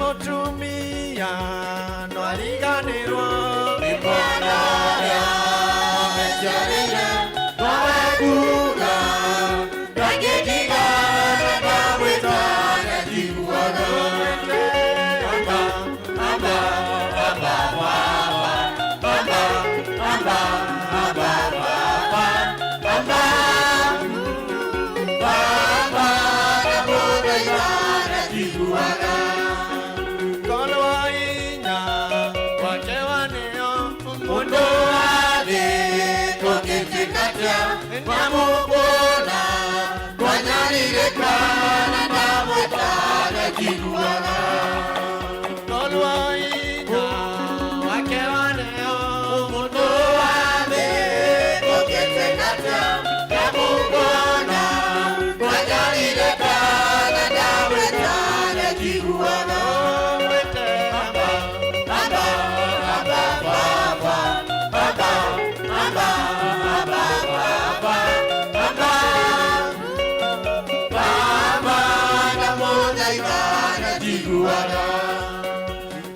mutumia no ariganirwo ni mwana ya meciarire wagura ndangĩtigana na gwĩtanya njiguaga Namukona Kwanyaririkana Namutana Kiguana Toluaina Wakewaneo Mundo Ame Koketekata Namukona Kwanyaririkana Namutana Kiguana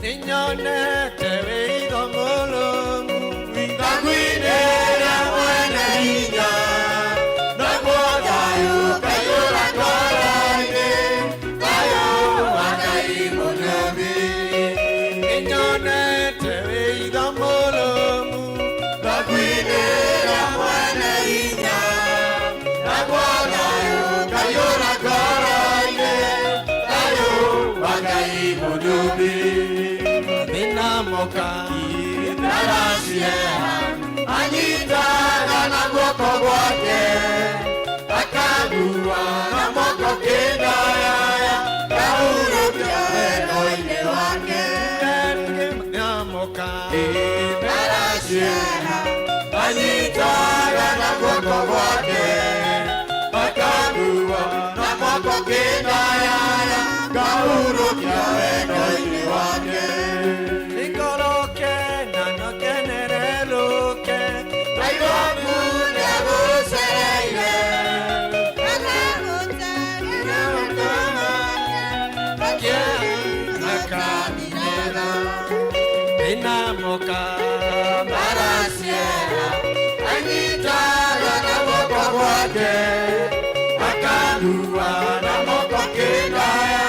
Ninyonete wĩigo Mũrũngu Ngakwĩnĩra mwene hinya naguo thayũ kaiyũra ngoro-inĩ thayũ wa Ngai mũnene Ninyonete wĩigo Mũrũngu Ngakwĩnĩra mwene hinya naguo thayũ kaiyũra ngoro-inĩ thayũ wa Ngai mũnene Moka Narasiera anyitaga na guoko gwake akagua na moko kĩndaya kahurũkia wendo-inĩ wake Moka Narasiera anyitaga na guoko gwake akagua na moko kĩndaya kahurũkia wendo-inĩ wake Moka Narasiera anyitaga na guoko gwake akagua na moko kĩndaya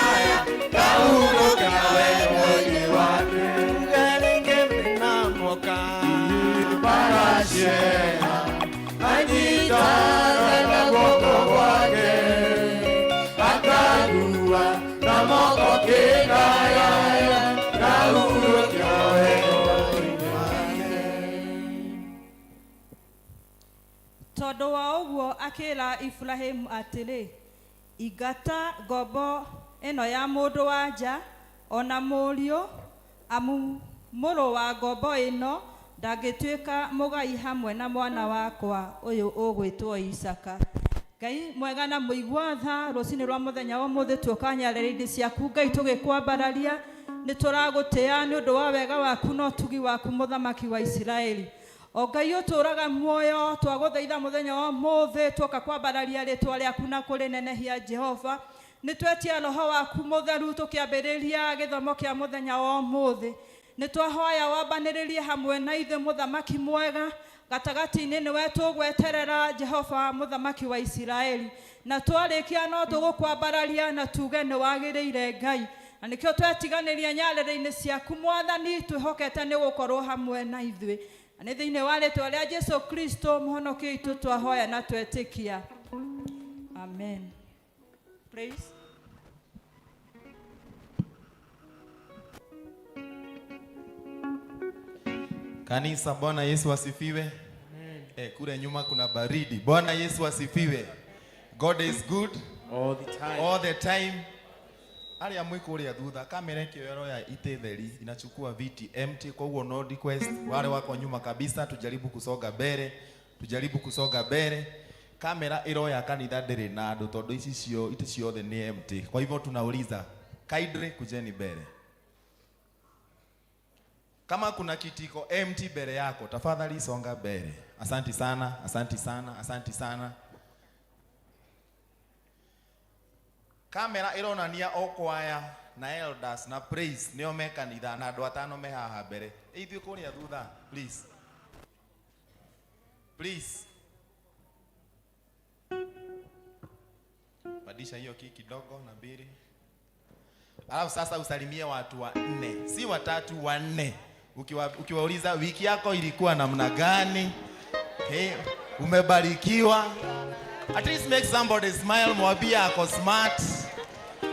kahurũkia wendo-inĩ wake Moka Narasiera anyitaga na guoko gwake akagua na moko kĩndaya kahurũkia Tondũ wa ũguo akĩra Ibrahimu atĩrĩ, ingata ngombo ĩno ya mũndũ wa nja ona mũriũ amu mũrũ wa ngombo ĩno ndangĩtuĩka mũgai hamwe na mwana wakwa ũyũ ũgwĩtwo Isaka. Ngai mwega na mũigua tha rũcinĩ rwa mũthenya wa ũmũthĩ tuoka nyarĩrĩ-inĩ ciaku Ngai tũgĩkwambararia nĩ tũragũtĩĩa nĩ ũndũ wa wega waku na ũtugi waku mũthamaki wa Isiraeli. O Ngai ũtũraga muoyo twagũthaitha mũthenya wa ũmũthĩ tuoka kwambararia rĩtwa rĩaku na kũrĩnenehia Jehova nĩ twetia roho waku mũtheru tũkĩambĩrĩria gĩthomo kĩa mũthenya wa ũmũthĩ nĩ twahoya wambanĩrĩrie hamwe na ithuĩ mũthamaki mwega gatagatĩ-inĩ nĩwe tũgweterera Jehova mũthamaki wa Isiraeli na twarĩkia no tũgũkwambararia na tuge nĩ wagĩrĩire Ngai na nĩkĩo twetiganĩria nyarĩrĩ-inĩ ciaku Mwathani twĩhokete nĩ gũkorwo hamwe na ithuĩ nĩ thĩinĩ wa rĩtwa rĩa Jesũ Kristo mũhonokia witũ twahoya na twetĩkia amen. Praise. Kanisa, Bwana Yesu asifiwe. Kule nyuma kuna baridi. Bwana Yesu asifiwe. God is good all the time. All the time. Aria mwiko ria thutha kamera kioero ya itetheri inachukua viti empty, kwa hiyo no request wale wako nyuma kabisa tujaribu kusonga mbele. Kamera iroya kanitha ndiri na andu tondu ici ciothe ni empty. Kwa hivyo tunauliza kindly kujeni mbele. Kama kuna kitiko empty mbele yako tafadhali songa mbele. Asante sana. Kamera ironania okwaya na elders na praise nio me kanitha na andu atano me haha mbere. Ithuĩ kũrĩa thutha, please. Please. Badisha hiyo kidogo na mbili. Alafu sasa usalimie watu 4. Si 3, 4. Ukiwauliza wiki yako ilikuwa namna gani? Hey, umebarikiwa. At least make somebody smile, mwambie ako smart.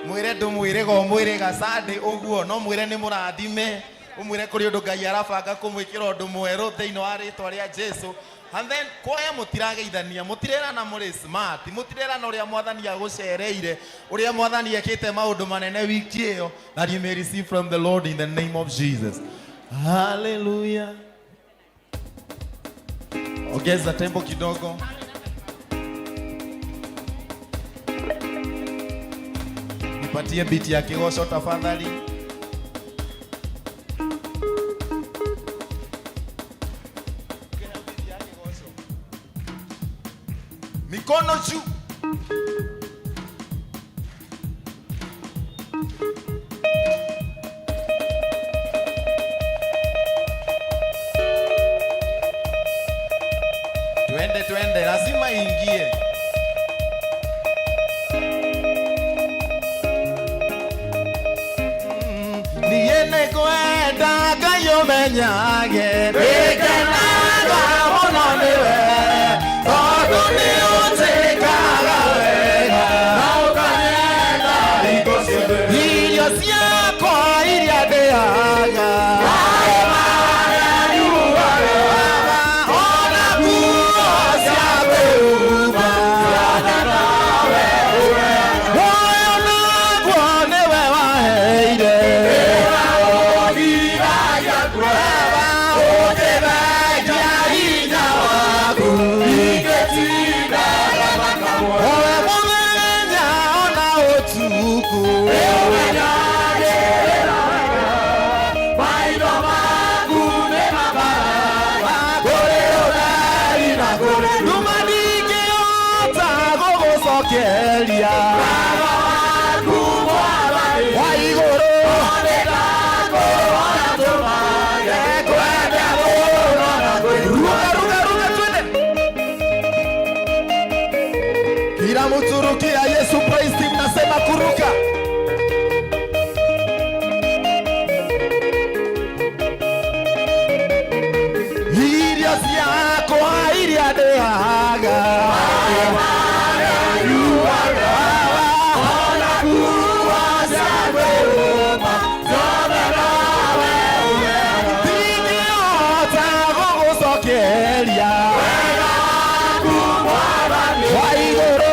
Mwire ndumwire go mwire gasande uguo no mwire ni murathime. Umwire kuri undu Ngai arabanga kumwikira undu mweru thiini wa ritwa ria Jesu. And then kwaya mutirageithania, mutirerana muri smart, mutirerana uria mwathani agucereire, uria mwathani ekite maundu manene wiki iyo, that you may receive from the Lord in the name of Jesus. Hallelujah. Ongeza tempo kidogo. Nipatie beat ya kigosho tafadhali. Mikono juu. Twende, lazima ingie. Niene kwenda Ngai umenyage. Nikenaga muno niwe. Tondu ni utikaga wega. Na ukanyenda hingo ciothe. Irio ciakwa iria ndĩaga. Muturukia Yesu praise team nasema kuruka. Iria ciakwa iria ndĩaga. Ona kuwa ciakwĩrũma ciothe nawe ũwega. Ndingĩhota gũgũcokeria wega waku Mwathani wa igũrũ.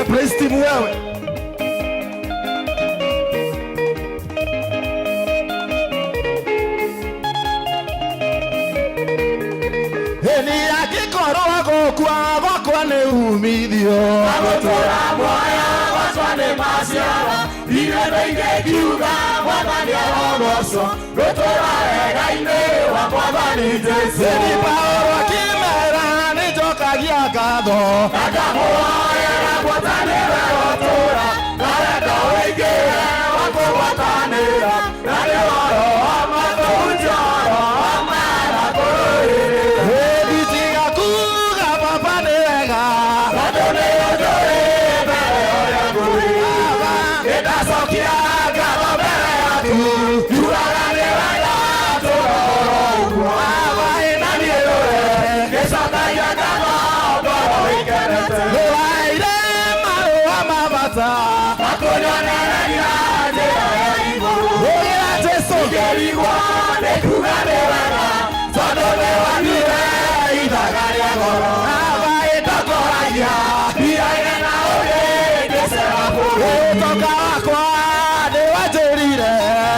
Praise team wewe. Eni akikorwa gukwa gwakwa ni umithio. Agũtũra muoyo gwakwa ni maciaro. Ithuĩ ingĩkiuga Mwathani arogocwo. Gũtũra wega-inĩ wa Mwathani Jesũ. Eni Paulo akĩmera nĩnjokagia ngatho. Na ngamũhoera ngwatanĩre gũtũra. Na wendo ũingĩhe wa kũgwatanĩra. Na nĩ ũhoro wa mathunjio wa marakũrũĩrĩra. Ĩnditigaku Erigwa nekugane wega Tondo newanire Idagaria goro Abai tokoragia Biaine na ode Desera puri Toka wakwa Newajerire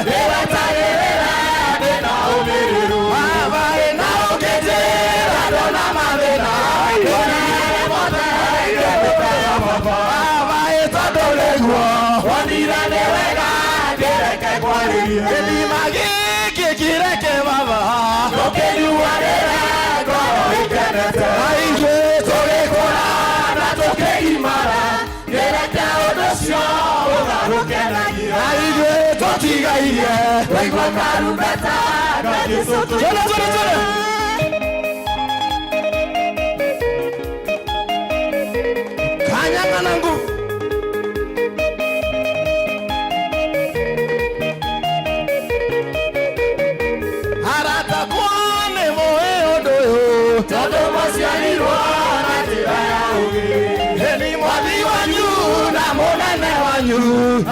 Newatagirira Nena umiriru Abai na ukejira Dona mavena Dona mote Idebitaya papa Abai tondo legwa Wanira newega Direke kwaririe Elimagi Kireke baba Tokenyuarera Goro ikenete Aige Togekora Na tokeimara Direke odosio Oga ukenagia Aige Totigairie Weigwa karubeta Kajisotu Jole Kanyanga nangu Harata kwane moe odoyo Todo masianirwa na tiraya ugi Heni mwadi wanyu na monene wanyu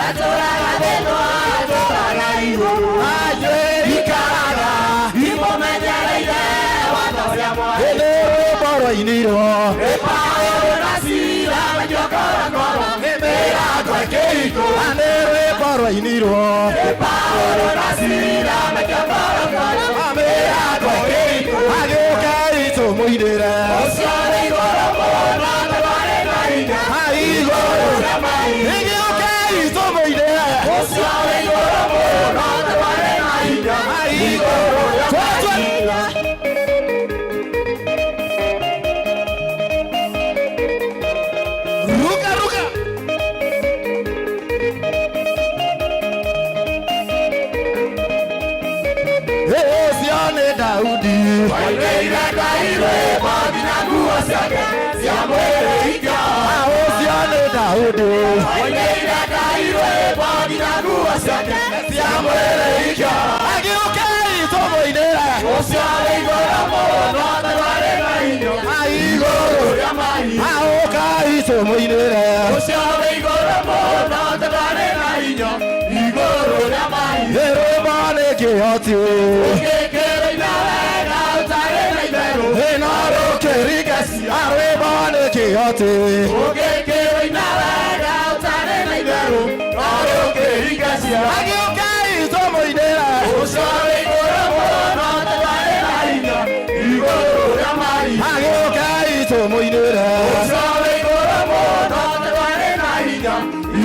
Atora gadenwa, atora gaihu Aje ikaraga, imo menyareire Watoria mwa Hele boro iniro Epa oro nasira Mejokora koro Emea kwe keiko Anere boro iniro Epa oro nasira Mejokora koro Amea kwe keiko Ageuka ito muidere Osiore igoro mona Tebare nainga Aigoro Ageuka ito muidere Osiore igoro mona Tebare nainga Aigoro Ruka ruka Sione Daudi Waileira kaire Bagina nguo zake Siamwele ika Sione Daudi Waileira kaire Bagina nguo zake Siamwele ika Ageuka itomo idera Osiale igora mono Tebare na inyo Aigoro Yamai Aoka itomo idera Osiale igora mono Tebare na inyo Igoro Yamai Erobane keoti Okekere inawega Utare na iberu Enaro kerigasi Arebane keoti Okekere inawega Utare na iberu Naro kerigasi Ageuka itomo idera Osiale igora mono Tebare na inyo Igoro Yamai Ageuka itomo idera Osiale igora mono Tebare na inyo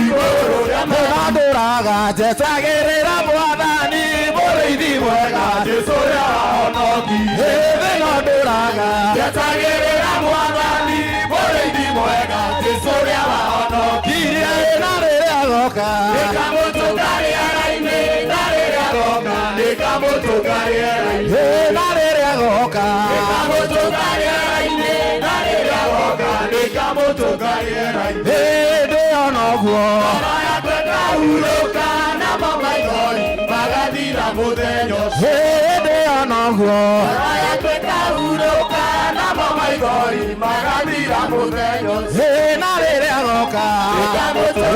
Igoro Yamai Enadoraga Jesagerera mwadani Boreidi mwega Jesoya onogi Enadoraga Jesagerera mwadani Boreidi mwega Jesoya onogi Enarere agoka Nekamotukari araine Narere agoka Nekamotukari araine Narere agoka Nekamotukari araine Narere agoka Nekamotukari araine Ede onogwo Uloka na mama igori Magadira mudeños Ede anagwo Araya kweka uloka na mama igori Magadira mudeños Narere agoka Nekamoto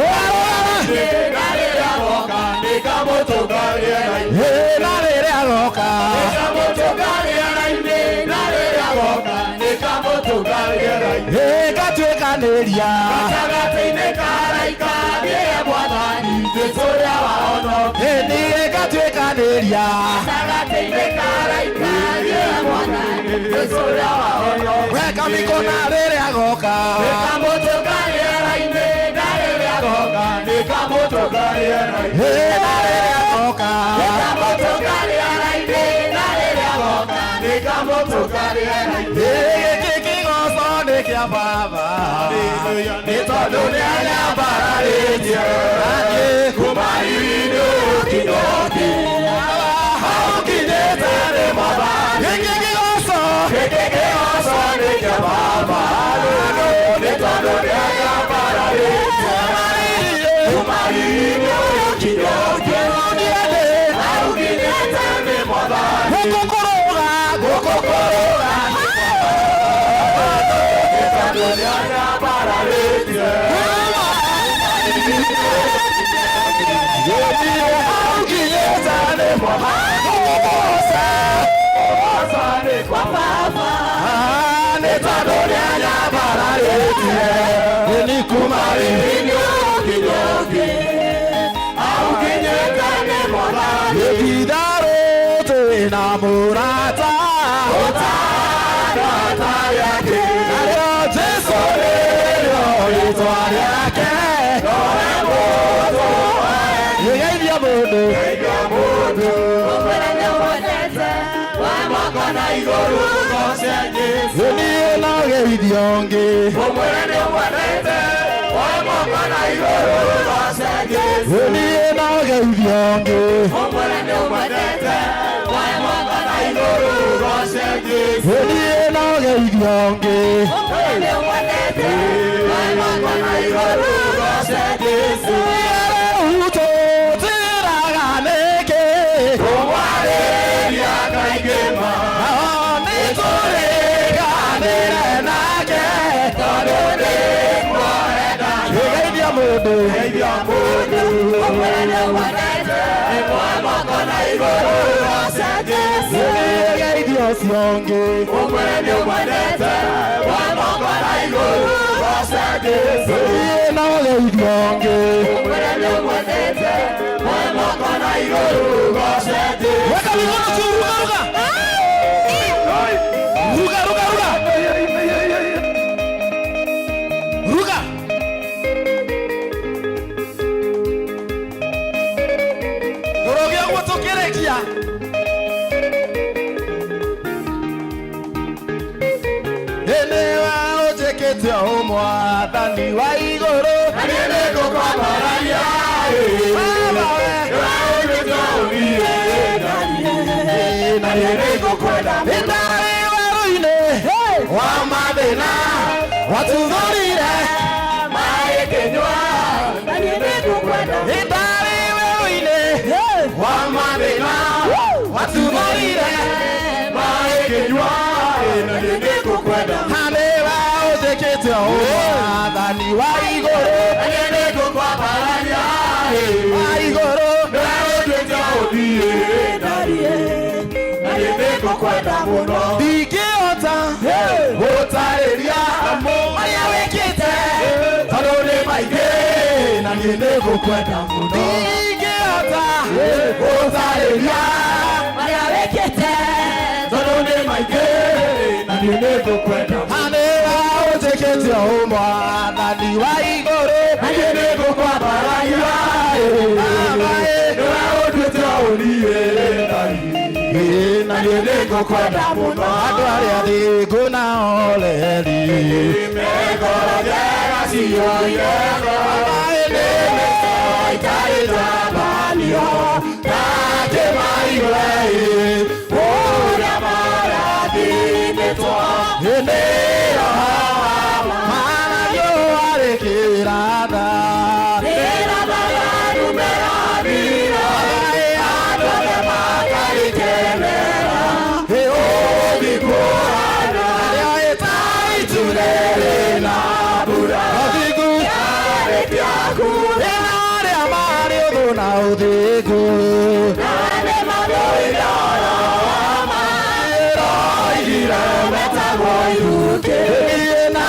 Narere agoka Nekamoto Gariera Narere agoka Nekamoto Gariera Narere agoka Nekamoto Gariera Gatweka neria Katagateine karaika Bie mwadani Tesoria waono Eni gatweka neria Katagateine karaika Bie mwadani Tesoria waono Weka mikona rere agoka Nekamoto Gariera Narere agoka Nekamoto Gariera Narere agoka Nekamoto Gariera Narere agoka Nekamoto Gariera Kia baba Nitondo nyanya bararetia Anye kumairido kidoki Hauki netare maba Kekeke oso Nekia baba Nitondo nyanya bararetia Kumairido kidoki Hauki netare maba Gokokoroga Nyanya bararetia Hauki Namorata Otara yake Ayo Jesu leo Itwari yake Dore moto Yedia modo Okwere ne wadete Wamoko na igoro Kose Jesu Yeni na geidionge Okwere ne wadete Wamoko na igoro Kose Jesu Yeni na geidionge Okwere ne wadete Yeni na geidionge Okwere ne wadete Wamoko na igoro Kose Jesu Uto tiraganeke Oware yakaigema Nitore ganire nake Todode mwareda Yegeidia modo Okwere ne wadete Wamoko na igoro Kose Jesu Yegeidia sionge Okwere ne wadete Wamoko na igoro Kose Jesu Yena geidionge Okwere ne wadete Wamoko na igoro Kose Jesu Weka mikono juu ruga ruga Gorogea kutokerekia Enewa ojekete omwathani wa igoro Anieneko kwa mararia Nanieneko kwenda Indari waruine Wa mathina Watudhurire Maekenywa Nanieneko kwenda Indari waruine Wa mathina Watudhurire Maekenywa Nanieneko kwenda Hanewa ojekete omwathani wa igoro Nanieneko kwa mararia Wa igoro Nanieneko odie Nanieneko kwenda muno Ndingĩhota gũtarĩria marĩa wĩkĩte tondũ nĩ maingĩ na nĩeneko kwenda muno Ndingĩhota gũtarĩria marĩa wĩkĩte tondũ nĩ maingĩ na nĩeneko kwenda muno Hanĩra ũnjĩkĩte ũmwathani wa igũrũ na nĩeneko kwambararia Nĩwe ũnduĩte ũniĩ Nanieneko kwenda muno Andũ arĩa thĩngũ na oreri Mekoro njega cioirego Nĩmĩko itarĩ twabanio Nake maigwe Ũrĩa marathimĩtwo Nĩyo Managio arĩ kĩratha Kĩratha ya numeramiro Andũ arĩa makarĩkemera Ũthikũrana Arĩa ĩtaiturĩrĩ na mbura Ũthiku yarĩkiaku Arĩa marĩ ũthũ na ũthiku Na nĩ mathũire oro Maroigire metagwo iruke Niĩ na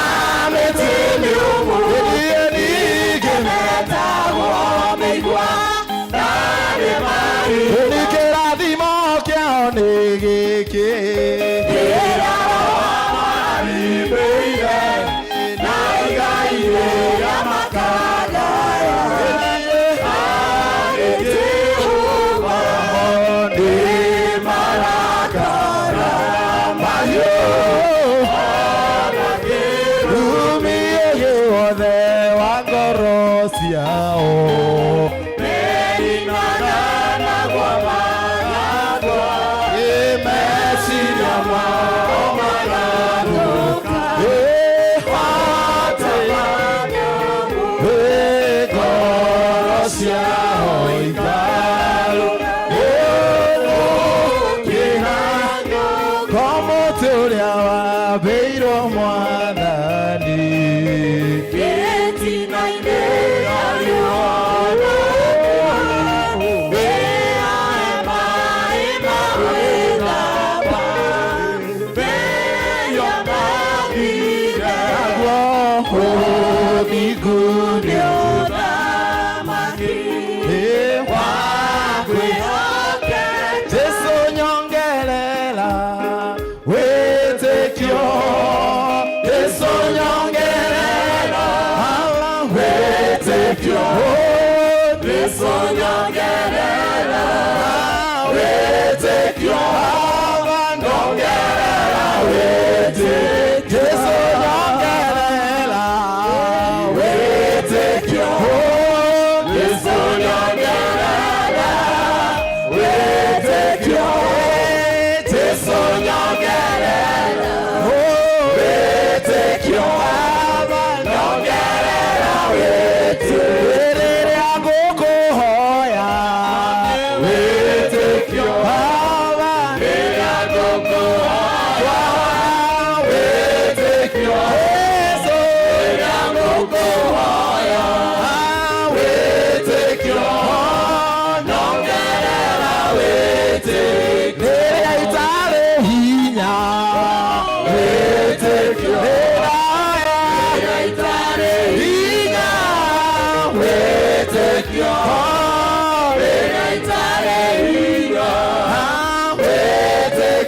mĩtĩ mĩũmũ Niĩ ningĩ metagwo mĩigua Na nĩ mari Nĩ kĩrathimo kĩao nĩ gĩkĩ Kĩra marĩmbĩire Na igai rĩrĩa makagaya Arĩtĩ ũgo nĩ marakara mahiũ Ona kĩrumie gĩothe wa ngoro ciao Merinana na gwa magagwa Meciria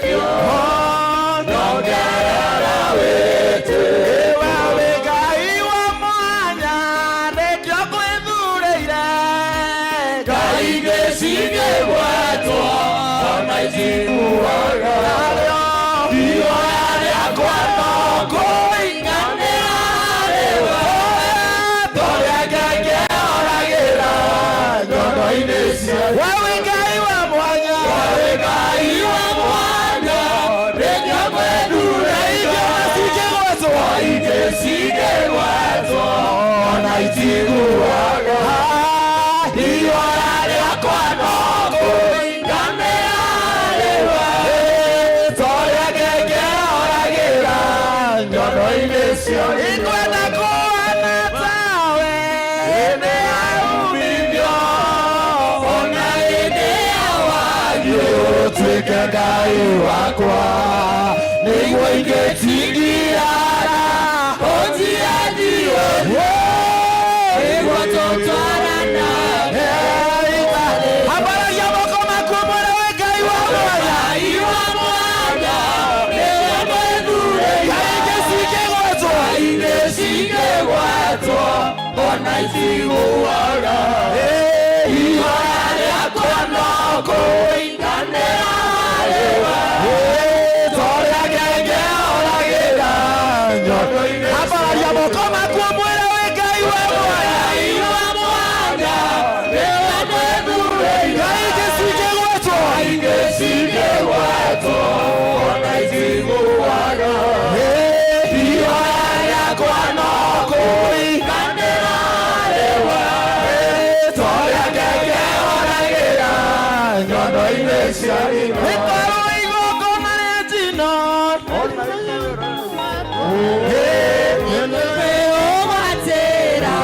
wĩkio nyongerera wĩtĩ wewe Ngai wa mwanya nĩkĩo ngwĩthurĩire Ngai gĩcigĩgwetwo ona itiguaga ihoya rĩakwa no kũinganĩra rĩwe torĩa ngĩoragĩra nyondo-inĩ cia wewe Ngai wa mwanya nĩkĩo ngwĩthurĩire igĩcigĩgwetwo ona itiguaga ihoya rĩakwa no kũinganĩra rĩwe torĩa ngĩoragĩra nyondo-inĩ cio ikwenda kũhana tawe hĩndĩ ya umithio ona hĩndĩ ya wagi ũtuĩke Ngai wakwa nĩguo ingĩtigirana ũnjiathie nĩguo tũtwarana ambaragia moko maku mwĩre wĩ Ngai wa mwanya nĩguo ngwĩthurĩire igĩcigĩgwetwo ona itiguaga ihoya rĩakwa no kũinganĩra rĩwe torĩa ngĩoragĩra nyondo-inĩ ambaragia moko maku mwĩre wĩ Ngai wa mwanya nĩguo ngwĩthurĩire igĩcigĩgwetwo ona itiguaga ihoya rĩakwa no kũinganĩra rĩwe torĩa ngĩoragĩra nyondo-inĩ cia rĩkorwo igongona rĩa njino ũgatĩra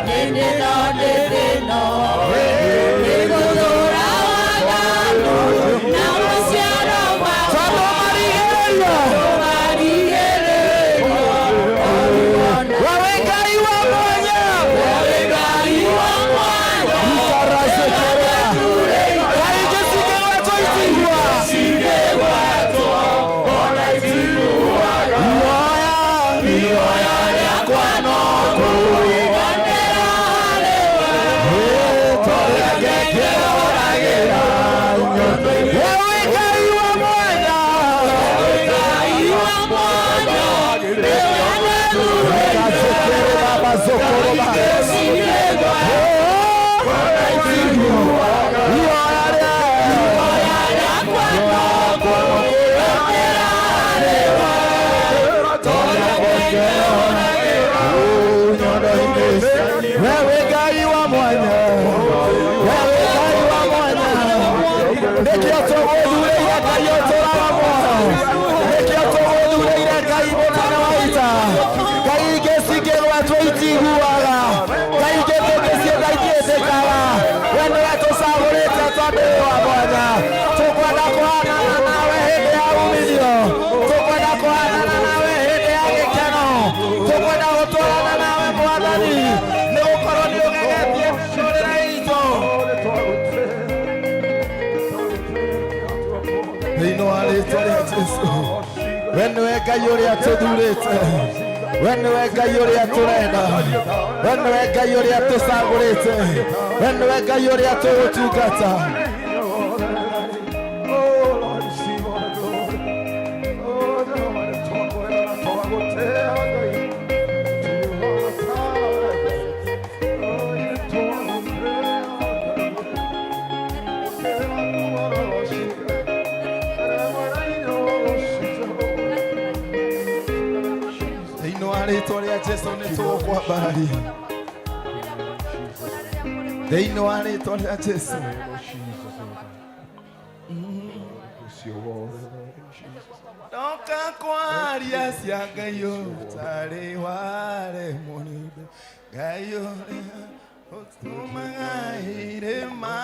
hĩndĩ no ndĩthĩno ĩgũthũra waganu na maciaro tondũ marigĩrĩrio wewe Ngai wa mwanya Ngai gĩcigĩgwetwo itigua ihoya rĩakwa no kũinganĩra rĩwe torĩa ngĩoragĩra nyondo-inĩ wewe Ngai wa mwanya wewe Ngai wa mwanya nĩkĩo tũgũthurĩire Ngai ũtũraga muoyo nĩkĩo tũgũthurĩire Ngai mũnene wa ita Ngai gĩcigĩgwetwo itiguaga Ngai gĩtũkĩcienda itĩĩtĩkaga we nĩwe tũcagũrĩte tondũ wa mwanya tũkwenda kũhanana nawe hĩndĩ ya umithio tũkwenda kũhanana nawe hĩndĩ ya gĩkeno tũkwenda gũtwarana nawe Mwathani nĩgũkorwo nĩũgegetie mĩtũrĩre itũ thĩinĩ wa rĩĩtwa rĩa Jesũ we nĩwe Ngai ũrĩa tũthurĩte we nĩwe Ngai ũrĩa tũrenda we nĩwe Ngai ũrĩa tũcagũrĩte we nĩwe Ngai ũrĩa tũgũtungata thĩinĩ wa rĩĩtwa rĩa Jesũ nĩtũgũkwambararia thĩinĩ wa rĩĩtwa rĩa Jesũ ndoka kwaria cia Ngai ũtarĩ waremwo nĩ ũndũ Ngai ũrĩa ũtũmaga irĩma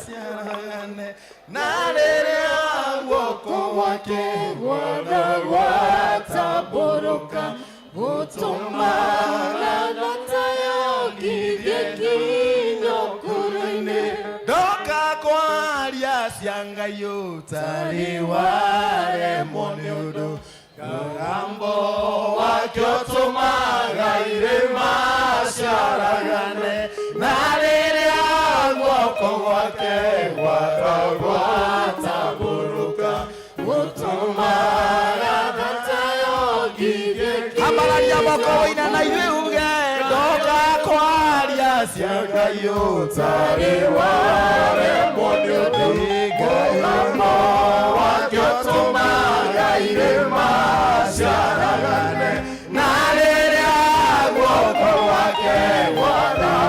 ciaragane na rĩrĩa guoko gwake gwatambũrũka gũtũmaga ngata yongithie nginya ũkũrũ-inĩ ndoka kwaria cia Ngai ũtarĩ waremwo Moniudo Karambo wakiotumaga irima ciaragane na rĩrĩa guoko gwake gwataburuka gũtũmaga thatayo ngigĩki ambararia moko wĩina na ithuĩ uge ndoka kwaria cia Ngai ũtarĩ ware Moniudo Karambo wakiotumaga irima ciaragane na rĩrĩa guoko gwake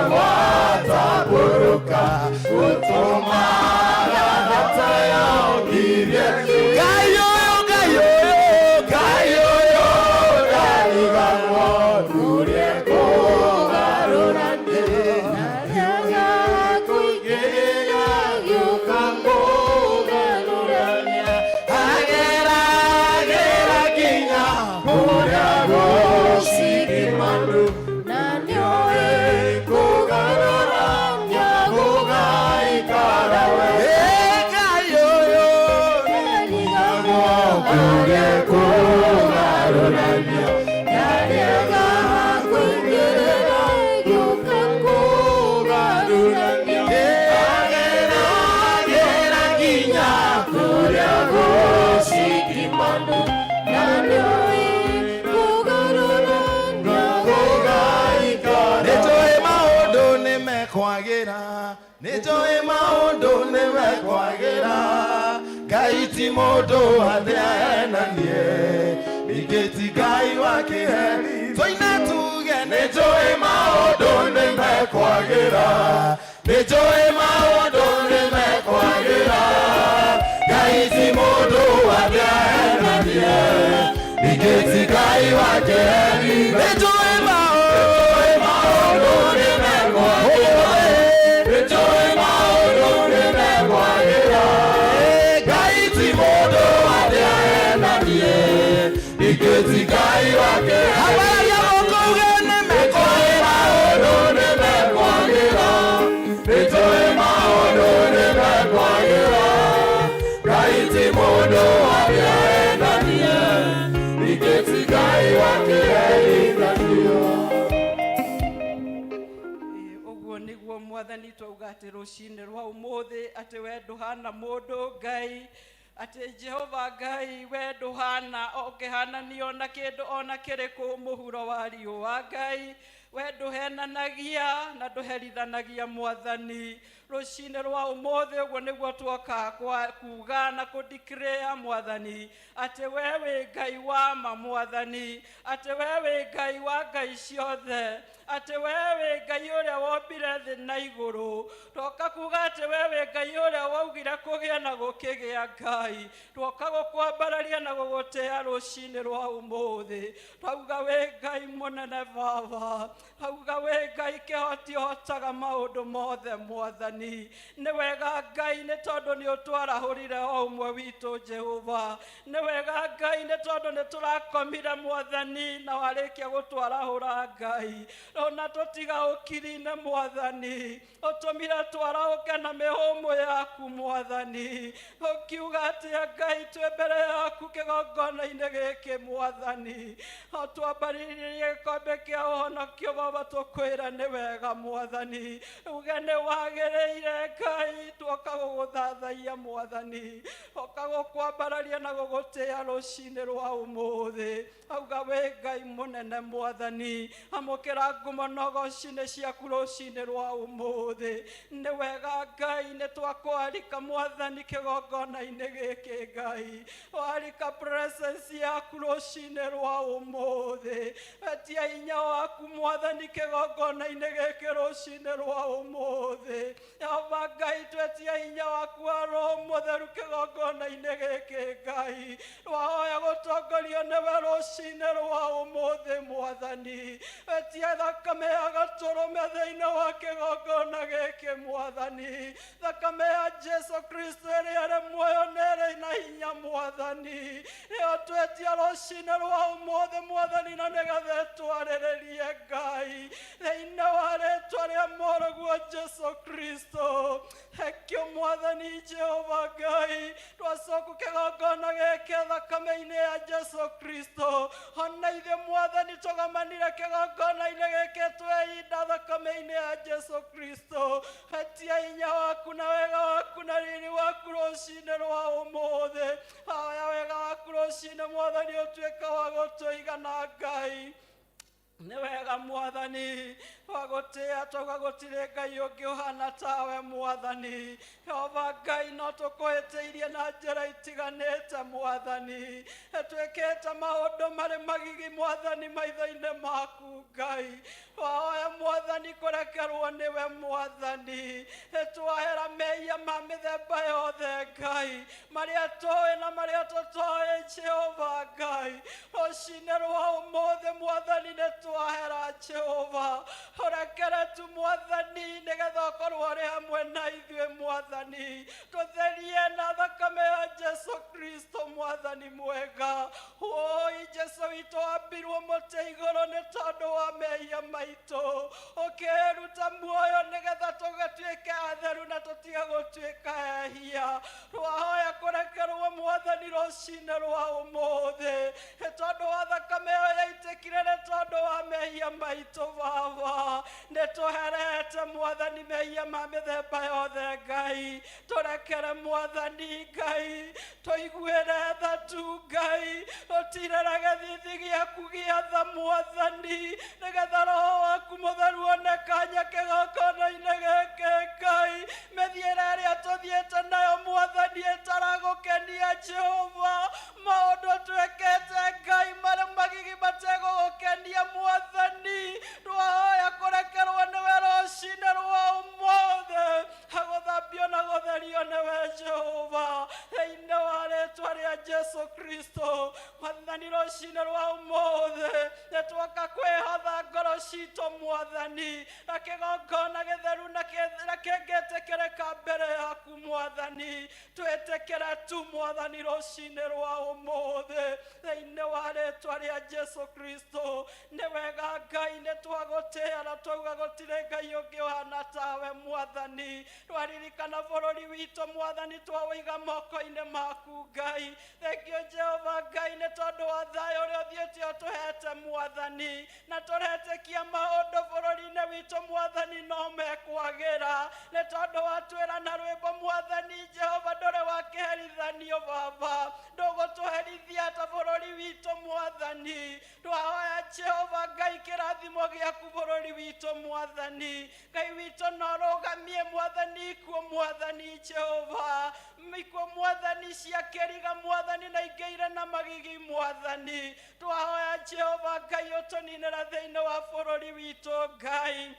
gwataburuka gũtũmaga thatayo ngigĩki Ngai ũyũ ndariganwo nũrĩ kũgarũrania kũingĩrĩra gĩũka kũgarũrania agera nginya kũrĩa gũcikimandu na nĩoĩ kũgarũrania gũgaikara we Ngai ũyũ ndariganwo nũrĩ kũgarũrania ndarega kũingĩrĩra gĩũka kũgarũrania agera nginya kũrĩa gũcikimandu na nĩoĩ kũgarũrania gũgaikara nĩnjũĩ maũndũ nĩmekwagĩra nĩnjũĩ maũndũ nĩmekwagĩra Ngai ti mũndũ atheananie ningĩ ti Ngai wa kĩheri tũine tuge nĩnjũĩ maũndũ nĩmekwagĩra nĩnjũĩ maũndũ nĩmekwagĩra Ngai ti mũndũ atheananie ningĩ ti Ngai wa kĩheri nĩnjũĩ maũndũ nĩmekwagĩra nĩnjũĩ maũndũ nĩmekwagĩra Ngai ti mũndũ atheananie ningĩ ti Ngai wa kĩheri ambararia moko uge nĩnjũĩ maũndũ nĩmekwagĩra nĩnjũĩ maũndũ nĩmekwagĩra Ngai ti mũndũ atheananie ningĩ ti Ngai wa kĩheri Ũguo nĩguo Mwathani twauga atĩ rũcinĩ rwa ũmũthĩ atĩ we ndũhana mũndũ Ngai atĩ Jehova Ngai we ndũhana ũkĩhananio na kĩndũ ona kĩrĩkũ mũhuro wa riũa Ngai we ndũhenanagia na ndũherithanagia Mwathani rũcinĩ rwa ũmũthĩ ũguo nĩguo tuoka kuga na kũdeclare Mwathani atĩ we wĩ Ngai wa ma Mwathani atĩ we wĩ Ngai wa ngai ciothe atĩ we wĩ Ngai ũrĩa wombire thĩ na igũrũ twoka kuga atĩ we wĩ Ngai ũrĩa waugire kũgĩa na gũkĩgĩa Ngai twoka gũkwambararia na gũgũtĩĩa rũcinĩ rwa ũmũthĩ twauga wĩ Ngai mũnene Baba twauga wĩ Ngai kĩhoti ũhotaga maũndũ mothe Mwathani nĩ wega Ngai nĩ tondũ nĩ ũtwarahũrire o ũmwe witũ Jehova nĩ wega Ngai nĩ tondũ nĩ tũrakomire Mwathani na warĩkia gũtwarahũra Ngai ona tũtiga ũkiri-inĩ Mwathani ũtũmire twarahũke na mĩhũmũ yaku Mwathani ũkiuga atĩ Ngai twĩ mbere yaku kĩgongona-inĩ gĩkĩ Mwathani twambaririe gĩkombe kĩa ũhonokio Baba tũkwĩra nĩ wega Mwathani uge nĩ wagĩrĩire Ngai twoka gũgũthathaiya Mwathani twoka gũkwambararia na gũgũtĩĩa rũcinĩ rwa ũmũthĩ auga wĩ Ngai mũnene Mwathani amũkĩra ngumo nogoci-inĩ ciaku rũcinĩ rwa ũmũthĩ nĩ wega Ngai nĩ twakwarika Mwathani kĩgongona-inĩ gĩkĩ Ngai warika presence yaku rũcinĩ rwa ũmũthĩ etia hinya waku Mwathani kĩgongona-inĩ gĩkĩ rũcinĩ rwa ũmũthĩ Jehova Ngai twetia hinya waku wa Roho Mũtheru kĩgongona-inĩ gĩkĩ Ngai twahoya gũtongorio nĩwe rũcinĩ rwa ũmũthĩ Mwathani etia thakame ya gatũrũme thĩinĩ wa kĩgongona gĩkĩ Mwathani thakame ya Jesu Kristo ĩrĩa ĩrĩ muoyo na ĩrĩ na hinya Mwathani nĩyo twetia rũcinĩ rwa ũmũthĩ Mwathani na nĩgetha twarĩrĩrie Ngai Ngai thĩinĩ wa rĩĩtwa rĩa mũrũguo Jesu Kristo. Thengio Mwathani Jehova Ngai, twacoka kĩgongona gĩkĩ thakame-inĩ ya Jesu Kristo. Ona ithuĩ Mwathani tũgomanire kĩgongona-inĩ gĩkĩ twehinda thakame-inĩ ya Jesu Kristo. Hetia hinya waku na wega waku na riri waku rũcinĩ rwa ũmũthĩ. Hoya wega waku rũcinĩ Mwathani ũtuĩke wa gũtũiga na Ngai. Nĩ wega Mwathani wa gũtĩĩa tauga gũtirĩ Ngai ũngĩ ũhana tawe Mwathani. Jehova Ngai no tũkwĩhĩtĩirie na njĩra itiganĩte Mwathani. Twĩkĩte maũndũ marĩ magigi Mwathani maitho-inĩ maku Ngai. Twahoya Mwathani kũrekerwo nĩwe Mwathani. Twahera mehia ma mĩthemba yothe Ngai, marĩa tũĩ na marĩa tũtoĩ Jehova Ngai. Rũcinĩ rwa ũmũthĩ Mwathani nĩ twahera Jehova. Ũrekere tu Mwathani nĩgetha ũkorwo ũrĩ hamwe na ithuĩ Mwathani. Tũtherie na thakame ya Jesu Kristo Mwathani mwega. Oi Jesu witũ wambirwo mũtĩ igũrũ nĩ tondũ wa mehia maitũ. Ũkĩruta muoyo nĩgetha tũgatuĩke atheru na tũtige gũtuĩka ehia. Twahoya kũrekerwo Mwathani rũcinĩ rwa ũmũthĩ. Tondũ wa thakame ĩyo yaitĩkire nĩ tondũ wa mehia maitũ Baba. Nĩtũherete Mwathani mehia ma mĩthemba yothe Ngai. Tũrekere Mwathani Ngai. Tũiguĩre tha tu Ngai. Tũtirĩre gĩthithi gĩaku gĩa tha Mwathani. Nĩgetha Roho waku Mũtheru one kanya kĩgongona-inĩ gĩkĩ Ngai. Mĩthiĩre ĩrĩa tũthiĩte nayo Mwathani ĩtaragũkenia Jehova. Maũndũ twĩkĩte Ngai marĩ magigi mategũgũkenia Mwathani. Twahoya kũrekerwo nĩwe rũcinĩ rwa ũmũthĩ. Gũthambio na gũtherio nĩwe Jehova. Thĩinĩ wa rĩĩtwa rĩa Jesu Kristo. Mwathani rũcinĩ rwa ũmũthĩ nĩtwoka kwĩhotha ngoro citũ Mwathani. Na kĩgongona gĩtheru na kĩngĩtĩkĩrĩka mbere yaku Mwathani. Twĩtĩkĩre tu Mwathani rũcinĩ rwa ũmũthĩ. Thĩinĩ wa rĩĩtwa rĩa Jesu Kristo. Nĩ wega Ngai nĩtwagũtĩĩa na twauga gũtirĩ Ngai ũngĩ ũhana tawe Mwathani. Twaririkana bũrũri witũ Mwathani twawĩiga moko-inĩ maku Ngai. Thengio Jehova Ngai nĩ tondũ wa thayũ ũrĩa ũthiĩte ũtũhete Mwathani. Na tũretĩkia maũndũ bũrũri-inĩ witũ Mwathani no mekwagĩra. Nĩ tondũ watwĩra na rwĩmbo Mwathani Jehova ndũrĩ wa kĩherithanio Baba. Ndũgũtũherithia ta bũrũri witũ Mwathani. Twahoya Jehova Ngai kĩrathimo gĩaku bũrũri witũ Mwathani. Ngai witũ no rũgamie Mwathani ikuo Mwathani Jehova. Ikuo Mwathani cia kĩriga Mwathani na ingĩire na magigi Mwathani. Twahoya Jehova Ngai ũtũninĩra thĩinĩ wa bũrũri witũ Ngai.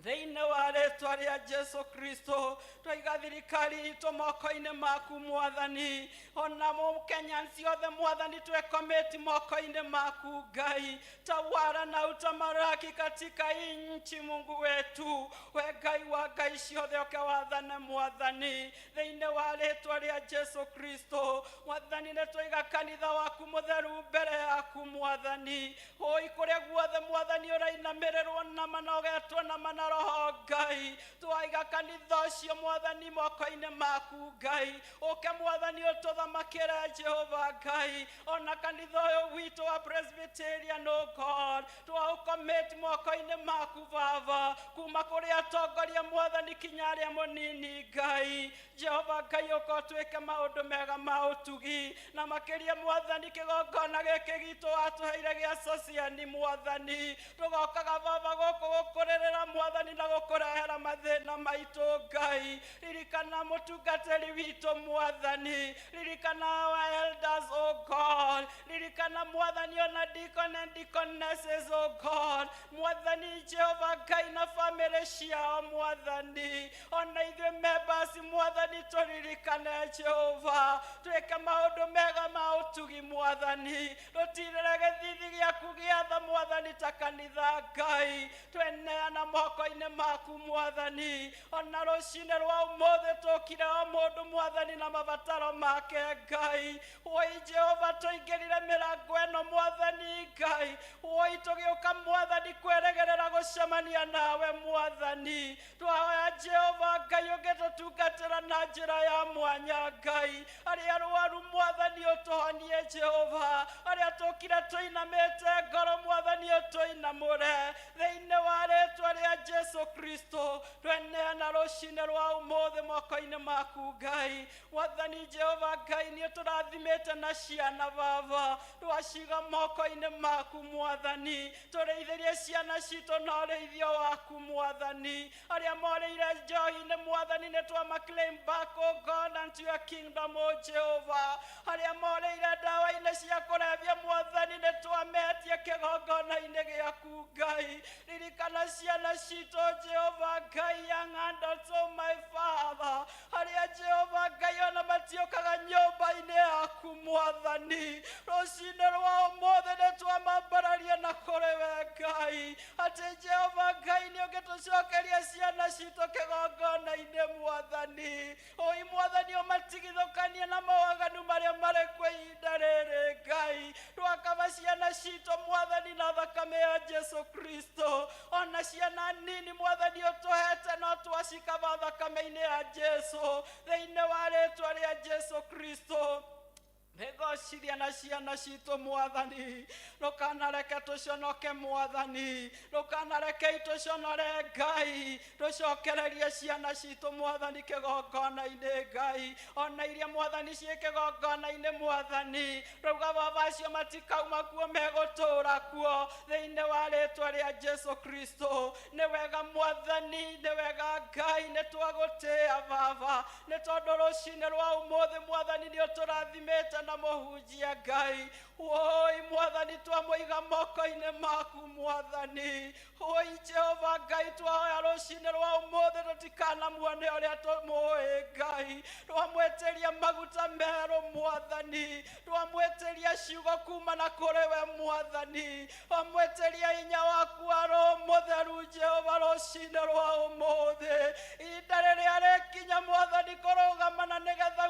Thĩinĩ wa rĩĩtwa rĩa Jesu Kristo twaiga thirikari itũ moko-inĩ maku Mwathani. Ona Mũkenya ciothe Mwathani twekometi moko-inĩ maku Ngai. Tawala na utamalaki katika hii nchi Mungu wetu. We Ngai wa Ngai ciothe ũkewathane Mwathani. Thĩinĩ wa rĩĩtwa rĩa Jesu Kristo Mwathani nĩtwaiga kanitha waku mũtheru mbere yaku Mwathani. Oi kũrĩa guothe Mwathani ũrainamĩrĩrwo na manogetwo na mana Roho Ngai. Twaiga kanitha ũcio Mwathani moko-inĩ maku Ngai. Ũke Mwathani ũtũthamakĩre Jehova Ngai. Ona kanitha ũyũ witũ wa Presbyterian o God twaũkometi moko-inĩ maku Baba. Kuma kũrĩ atongoria Mwathani kinya arĩa mũnini Ngai. Jehova Ngai ũkotwĩke maũndũ mega ma ũtugi. Na makĩria Mwathani kĩgongona gĩkĩ gitũ watũheire gĩa Sociani Mwathani. Tũgokaga Baba gũkũ gũkũrĩrĩra Mwathani na gũkũrehera mathĩna maitũ Ngai. Ririkana mũtungatĩri witũ Mwathani. Ririkana our elders o God. Ririkana Mwathani ona deacon and deaconesses o God. Mwathani Jehova Ngai na family ciao Mwathani. Ona ithuĩ members Mwathani tũririkane Jehova. Twĩke maũndũ mega ma ũtugi Mwathani. Tũtirĩre gĩthithi gĩaku gĩa tha Mwathani ta kanitha Ngai. Tweneana moko-inĩ maku Mwathani. Ona rũcinĩ rwa ũmũthĩ tũkire o mũndũ Mwathani na mabataro make Ngai. Oi Jehova tũingĩrire mĩrango gweno mwathani Ngai oi tugioka mwathani kweregerera gucemania nawe mwathani twahoya Jehova Ngai ugitutungatira na njira ya mwanya Ngai aria arwaru mwathani utuhonie Jehova aria tukire tuinamite ngoro mwathani utuinamure thiini wa ritwa ria Jesu Kristo tweneana rucine rwa umuthi moko-ini maku Ngai mwathani Jehova Ngai ni turathimite na ciana baba twaciga moko-ini maku mwathani tureithirie ciana cito na ureithio waku mwathani aria moreire njohi-ini mwathani ni twamaclaim back oh God unto your kingdom oh Jehova aria moreire ndawa-ini cia kurebia mwathani ni twametie kigongona-ini giaku Ngai ririkana ciana cito Jehova Ngai young adults oh my Father aria Jehova Ngai ona matiokaga nyumba-ini yaku mwathani rucine rwa umuthi ni twamambararia na kurewe Ngai ati Jehova Ngai ni ugitucokeria ciana cito kigongona-ini mwathani oi mwathani umatigithukanie na mawaganu maria mari kwa ihinda riri Ngai twakaba ciana cito mwathani na thakame ya Jesu Kristo ona ciana nini mwathani utuhete no twacikaba thakame-ini ya Jesu thiini wa ritwa ria Jesu Kristo Negociria na ciana cito mwathani rukanareke tuconoke mwathani rukanareke ituconore Ngai tucokererie ciana cito mwathani kigongona-ini Ngai ona iria mwathani cie kigongona-ini mwathani rauga baba cio matikauma kuo megutura kuo thiini wa ritwa ria Jesu Kristo ni wega mwathani ni wega Ngai ni twagutia baba ni tondu rucine rwa umuthi mwathani ni uturathimite na muhunjia Ngai oi mwathani twamuiga moko-ini maku mwathani oi Jehova Ngai twahoya rucine rwa umuthi tutikanamuone uria tumuĩ Ngai twamweteria maguta meru mwathani twamweteria ciugo kuma na kuriwe mwathani twamweteria hinya waku wa Roho Mutheru Jehova rucine rwa umuthi ihinda riria rikinya mwathani kurugamana nigetha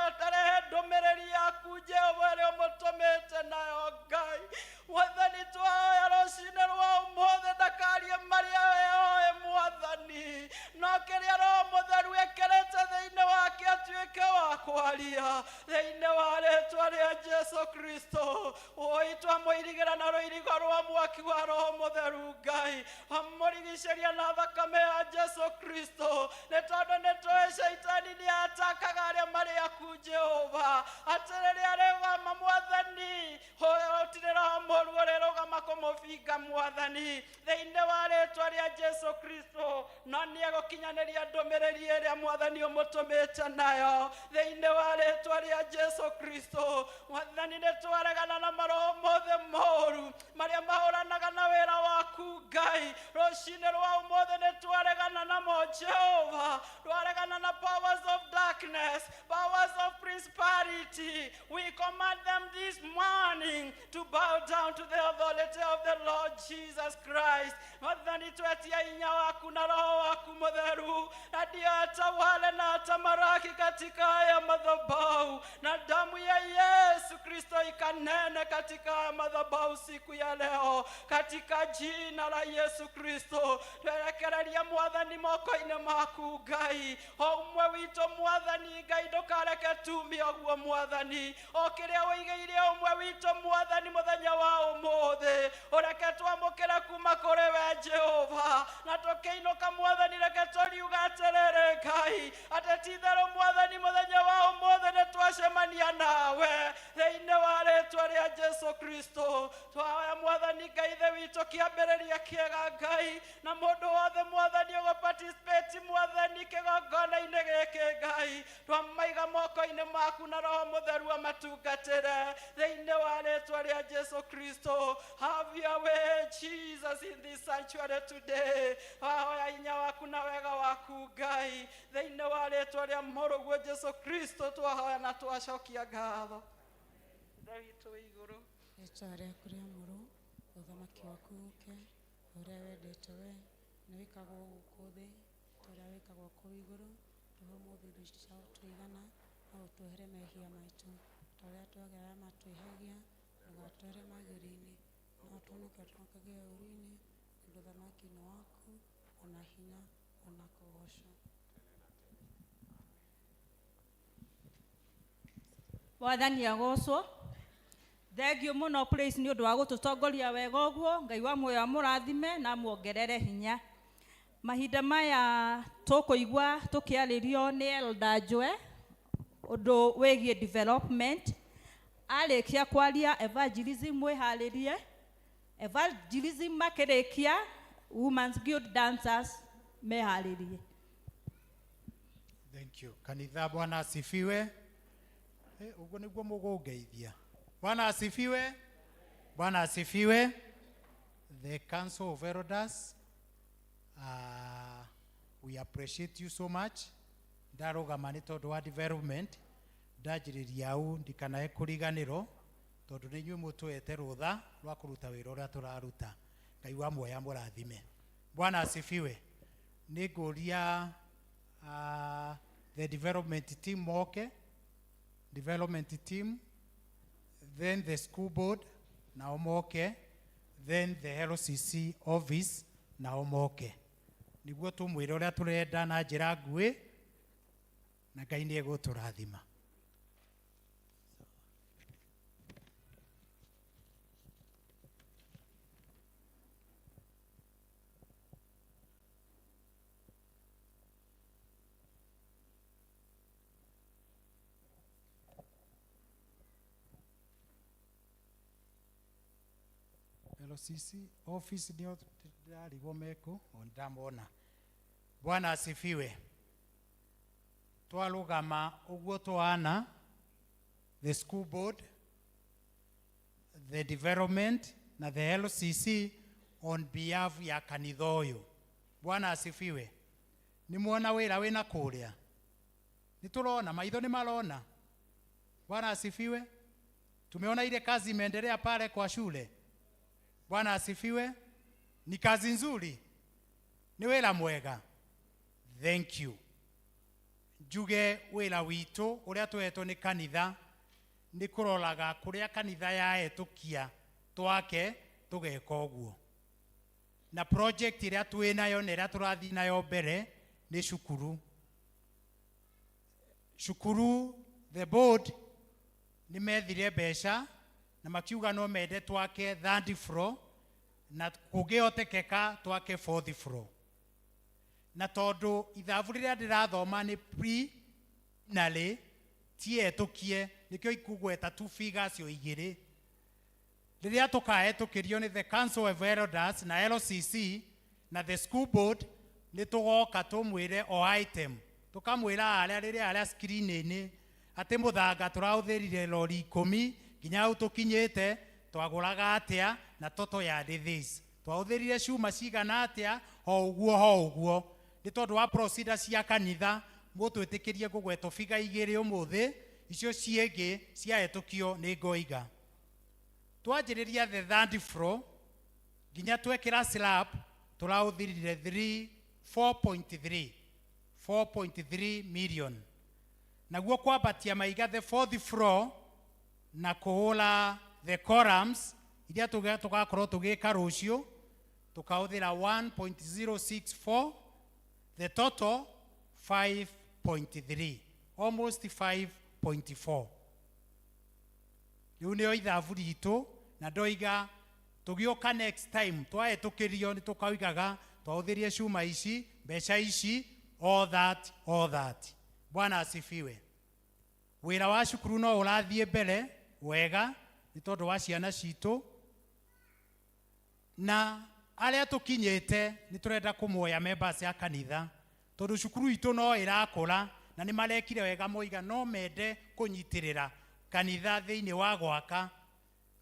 atarehe ndumiriri yaku Jehova iria umutumite nayo Ngai mwathani twahoya rucine rwa umuthi ndakarie maria we mwathani no kiria Roho Mutheru ekirite thiini wake atuike wa kwaria thiini wa ritwa ria Jesu Kristo oi twamuirigira na ruirigo rwa mwaki wa Roho Mutheru Ngai amurigiceria na thakame ya Jesu Kristo ni tondu ni tui shaitani ni atakaga aria mari aku Jehova atiriria rugama mwathani hoya utire Roho Mũru urirugama kumuvinga mwathani thiini wa ritwa ria Jesu Kristo no ni egukinyaniria ndumiriri iria mwathani umutumite nayo thiini wa ritwa ria Jesu Kristo mwathani ni twaregana na maroho mothe moru maria mahuranaga na wira waku Ngai rucine rwa umuthi ni twaregana namo Jehova twaregana na powers of darkness powers of prosperity we command them this morning to bow down to the authority of the Lord Jesus Christ mwathani twetia hinya waku na Roho waku Mutheru na ndio atawale na atamaraki katika haya madhabahu na damu ya Yesu Kristo ikanene katika haya madhabahu siku ya leo katika jina la Yesu Kristo twerekereria mwathani moko-ini maku Ngai umwe wito mwathani Ngai ndukareke tumie oguo mwathani okiria wigiire umwe wito mwathani muthenya wa umuthi ureke twamukire kuma kuri we Jehova na tukiinuka mwathani reke turiuga atiriri Ngai atetithero mwathani muthenya wa umuthi ni twacemania nawe thiini wa ritwa ria Jesu Kristo twahoya mwathani Ngai the wito kiambiriria kiega Ngai na mundu wothe mwathani uguparticipate mwathani kigongona-ini giki Ngai twamaiga moko-ini maku na Roho Mutheru amatungatire thiini wa ritwa ria Jesu Kristo have your way Jesus in this sanctuary today ahoya hinya waku na wega waku Ngai thiini wa ritwa ria muruguo Jesu Kristo twahoya na twacokia ngatho Dawitu iguru ritwa riaku ria muru uthamaki waku uke uria wendete we ni wikagwo guku thi turia wikagwo kuu iguru tuhe umuthi tuigana na utuhere mehia maitu turia twagera matwihagia ndũgatware magerio-inĩ, no ũtũhonokie tũkage ũru-inĩ, tondũ ũthamaki nĩ waku, ona hinya, ona kũgocwo. Wathani agocwo. Thengiũ mũno praise nĩ ũndũ wa gũtũtongoria wega ũguo. Ngai wa muoyo amũrathime na muongerere hinya. Mahinda maya tũkũigua tũkĩarĩrio nĩ Elder Joe ũndũ wĩgiĩ development. Arĩkia kwaria evangelism mwĩharĩrie. Evangelism makĩrĩkia Women's Guild dancers meharĩrie. Thank you. Kanitha Bwana asifiwe. Ugo niguo mũgũngeithia. Bwana asifiwe. Bwana asifiwe. The Council of Elders, we appreciate you so much. Ndarũgama nĩ tondũ wa development. Ndanjĩrĩria au ndikanae kũriganĩrwo tondũ nĩ inyuĩ mũtũhete rũtha rwa kũruta wĩra ũrĩa tũraruta. Ngai wa muoyo amũrathime. Bwana asifiwe. Nĩngũria the development team moke. Development team, then the school board na omoke, then the LCC office na omoke. Niguo tumwĩre ũrĩa tũrenda na njĩra nguhĩ na Ngai nĩ egũtũrathima. LCC office ndio ndarigwo meko ondamona. Bwana asifiwe. Twarũgama ũguo twana, the school board, the development na the LCC on behalf ya kanitha ũyũ. Bwana asifiwe. Nimuona wĩra wĩna kũrĩa. Nitũrona maitho nĩ marona. Bwana asifiwe. Tumeona ile kazi imeendelea pale kwa shule. Bwana asifiwe. Ni kazi nzuri. Ni wĩra mwega. Thank you. Njuge wĩra witũ ũrĩa tũhetwo nĩ kanitha nĩ kũroraga kũrĩa kanitha yahetũkia twake tũgeka ũguo. Na project ĩrĩa twĩ nayo na ĩrĩa tũrathiĩ nayo mbere nĩ cukuru. Cukuru, the board nĩ methire mbeca na makiuga no mende twake 3rd floor na kũngĩhotekeka twake 4th floor. Na tondũ ithabu rĩrĩa ndĩrathoma nĩ pre-nally tihetũkie nĩkĩo ikũgweta two figures o igĩrĩ. Rĩrĩa tũkahetũkĩrio nĩ the Council of Elders na LCC na the school board nĩ tũgoka tũmwĩre o item. Tũkamwĩra rĩrĩa screen-inĩ atĩ mũthanga tũrahũthĩrire lori 10 nginya hau tũkinyĩte twagũraga atĩa na toto ya this. Twahũthĩrire cuma cigana atĩa ho ũguo. Nĩ tondũ wa procedure cia kanitha mũtwĩtĩkĩrie kũgwetwo figa igĩrĩ ũmũthĩ, icio ciĩngĩ ciahetũkio nĩ ngoiga. Twanjĩrĩria the 3rd floor nginya twekĩra slab tũrahũthĩrire 4.3 million. Naguo kwambatia maiga the 4th floor na kũhũra the columns iria tũgakorwo tũgĩka rũciũ tukahũthĩra 1.064, the total 5.3, almost 5.4. Rĩu nĩyo ithabu ritũ na ndoiga tũgĩoka next time twahetũkĩrio nĩ tũkaugaga twahũthĩrie cuma ici, mbeca ici, all that. Bwana asifiwe. Wĩra wa cukuru no ũrathiĩ mbere wega nĩ tondũ wa ciana citũ na arĩa tũkinyĩte nĩ tũrenda kũmuoya members ya kanitha tondũ cukuru itũ no ĩrakũra na nĩ marekire wega moiga no mende kũnyitĩrĩra kanitha thĩinĩ wa gwaka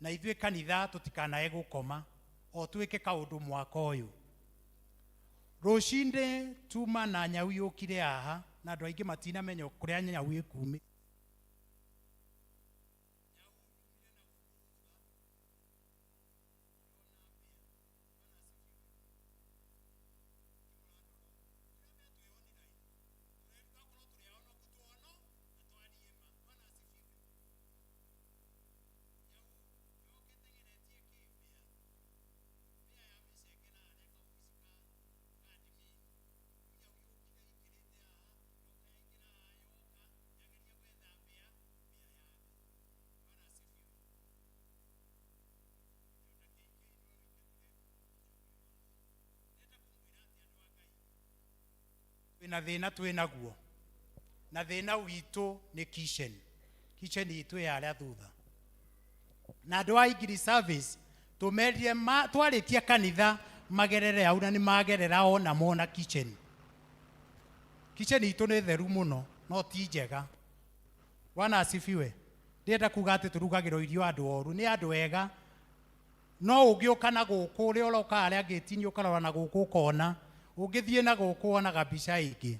na ithuĩ kanitha tũtikanae gũkoma o twĩke kaũndũ mwaka ũyũ. Rũcinĩ tuma na nyau yũkire haha na andũ aingĩ matinamenya kũrĩa nyau ĩkumĩ. na thina twinaguo na thina witũ nĩ kitchen itũ yarĩa thutha na andũ a Igiri service tũmerire twarĩtie kanitha magerere au na nĩ magerera ona mona kitchen itũ nĩ theru mũno no ti njega. Bwana asifiwe. Ndienda kuga atĩ tũrugagĩrwo irio andũ oru, nĩ andũ ega, no ũngĩũka na gũkũ ũrĩa ũroka arĩa gĩti-inĩ ũkarora na gũkũ ũkona, ũngĩthiĩ na gũkũ wonaga mbica ingĩ.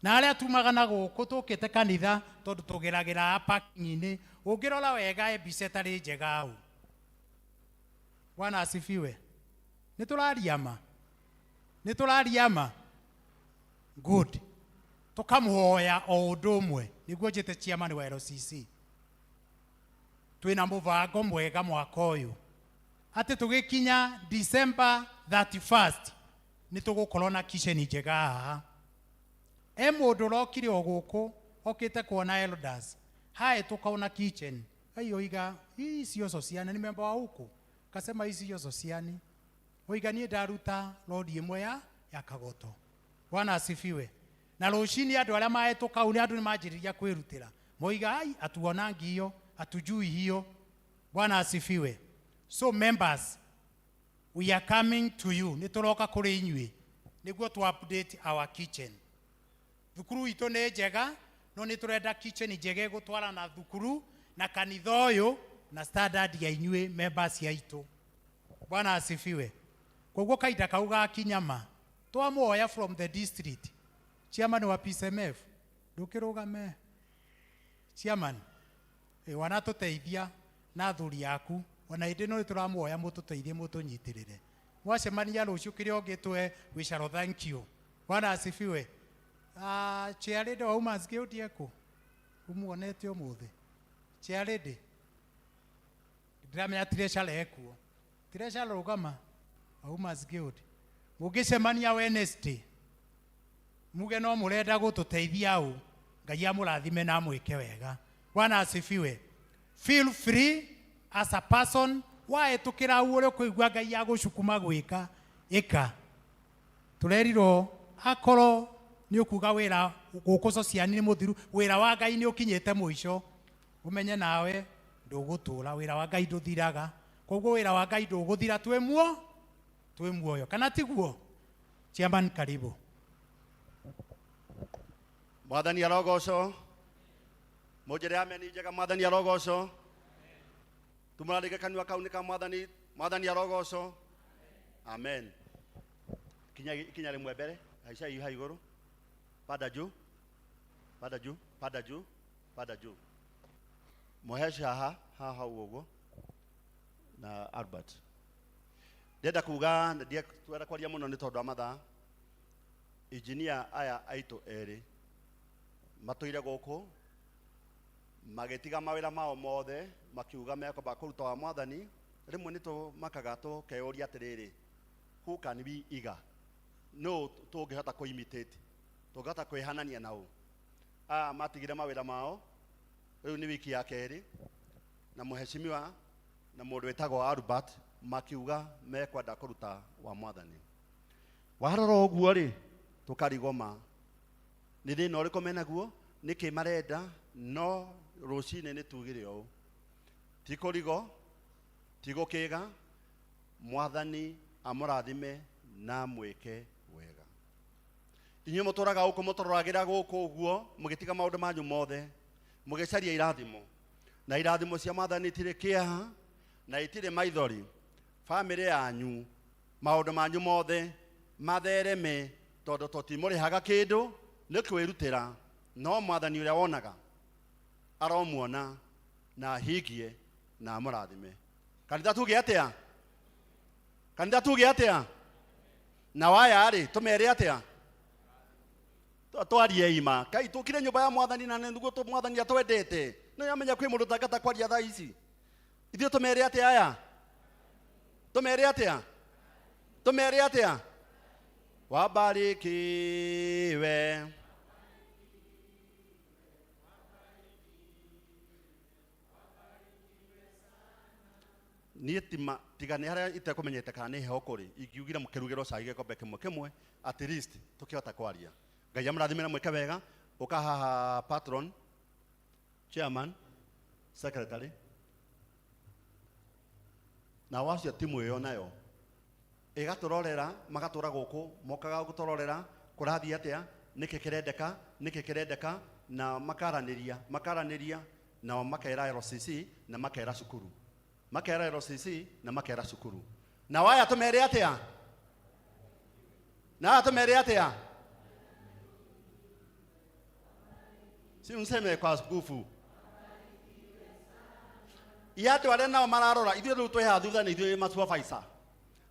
Na arĩa tumaga na gũkũ tũkĩte kanitha tondũ tũgeragĩra parking-inĩ, ũngĩrora wega mbica ĩtarĩ njega hau. Bwana asifiwe. Nĩ tũrariama good. Tukamũhoya o ũndũ ũmwe nĩguo njĩte chairman wa LCC. Twĩna mũbango mwega mwaka ũyũ atĩ tũgĩkinya December 31st nĩ tũgũkorwo na kitchen njega haha. Mũndũ ũrokire o gũkũ okĩte kuona elders tukaona kitchen oiga hii sio sociani, ni member wa huku kasema hii sio sociani, oiga niĩ ndaruta lodi ĩmwe ya Kagoto. Bwana asifiwe. Na rũcinĩ andũ arĩa mahetũka nĩ andũ nĩ manjĩrĩria kwĩrutĩra, moiga atuonangi hiyo, atujui hiyo. Bwana asifiwe. So members, we are coming to you. Nĩ tũroka kũrĩ inyuĩ nĩguo to update our kitchen. Thukuru itũ nĩ njega, no nĩ tũrenda kitchen njega gũtwara na thukuru na kanitha ũyũ na standard ya inyuĩ members ya itũ. Bwana asifiwe. Koguo kaita kau gakinyama twamuoya from the district. Chairman wa PSMF ndũkĩrũgame. Chairman wanatũteithia na athuri yaku, ona hĩndĩ no tũramuoya mũtũteithie mũtũnyitĩrĩre. Mwacemania rũciũ kĩrĩa ũngĩtwe we shall thank you. Bwana asifiwe. Chairlady wa Women's Guild yeko umuonete ũmũthĩ. Chairlady ndiramenya Treasurer ekuo. Treasurer rũgama wa Women's Guild. Mũngĩcemania Wednesday muge no mũrenda gũtũteithia au, Ngai amũrathime na mwĩke wega. Bwana asifiwe. Feel free as a person wahetũkĩra au ũrĩa ũkũigua Ngai agũcukuma gwĩka ĩka. Tũrerirwo akorwo nĩ ũkuga wĩra gũkũ sociani nĩ mũthiru, wĩra wa Ngai nĩ ũkinyĩte mũico, ũmenye nawe ndũgũtũra, wĩra wa Ngai ndũthiraga. Koguo wĩra wa Ngai ndũgũthira, twĩ muoyo, kana tiguo? Chairman, karibu. Mwathani arogocwo. Mũnjĩre ameni njega. Mwathani arogocwo. Tũmarĩke kanua kau nĩ ka Mwathani. Mwathani arogocwo. Amen. Kinya rĩmwe mbere, haica ha igũrũ. Pada juu. Pada juu. Pada juu. Pada juu. Mũhece haha ũguo na Albert. Ndenda kuga twenda kwaria mũno nĩ tondũ wa mathaa. Engineer aya aitũ erĩ matũire gũkũ magĩtiga mawĩra mao mothe makiuga mekwamba kũruta wa Mwathani. Rĩmwe nĩ tũmakaga tũkeyũria atĩrĩrĩ, who can we iga? No tũngĩhota kũ-imitate, tũngĩhota kwĩhanania nao. Matigire mawĩra mao, rĩu nĩ wiki ya kerĩ na mũheshimiwa na mũndũ wĩtagwo Albert makiuga mekwenda kũruta wa Mwathani. Warora ũguo rĩ, tũkarigoma nĩ thĩna ũrĩkũ menaguo, nĩkĩ marenda, no rũcinĩ nĩ tugire ũũ, ti kũrigo, ti gũkĩga. Mwathani amũrathime na mwĩke wega. Inyuĩ mũtũraga gũkũ mũtũroragĩra gũkũ ũguo mũgĩtiga maũndũ manyu mothe mũgĩcaria irathimo, na irathimo cia Mwathani itirĩ kĩeha na itirĩ maithori. Family yanyu maũndũ manyu mothe mathereme tondũ tũtimũrĩhaga kĩndũ, nĩ kwĩrutĩra. No Mwathani ũrĩa wonaga aromuona na ahingie na amũrathime. Kanitha tuge atĩa? Kanitha tuge atĩa? Na waya rĩ tũmere atĩa? Twarie ima. Kai tũkire nyũmba ya Mwathani na nĩguo Mwathani atwendete. Nĩ yamenya kwĩ mũndũ tangata kwaria thaa ici. Ithuĩ tũmere atĩa aya? Tũmere atĩa? Tũmere atĩa? Wabarikiwe. Niĩ tiga nĩ harĩa itekũmenyete kana nĩ heho kũrĩ, ingiugire mũkĩrugĩrwo cai gĩkombe kĩmwe at least tũkĩhota kwaria. Ngai amurathime na mweke wega. Uka haha patron, chairman, secretary. Na wacio timu iyo nayo. Igaturorera magatura guku mokaga guturorera kurathia atia niki kirendeka na makaraniria na makera RCC na makera cukuru na waya tumere atia si unseme kwa nguvu iatu wale nao mararora ithuĩ rĩu twĩ haha thutha nĩ ithuĩ masupervisor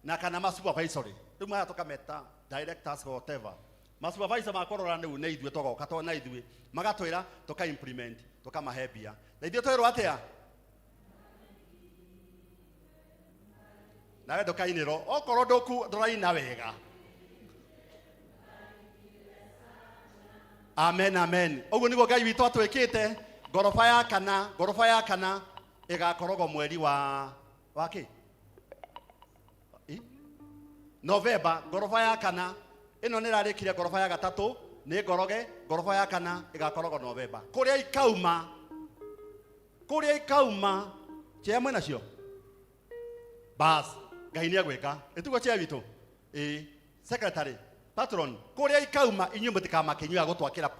na kana masupervisory rĩu maya tũkameta directors or whatever masupervisor makorora rĩu nĩ ithuĩ tũgoka twana ithuĩ magatwĩra tũka implement tũkamahe mbia na ithuĩ twĩrwo atĩa nawe ndũkainĩrwo okorwo ndũraina wega. Amen, amen. Oguo niguo Ngai witũ atwĩkĩte. Ngoroba ya kana igakorogwo mweri wa kĩ? November. Ngoroba ya kana ĩno nĩ rarĩkire ngoroba ya gatatũ nĩ ngoroge. Ngoroba ya kana igakorogwo November. Kũrĩa ikauma cia mwena cio bas Ngai nĩ agwĩka ĩtugo cia witũ secretary patron kũrĩa ikauma inyuĩ mũtikamakinyua gũtwakĩra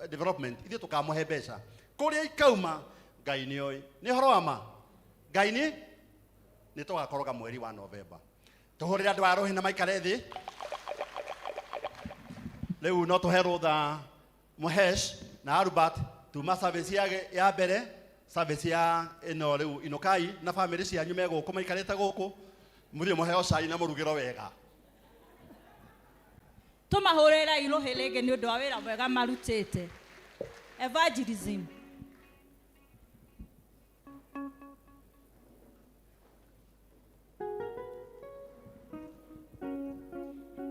development ithuĩ tũkamũhe mbeca kũrĩa ikauma Ngai nĩ oĩ nĩ horo wa ma Ngai nĩ tũgakoroga mweri wa November tũhũrĩre andũ a rũhĩ na maikare thĩ rĩu no tũhe rũtha Muhesh na Albert tuma service ya mbere service ya ĩno rĩu inukai na family cianyu megũkũ maikarĩte gũkũ mũthĩ mũheo cai na mũrugĩro wega tumahurira iruhi rĩngĩ nĩ ũndũ wa wĩra mwega marutĩte. Evangelism.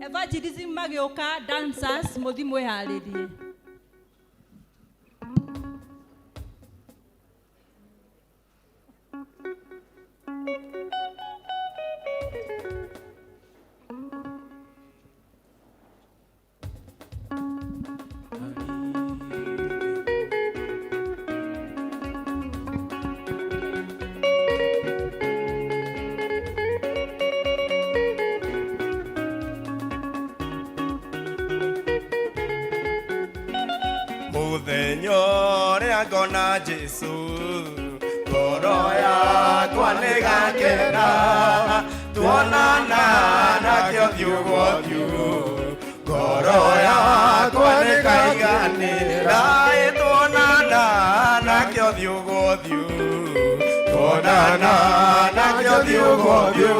Evangelism magĩũka dancers mũthi mwĩharĩrie. Muthenyore ngona Jesu ngoro yakwa nĩgakena tuonana nakĩo thiũ gwa thiũ ngoro yakwa nĩkaiganĩra tuonana nakĩo thiũ gwa thiũ tuonana nakĩo thiũ gwa thiũ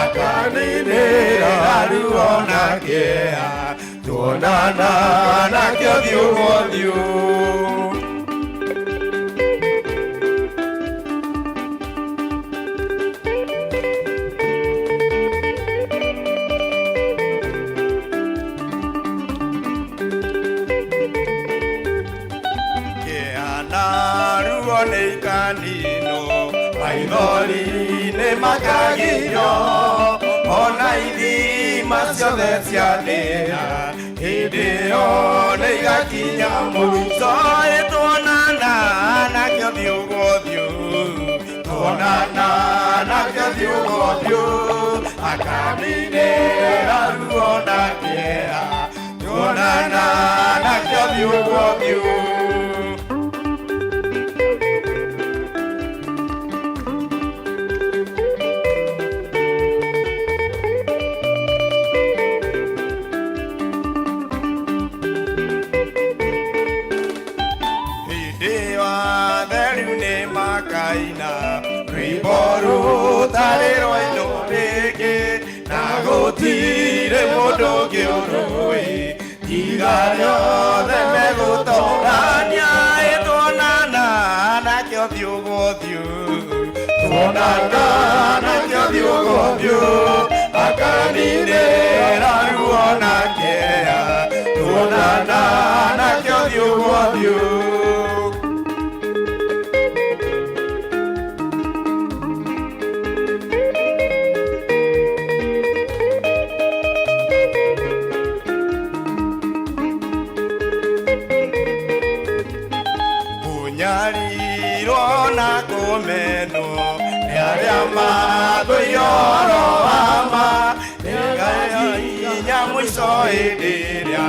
akaninĩra ruo na kĩeha tuonana nakĩo thiũ gwa thiũ. Nĩikanino maithori nĩmakagio ona ithima ciothe ciathĩra hĩndĩ ĩyo nĩigakinya mũico tuonana nakĩo thiũ gwa thiũ tuonana nakĩo thiũ gwa thiũ akaninĩra ruo na kĩeha tuonana nakĩo thiũ gwa thiũ. Riboru tarero ino reke nagotire modo georoi digario de megotorania etonana nakyo diogodio tonana nakyo diogodio akanire raruona kea tonana nakyo diogodio. eno ni aria mathuioro ama inya mwiso idiria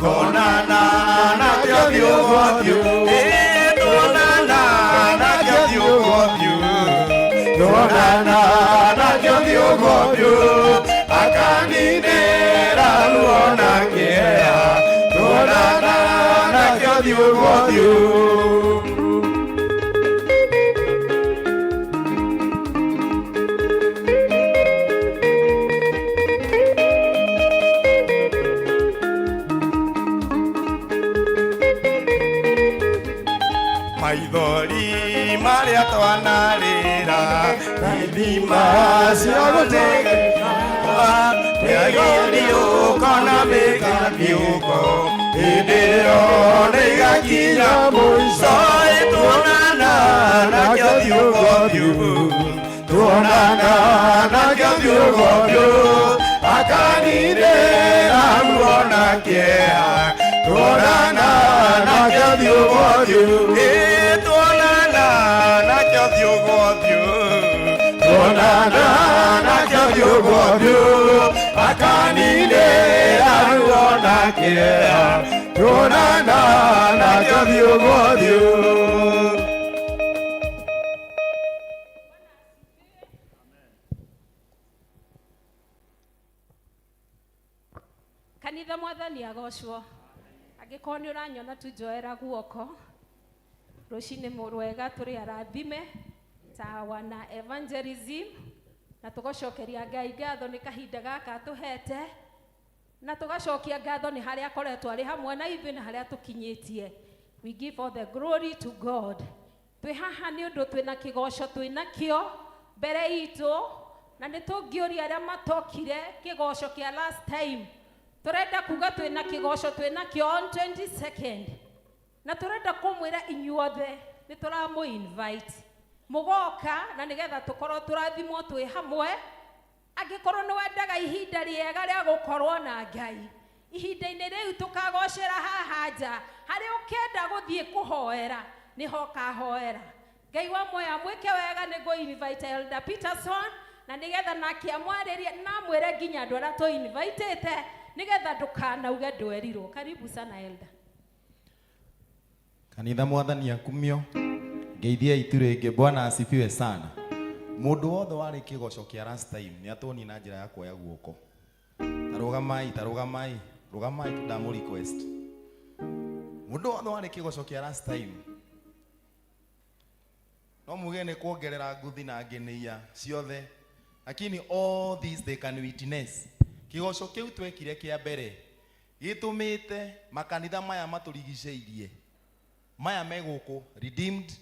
konana na kyothio konana na kyothio konana na kyothio akaninera luona kea konana na kyothio maithori maria twanarira ithima cia gũtega nĩagĩrio kana mĩgamiũko hĩndĩ ĩyo nĩigakinya mũico tuonana nakĩo thiũgũthiũ tuonana nakĩo thiũgũthiũ akaninĩra ruo na kĩeha tuonana nakĩo thiũgũthiũ tuonana nakĩo thiũgũthiũ tuonana nakĩo thiũgũthiũ akaninĩra ruo na kĩeha tuonana nakĩo thiũgũthiũ. Kanitha mwathani agocwo. Angĩkorwo nĩ ũranyona tunjoera guoko rũcinĩ rwega tũrĩ arathime ta wana evangelism na tũgacokeria Ngai ngatho nĩ kahinda gaka tũhete na tũgacokia ngatho nĩ harĩa akoretwo arĩ hamwe na ithuĩ na harĩa tũkinyĩtie. We give all the glory to God. Twĩ haha nĩ ũndũ twĩna kĩgoco twĩnakĩo mbere itũ na nĩ tũngĩũria arĩa matokire kĩgoco kĩa last time. Turenda kuga twĩna kĩgoco twĩnakĩo on 22nd na turenda kũmwĩra inyuothe nĩ tũramũ invite mũgoka na nĩgetha tũkorwo tũrathimwo twĩ hamwe. Angĩkorwo nĩ wendaga ihinda rĩega rĩa gũkorwo na Ngai ihinda-inĩ rĩu tũkagocera haha nja harĩa ũkenda gũthiĩ kũhoera nĩho kahoera. Ngai wa moya mwĩke wega nĩguo invite Elder Peterson na nĩgetha nake amwarĩrie na mwĩre nginya andũ arĩa tũ-invitĩte nigetha ndũkanauge ndwerirwo. Karibu sana Elder. Kanitha mwathani akumio ngeithia itu rĩngĩ. Bwana asifiwe sana. Mũndũ wothe warĩ kĩgoco kĩa last time nĩ atoni na njĩra ya kuoya guoko. Tarũgamai ndamũ request. Mũndũ wothe warĩ kĩgoco kĩa last time no muge nĩ kuongerera nguthi na ngenĩia ciothe, lakini all these they can witness. Kĩgoco kĩu twekire kĩa mbere gĩtũmĩte makanitha maya matũrigicĩirie maya megũkũ Redeemed,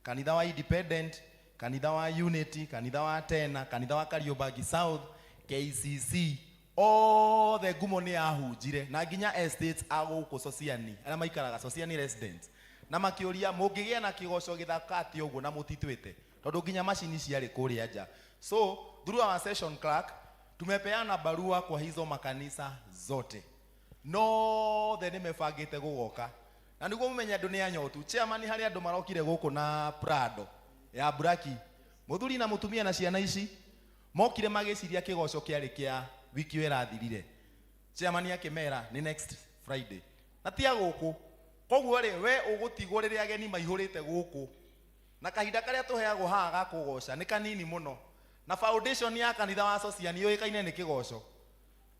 kanitha wa Independent, kanitha wa Unity, kanitha wa Tena, kanitha wa Kariobangi South, KCC, all the ngumo nĩ yahunjire na nginya estates agũkũ Sociani arĩa maikaraga Sociani residents na makĩũria mũngĩgĩa na kĩgoco gĩthaka atĩ ũguo na mũtitwĩte tondũ nginya macini ciarĩ kũrĩa nja. So through our session clerk tumepeana barua kwa hizo makanisa zote no the nimebangĩte gũgoka na nĩguo mũmenye andũ nĩ anyotu. Chairman harĩ andũ marokire gũkũ na Prado ya Braki, mũthuri na mũtumia na ciana ici mokire magĩciria kĩgoco kĩarĩ kĩa wiki ĩrathirire. Chairman akĩmera nĩ next Friday na tia gũkũ. Koguo rĩ we ũgũtigwo rĩrĩa ageni maihũrĩte gũkũ na kahinda karĩa tũheagwo haha ga kũgoca nĩ kanini mũno na foundation ya kanitha wa Sociani yoĩkaine nĩ kĩgoco.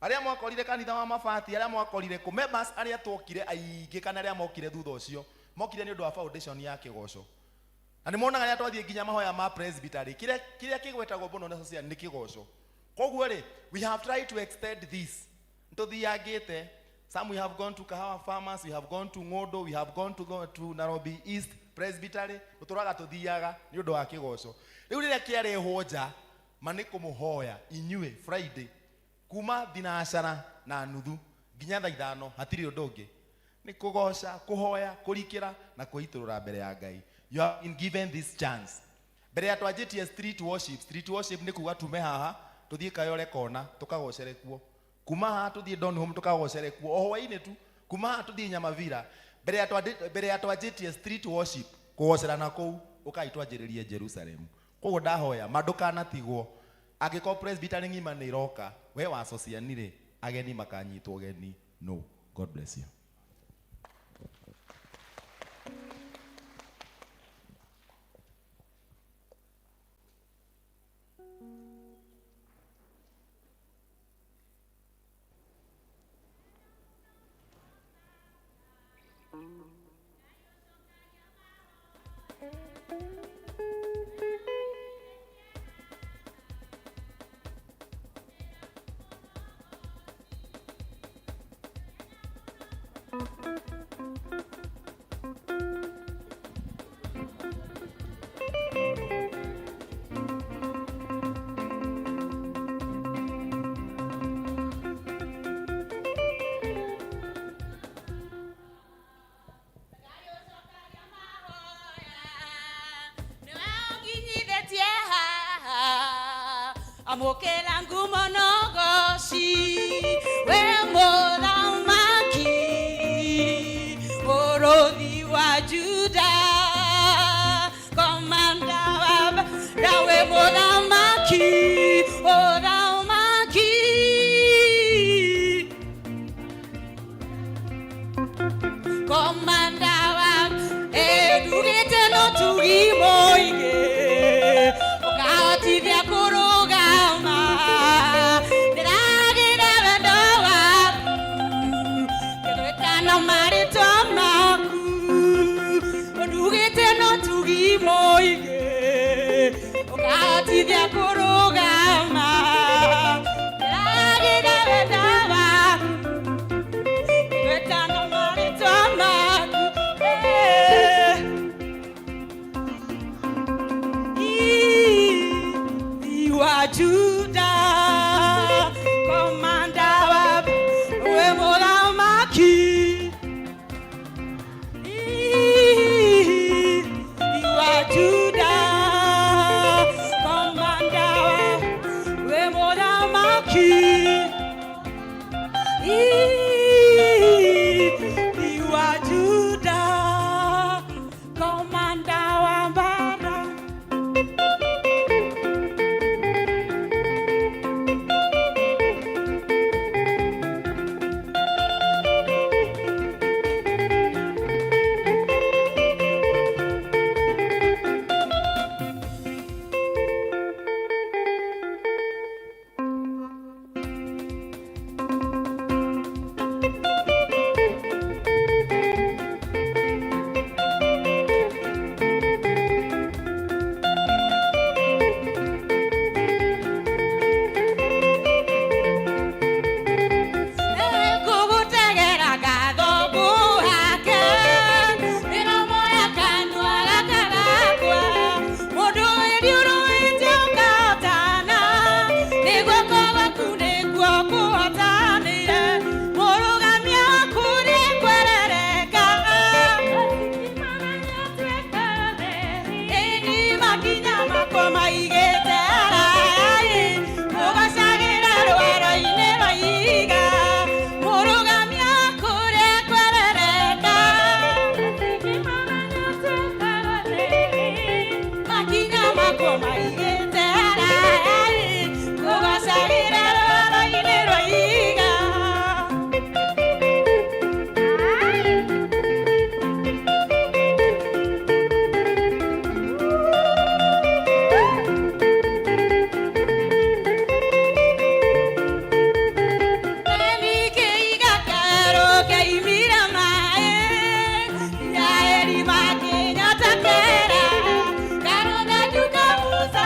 Arĩa mwakorire kanitha wa Mabati, arĩa mwakorire ku members arĩa twokire aingĩ kana arĩa mokire thutha ũcio mokire nĩ ũndũ wa foundation ya kĩgoco. Na nĩ monaga arĩa twathiĩ nginya mahoya ma presbytery kĩrĩa kĩgwetagwo mũno na Sociani nĩ kĩgoco. Koguo rĩ we have tried to extend this. Ntũthiangĩte. Some we have gone to Kahawa Farmers, we have gone to Ngodo, we have gone to Nairobi East Presbytery. Tũtũraga tũthiaga nĩ ũndũ wa kĩgoco. Rĩu rĩrĩa kĩarehwo nja manĩ kũmũhoya inyuĩ Friday kuma thinacara na nuthu nginya thaa 5 hatirĩ ũndũ ũngĩ nĩ kũgoca, kũhoya, kũrikĩra na kwĩitũrũra mbere ya Ngai. You have been given this chance. Mbere ya twanjĩtie street worship nĩ kuga tume haha tũthiĩ Kayole kona tũkagocere kuo. Kuma haha tũthiĩ Donholm tũkagocere kuo. O hwaĩ-inĩ tu kuma haha tũthiĩ Nyamavira. Mbere ya twanjĩtie street worship kũgocera na kũu ukaitwa njĩrĩrie Jerusalem. Koguo ndahoya mandũkanatigwo angĩkorwo presbytery ng'ima nĩ iroka we wacocianire ageni makanyitwo geni. No. God bless you. Amokela ngumonogoshi we mothamaki Orothi wa Juda komanda wa dawe mothamaki othamaki komanda wa edugete no tugimoige okaotithia kurugama ndiragira wendo waku ketwetana marĩtwa maku odugĩte no tugimoige okaotithia kurugama ndiragira wendo waku ketwetana marĩtwa maku wa Juda komanda wa we mothamaki wa Juda komanda wa we mothamaki wa Juda komanda wa mbara Musa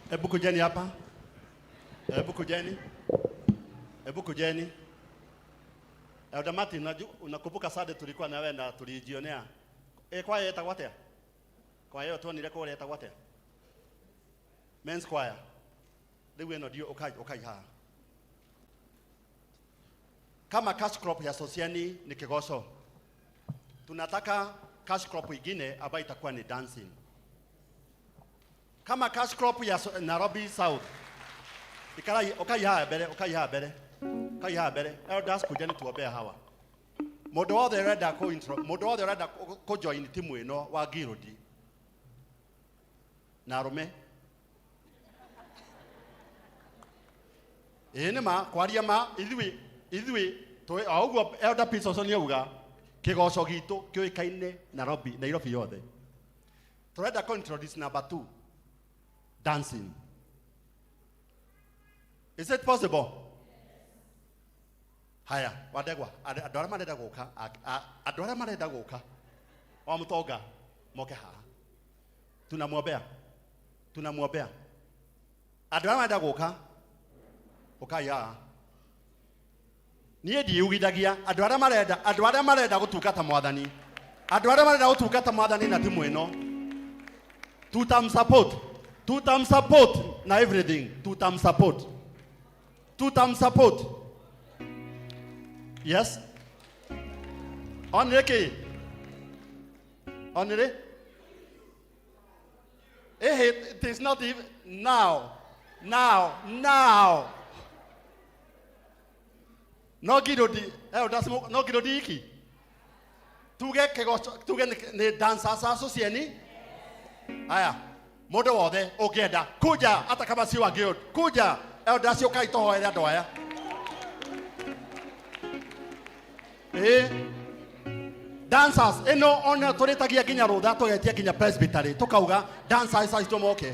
Hebu kujeni hapa. Hebu kujeni. Hebu kujeni. Elder Martin, unakumbuka sade tulikuwa na wewe na tulijionea. Kwa hiyo itakuwa kwa hiyo tuonile kwa ile itakuwa Men's choir. Lewe no dio okai ha. Kama cash crop ya Sosiani ni Kigosho. Tunataka cash crop ingine ambayo itakuwa ni dancing. Kama cash crop ya Nairobi South. Ikarai okai ha bere. Kai ha bere. Elders kujeni tuobe hawa. Modo wothe renda ko intro, modo wothe renda ko join timu ino wa Girodi. Na arume. Enema kwaria ma ithui toi augo Elder Peace so ni uga kigoco gitu kioikaine Nairobi yothe. Turenda ko introduce number 2. Dancing. Is it possible? Haya, wadegwa. Adora marenda guka. Adora marenda guka. O mutonga moke ha. Tunamwombea. Adora marenda guka. Okaya. Nie ndiugidagia adora marenda gutungata mwathani. Adora marenda gutungata mwathani na timu ino. Tutam support na everything. Tutam support. Yes. Onreke. It is not even now. No girodi. No girodi iki. Tuge ne dancers association. Aya. Modo wothe ogenda. Kuja hata kama si wa guild. Kuja. Elders yokai toho ere adoya. Dancers eno ona toretagia ginya rutha togetia ginya presbytery tukauga dancers is tomoke.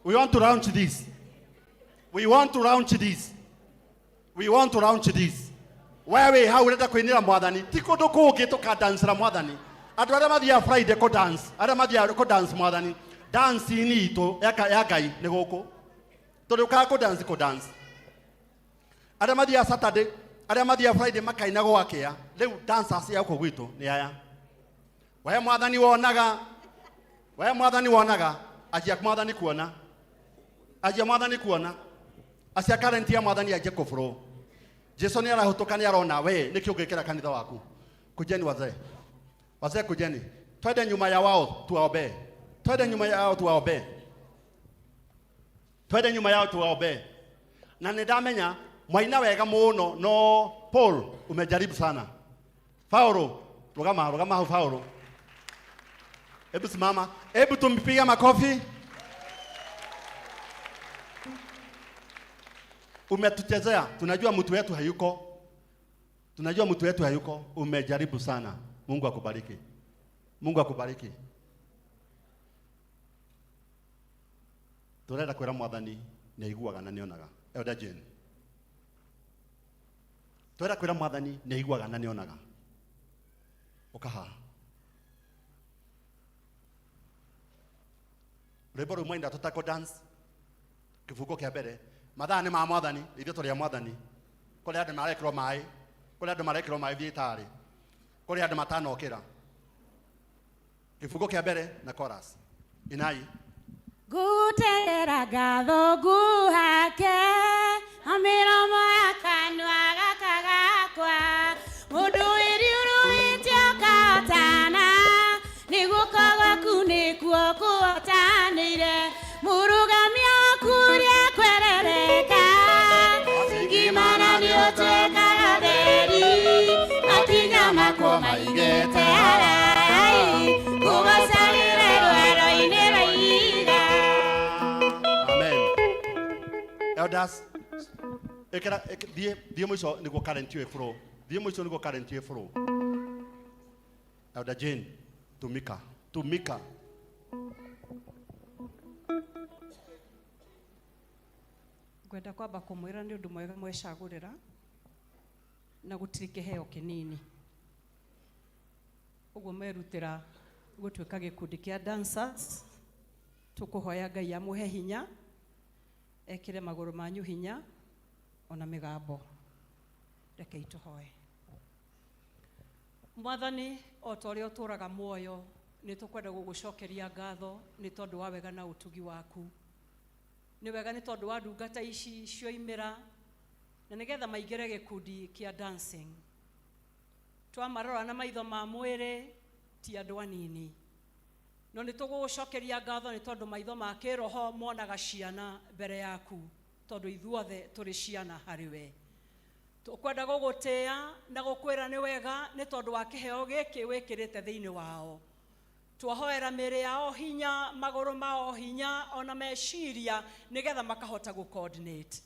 We want to launch this. Wewe haurenda kwinira mwathani tikondo kugi tuka dance ra mwathani andu aria mathia Friday ko dance aria mathia ko dance mwathani dance ni itu ya Ngai ni guku turi ka ko dance aria mathia Saturday aria mathia Friday makaina gwakia riu dancers ya ko gwitu ni aya we mwathani wonaga ajia mwathani kuona acia current ya mwathani aje ko flow Jesu ni arahutokania arona we niki ungikira kanitha waku kujeni wazee kujeni twende nyuma ya wao tuwaombe na nidamenya mwaina wega muno no Paul umejaribu sana Paulo rugama Paulo hebu simama hebu tumpiga makofi Umetuchezea, tunajua mtu wetu hayuko. Tunajua mtu wetu hayuko, umejaribu sana. Mungu akubariki. Mungu akubariki. Turenda kwira mwathani ni aiguaga na nionaga. Elder Jane. Turenda kwira mwathani ni aiguaga na nionaga. Ukaha. Rwimbo rumwe nda tutako dance. Kivuko kia mbere. Mathaa nĩ ma mwathani, ithuĩ tũrĩ a mwathani. Kũrĩ andũ marekĩrwo maĩ, kũrĩ andũ marekĩrwo maĩ thibitarĩ, kũrĩ andũ matanokĩra. Kifungo kĩa mbere na chorus. Inai. Gutera ngatho nguhake amiromo ya kanua gaka gakwa mundu wiriururĩte ũkahotana nĩguo gwaku nĩkuo kũhotanĩire mũrũgamia waku ũrĩa kwerereka ngimana nĩũtuĩkaga theri makinya makwo maigĩte harai kũgocagĩre rwero-inĩ rwa ihiga. Amen. Elders, thiĩ mũico nĩguo current you flow. Thiĩ mũico nĩguo current you flow. Elder Jane, tumika. Ngwenda kwamba kũmwĩra nĩ ũndũ mwega mwecagũrĩra na gũtirĩ kĩheo kĩnini. Ũguo merutĩra gũtuĩka gĩkundi kĩa dancers. Tũkũhoya Ngai amũhe hinya, ekĩre magũrũ manyu hinya ona mĩgambo. Rekei tũhoe. Mwathani, o ta ũrĩa ũtũũraga muoyo, nĩ tũkwenda gũgũcokeria ngatho nĩ tondũ wa wega na ũtugi waku. Nĩ wega nĩ tondũ wa ndungata ici cioimĩra na nĩgetha maingĩre gĩkundi kĩa dancing. Twamarora na maitho ma mwĩrĩ ti andũ anini. No nĩ tũgũgũcokeria ngatho nĩ tondũ maitho ma kĩroho monaga ciana mbere yaku tondũ ithuothe tũrĩ ciana harĩ we. Tũkwenda gũgũtĩĩa na gũkwĩra nĩ wega nĩ tondũ wa kĩheo gĩkĩ wĩkĩrĩte thĩinĩ wao. Twahoera mĩĩrĩ yao hinya, magũrũ mao hinya, ona meciria nĩgetha makahota gũ-coordinate.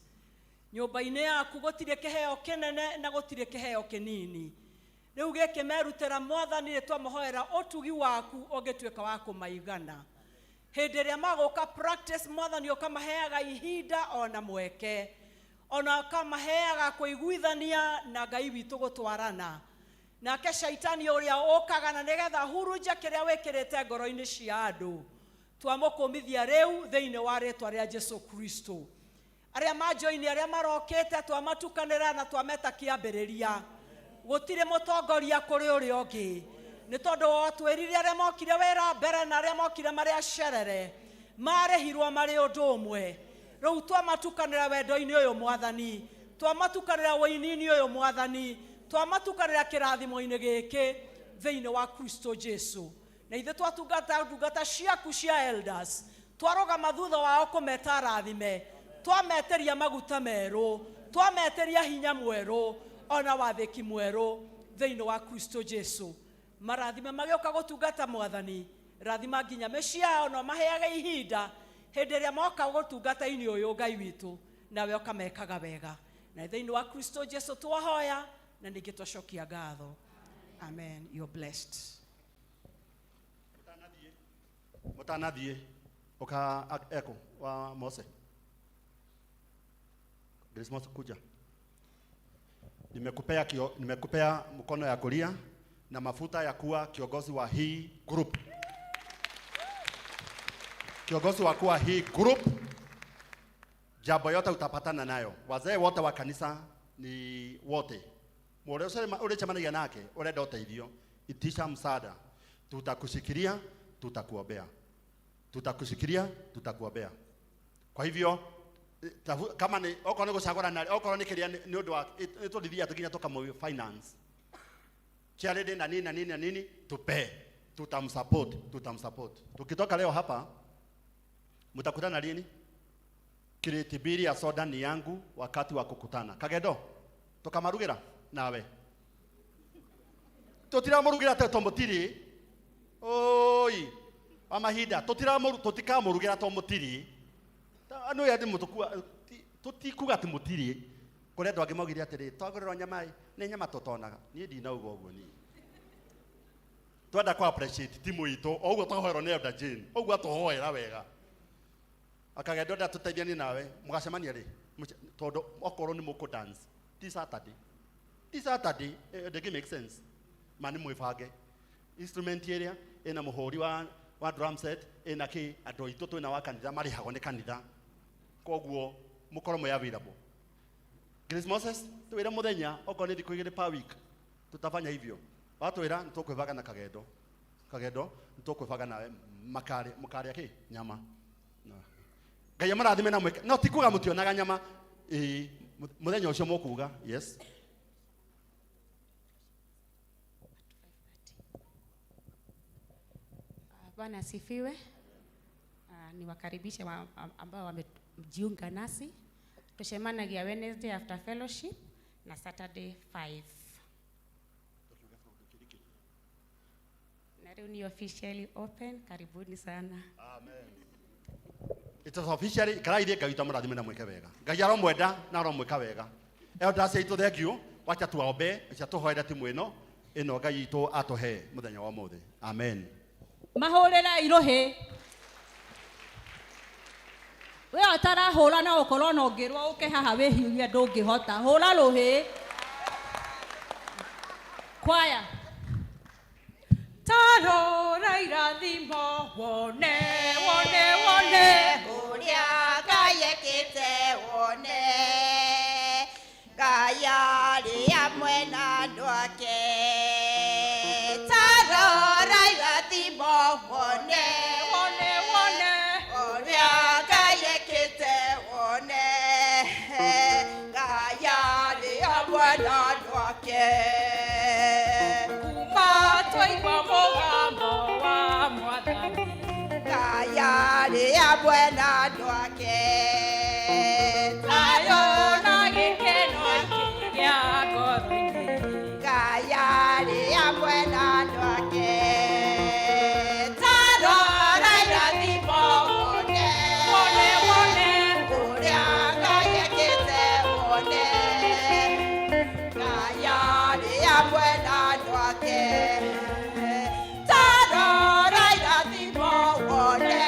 Nyũmba-inĩ yaku gũtirĩ kĩheo kĩnene na gũtirĩ kĩheo kĩnini. Rĩu gĩkĩ merutĩra Mwathani nĩ twamahoera ũtugi waku ũngĩtuĩka wa kũmaigana. Hĩndĩ ĩrĩa magũka practice Mwathani ũkamaheaga ihinda ona mweke. Ona ũkamaheaga kũiguithania na Ngai witũ gũtwarana. Nake shaitani ũrĩa ũkaga na nĩgetha hurunja kĩrĩa wĩkĩrĩte ngoro-inĩ cia andũ. Twamũkũmithia rĩu thĩinĩ wa rĩĩtwa rĩa Jesũ Kristo. Arĩa majoini arĩa marokĩte twamatukanĩra na twameta kĩambĩrĩria. Gũtirĩ mũtongoria kũrĩ ũrĩa ũngĩ. Nĩ tondũ watwĩrire arĩa mokire wĩra mbere na arĩa mokire marĩ acerere marĩhirwo marĩ ũndũ ũmwe. Rĩu twamatukanĩra wendo-inĩ ũyũ Mwathani, twamatukanĩra wĩini-inĩ ũyũ Mwathani, twamatukanĩra kĩrathimo-inĩ gĩkĩ thĩinĩ wa Kristo Jesũ. Na ithuĩ twatungata ndungata ciaku cia elders, twarũgama thutha wao kũmeta rathime, twameteria maguta merũ, twameteria hinya mwerũ, ona wathĩki mwerũ thĩinĩ wa Kristo Jesũ. Marathime magĩũka gũtungata Mwathani, rathima nginya mĩciĩ yao na maheage ihinda hĩndĩ ĩrĩa moka gũtungata-inĩ ũyũ Ngai witũ, nawe ũkamekaga wega. Na thĩinĩ wa Kristo Jesũ twahoya na ningĩ twacokia ngatho. Amen. You're blessed. Mutanathiĩ uka eko wa Mose. Grace Mose kuja. Nimekupea mkono ya kulia na mafuta ya kuwa kiongozi wa hii group. Kiongozi wa kuwa hii group. Jambo yote utapatana nayo. Wazee wote wa kanisa ni wote. Ule chamanagia nake, ule ũteithio, itisha msaada. Tutakushikilia, tutakuombea. Tutakushikilia, tutakuombea. Kwa hivyo kama ni okorwo nĩ gũcagũra na okorwo nĩ kĩrĩa nĩ ũndũ wa nĩtũrithia tũkinya tũkamũ finance. Charity na nini tutamsupport. Tukitoka leo hapa mtakutana lini? Kireti bili ya soda ni yangu wakati wa kukutana. Kagedo tukamarugĩra nawe. Tutiramũrugĩra te tomotiri. Oi. Amahida tutikamũrugĩra tomotiri. Ano ya ndi mutukua tutikuga timutiri kore ndo angimogire atiri twagorerwo nyama ni nyama totonaga ni ndinauga uguo ni twenda kwa appreciate timu itu oguo twahoerwo ni Elder Jane oguo tuhoera wega akagenda nda tuteithanie nawe mugacemania ri tondu okorwo ni muku dance ti Saturday it make sense mani mwifange instrument area ina muhuri wa drum set ina ki andu itu twina wa kanitha mari hago ni kanitha koguo mukorwo mwe available. Grace Moses tuwira muthenya okorwo ni thiku 2 per week tutafanya hivyo watwira nitukwibanga na kagendo nitukwibanga na makare ki nyama Ngai amarathime na mweke no tikuga mutionaga nyama muthenya ucio mukuga yes. Bwana asifiwe. Niwakaribishe ambao wamejiunga nasi. Tushemanagia Wednesday after fellowship na Saturday 5. Na leo ni officially open. Karibuni sana. Amen. It is officially karaithie Ngai tamurathime na mweke wega. Ngai aromwenda na aromweka wega. Elder Saito thank you. Wacha tuombe, wacha tuhoere timu ino Ngai itu atuhe muthenya wa mothe. Amen. Mahorera irohe. We atara hora na okoro no ngirwo uke haha we hiuria ndungihota. Hora rohe. Kwaya. Tarora irathimo wone uria Ngai ekite wone Ngai ari amwe na andu ake tarora irathimo wone uria Ngai ekite wone Ngai ari amwe na andu ake kuma twaigua mugambo wa Mwathani Ngai ari amwe na andu ake tayona gikeno gia ngoro-ini Ngai ari amwe na andu ake tarora irathimo wone uria Ngai ekite wone Ngai ari amwe na andu ake tarora irathimo wone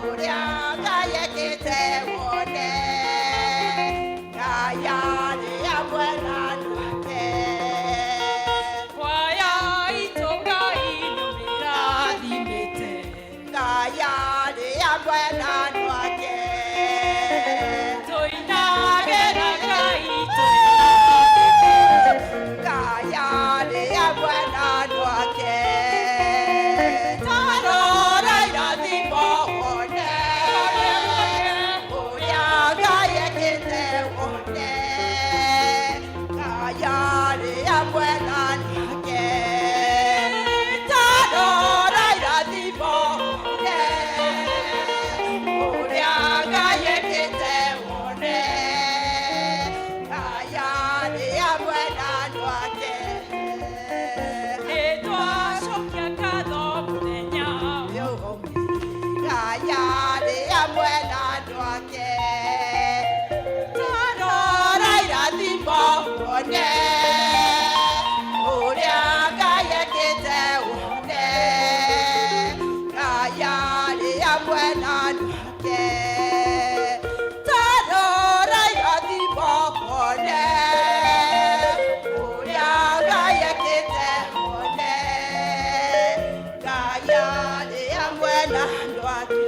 uria Ngai ekite wone Ngai ari amwe na andu ake kwaya itu Ngai numirathimite Ngai ari amwe na andu ake tuinagera Ngai Ngai ari amwe na andu ake tarora irathimo wone uria Ngai ekite wone Ngai ari amwe na andu ake tarora irathimo wone uria Ngai ekite wone Ngai ari amwe na andu ake nitwacokia ngatho muthenya Ngai ari amwe na andu ake tarora irathimo wone uria Ngai ekite wone Ngai ari amwe na andu ake tarora irathimo wone uria Ngai ekite wone Ngai ari amwe na andu ake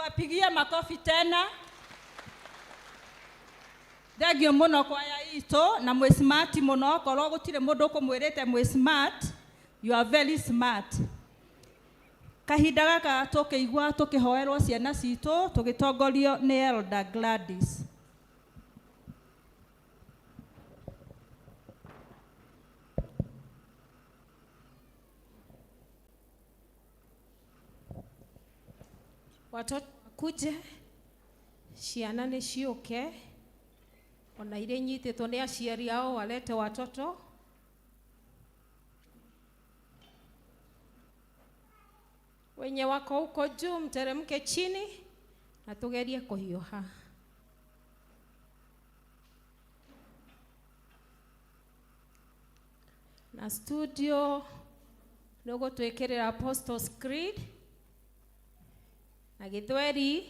tuwapigie makofi tena. Thengio muno kwaya itu na mwe smart muno korwo gutire mundu kumwirite mwe smart. You are very smart. Kahinda gaka tukigwa tukihoerwo ciana citu tugitongorio ni Elder Gladys. Watoto kuje ciana nĩ ciũke ona irĩ nyitĩtwo nĩ aciari ao walete watoto. Wenye wako huko juu mteremke chini na tugerie kuhiũha. Na studio nĩguo twĩkĩrĩra Apostles Creed na Gĩthweri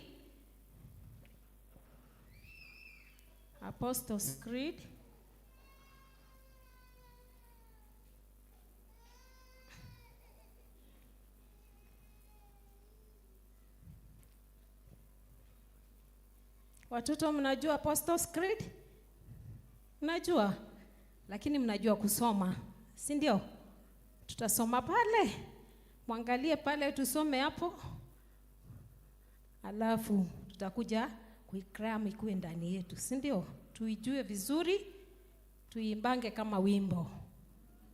Apostles Creed. Watoto mnajua Apostles Creed? Mnajua? Lakini mnajua kusoma, si ndio? Tutasoma pale. Mwangalie pale tusome hapo. Alafu tutakuja kuikram ikuwe ndani yetu, si ndio? Tuijue vizuri, tuimbange kama wimbo.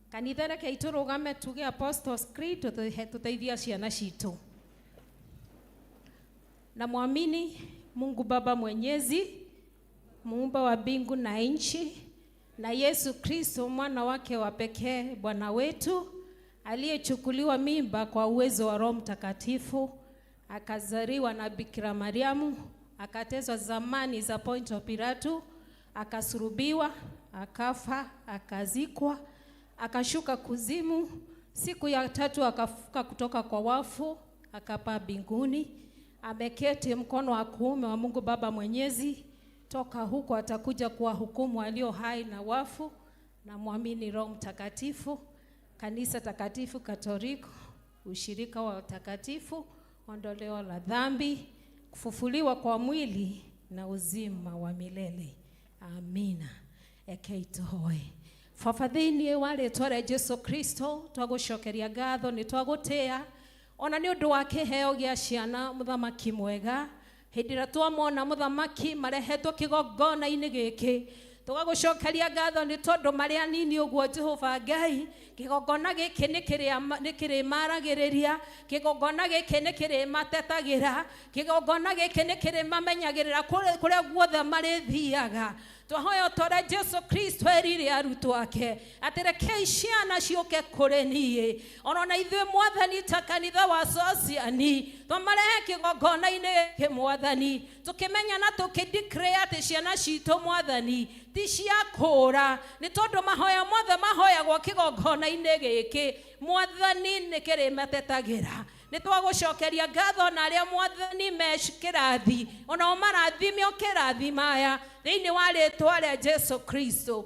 Kanitha reke iturugame tuge Apostles Creed tutaithia ciana citu. Na muamini Mungu Baba Mwenyezi, Muumba wa mbingu na nchi, na Yesu Kristo mwana wake wa pekee Bwana wetu, aliyechukuliwa mimba kwa uwezo wa Roho Mtakatifu, akazaliwa na Bikira Mariamu, akateswa zamani za Pontio Pilato, akasulubiwa, akafa, akazikwa, akashuka kuzimu, siku ya tatu akafuka kutoka kwa wafu, akapaa mbinguni, ameketi mkono wa kuume wa Mungu Baba Mwenyezi. Toka huko atakuja kuwahukumu walio hai na wafu. Na muamini Roho Mtakatifu, kanisa takatifu Katoliki, ushirika wa watakatifu, ondoleo la dhambi, kufufuliwa kwa mwili na uzima wa milele. Amina. Ekeitoe. Fafadhini wale tware Yesu Kristo, twagucokeria ngatho ni twagutea ona ni undu wa kiheo gia ciana muthamaki mwega. Hindira twamona muthamaki marehetwo kigongona-ini giki, tugagucokeria ngatho ni tondu mari anini uguo Jehova Ngai. Kigongona giki ni kiri maragiriria, kigongona giki ni kiri matetagira, kigongona giki ni kiri mamenyagirira kuria guothe mari thiaga. Twahoya tore Yesu Kristo erire arutwo ake atereke ciana ciuke kuri nie, ona ithuĩ Mwathani ta kanitha wa Sociani twamarehe kigongona-ini giki Mwathani, tukimenya na tukideclare ati ciana citu Mwathani ti cia kũra, ni tondu mahoya mothe mahoyagwo kigongona-ini giki Mwathani ni kiri matetagira. Ni twagucokeria ngatho na aria Mwathani mekirathi ona omarathimio kirathi maya thiini wa ritwa ria Yesu Kristo.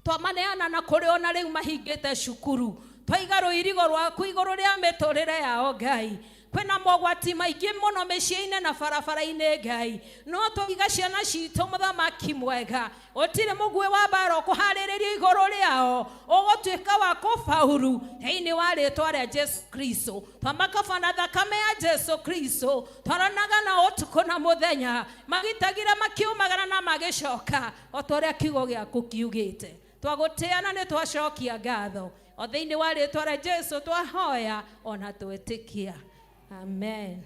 Twamaneana na kuri ona riu mahingite cukuru, twaiga irigo rwaku iguru ria miturire yao Ngai. Kwina mogwati maingi muno micii-ini na barabara-ini Ngai, no twiga ciana citu muthamaki mwega, utire mugwi wa mbara kuhaririria iguru riao ugutwika wa kufaulu thiini wa ritwa ria Yesu Kristo. Twamakabana thakame ya Yesu Kristo, twaranaga na utuku na muthenya, magitagira makiumagara na magicoka otoria kiugo giaku kiugite. Twaguteana ni twacokia ngatho o thiini wa ritwa ria Yesu twahoya ona twitikia. Amen.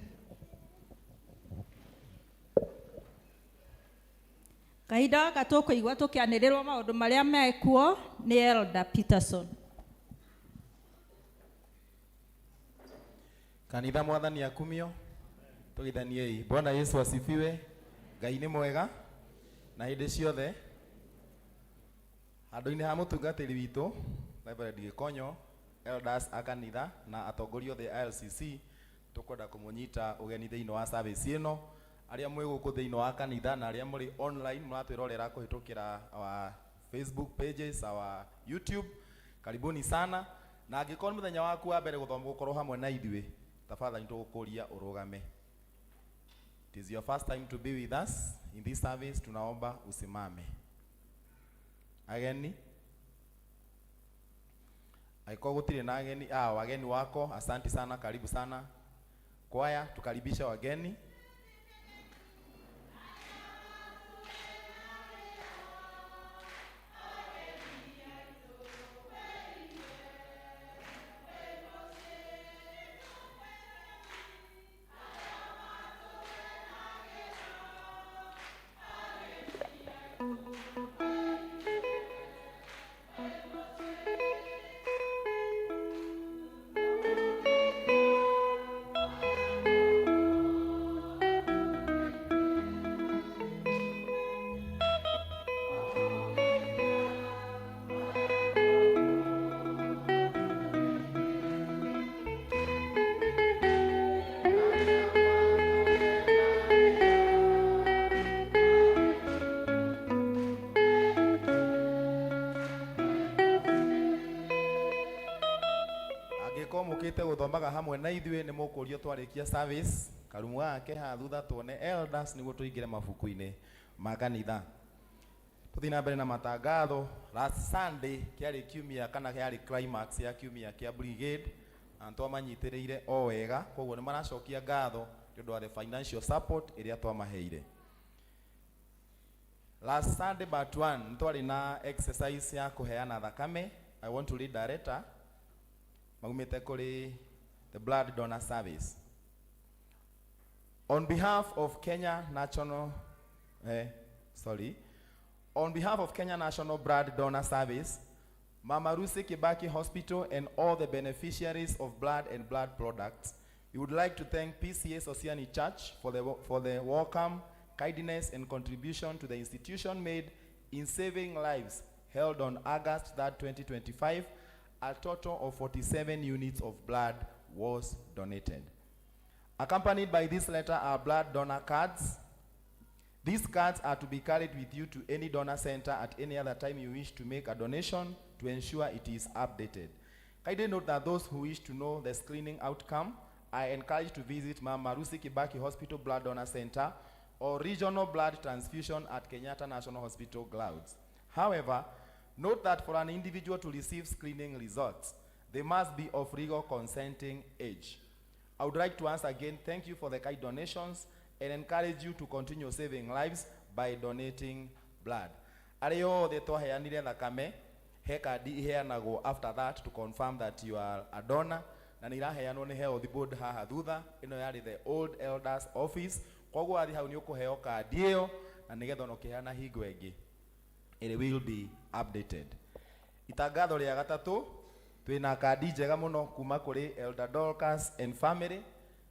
Kahinda gaka tukuigua tukianirirwo maundu maria mekuo ni Elder Peterson. Kanitha Mwathani akumio, tugithaniei. Bwana Yesu asifiwe. Ngai ni mwega na hindi ciothe. Andu-ini ha mutungatiri witu Reverend Gikonyo, elders a kanitha na atongoria othe a LCC, tukwenda kumunyita ugeni thiini wa service ino. Aria mwi guku thiini wa kanitha na aria muri online muratwirorera kuhitukira our Facebook pages, our YouTube, karibuni sana. Na angikorwo muthenya waku wa mbere guthoma gukorwo hamwe na ithuĩ, tafadhali tugukuria urugame. It is your first time to be with us in this service, tunaomba usimame. Ageni? Aiko gutire na ageni, wageni wako, asante sana, karibu sana. Kwaya, tukaribisha wageni. Mukite guthomaga hamwe na ithuĩ nĩ mũkũrio twarĩkia service karumu wake ha thutha tuone elders nĩguo tũingĩre mabuku-inĩ ma kanitha. Tũthiĩ na mbere na matangatho. Last Sunday kĩarĩ kiumia kana kĩarĩ climax ya kiumia kĩa brigade, na twamanyitĩrĩire o wega, koguo nĩ maracokia ngatho nĩ ũndũ wa the financial support ĩrĩa twamaheire. Last Sunday part 1 twarĩ na exercise ya kũheana thakame. I want to read the letter magumite kuri the blood donor service. On behalf of Kenya National Blood Donor Service, Mama Rusi Kibaki Hospital and all the beneficiaries of blood and blood products, we would like to thank PCA Sosiani Church for the welcome, kindness and contribution to the institution made in saving lives held on August 3rd, 2025. A total of 47 units of blood was donated. Accompanied by this letter are blood donor cards. These cards are to be carried with you to any donor center at any other time you wish to make a donation to ensure it is updated. Kindly note that those who wish to know the screening outcome are encouraged to visit Mama Rusi Kibaki Hospital Blood Donor Center or Regional Blood Transfusion at Kenyatta National Hospital Clouds. However, note that for an individual to receive screening results, they must be of legal consenting age. I would like to once again thank you for the kind donations and encourage you to continue saving lives by donating blood. Areo de twaheanire thakame, he kandi iheanagwo after that to confirm that you are a donor, na nĩ iraheanwo nĩ health board haha thutha. Ĩno yarĩ the old elders office, koguo wathi hau nĩ ũkũheo kandi ĩyo na nĩgetha ona ũkĩheana hingo ĩngĩ it will be updated. Itangatho rĩa gatatũ, twĩna kandi njega mũno kuma kũrĩ Elder Dorcas and family.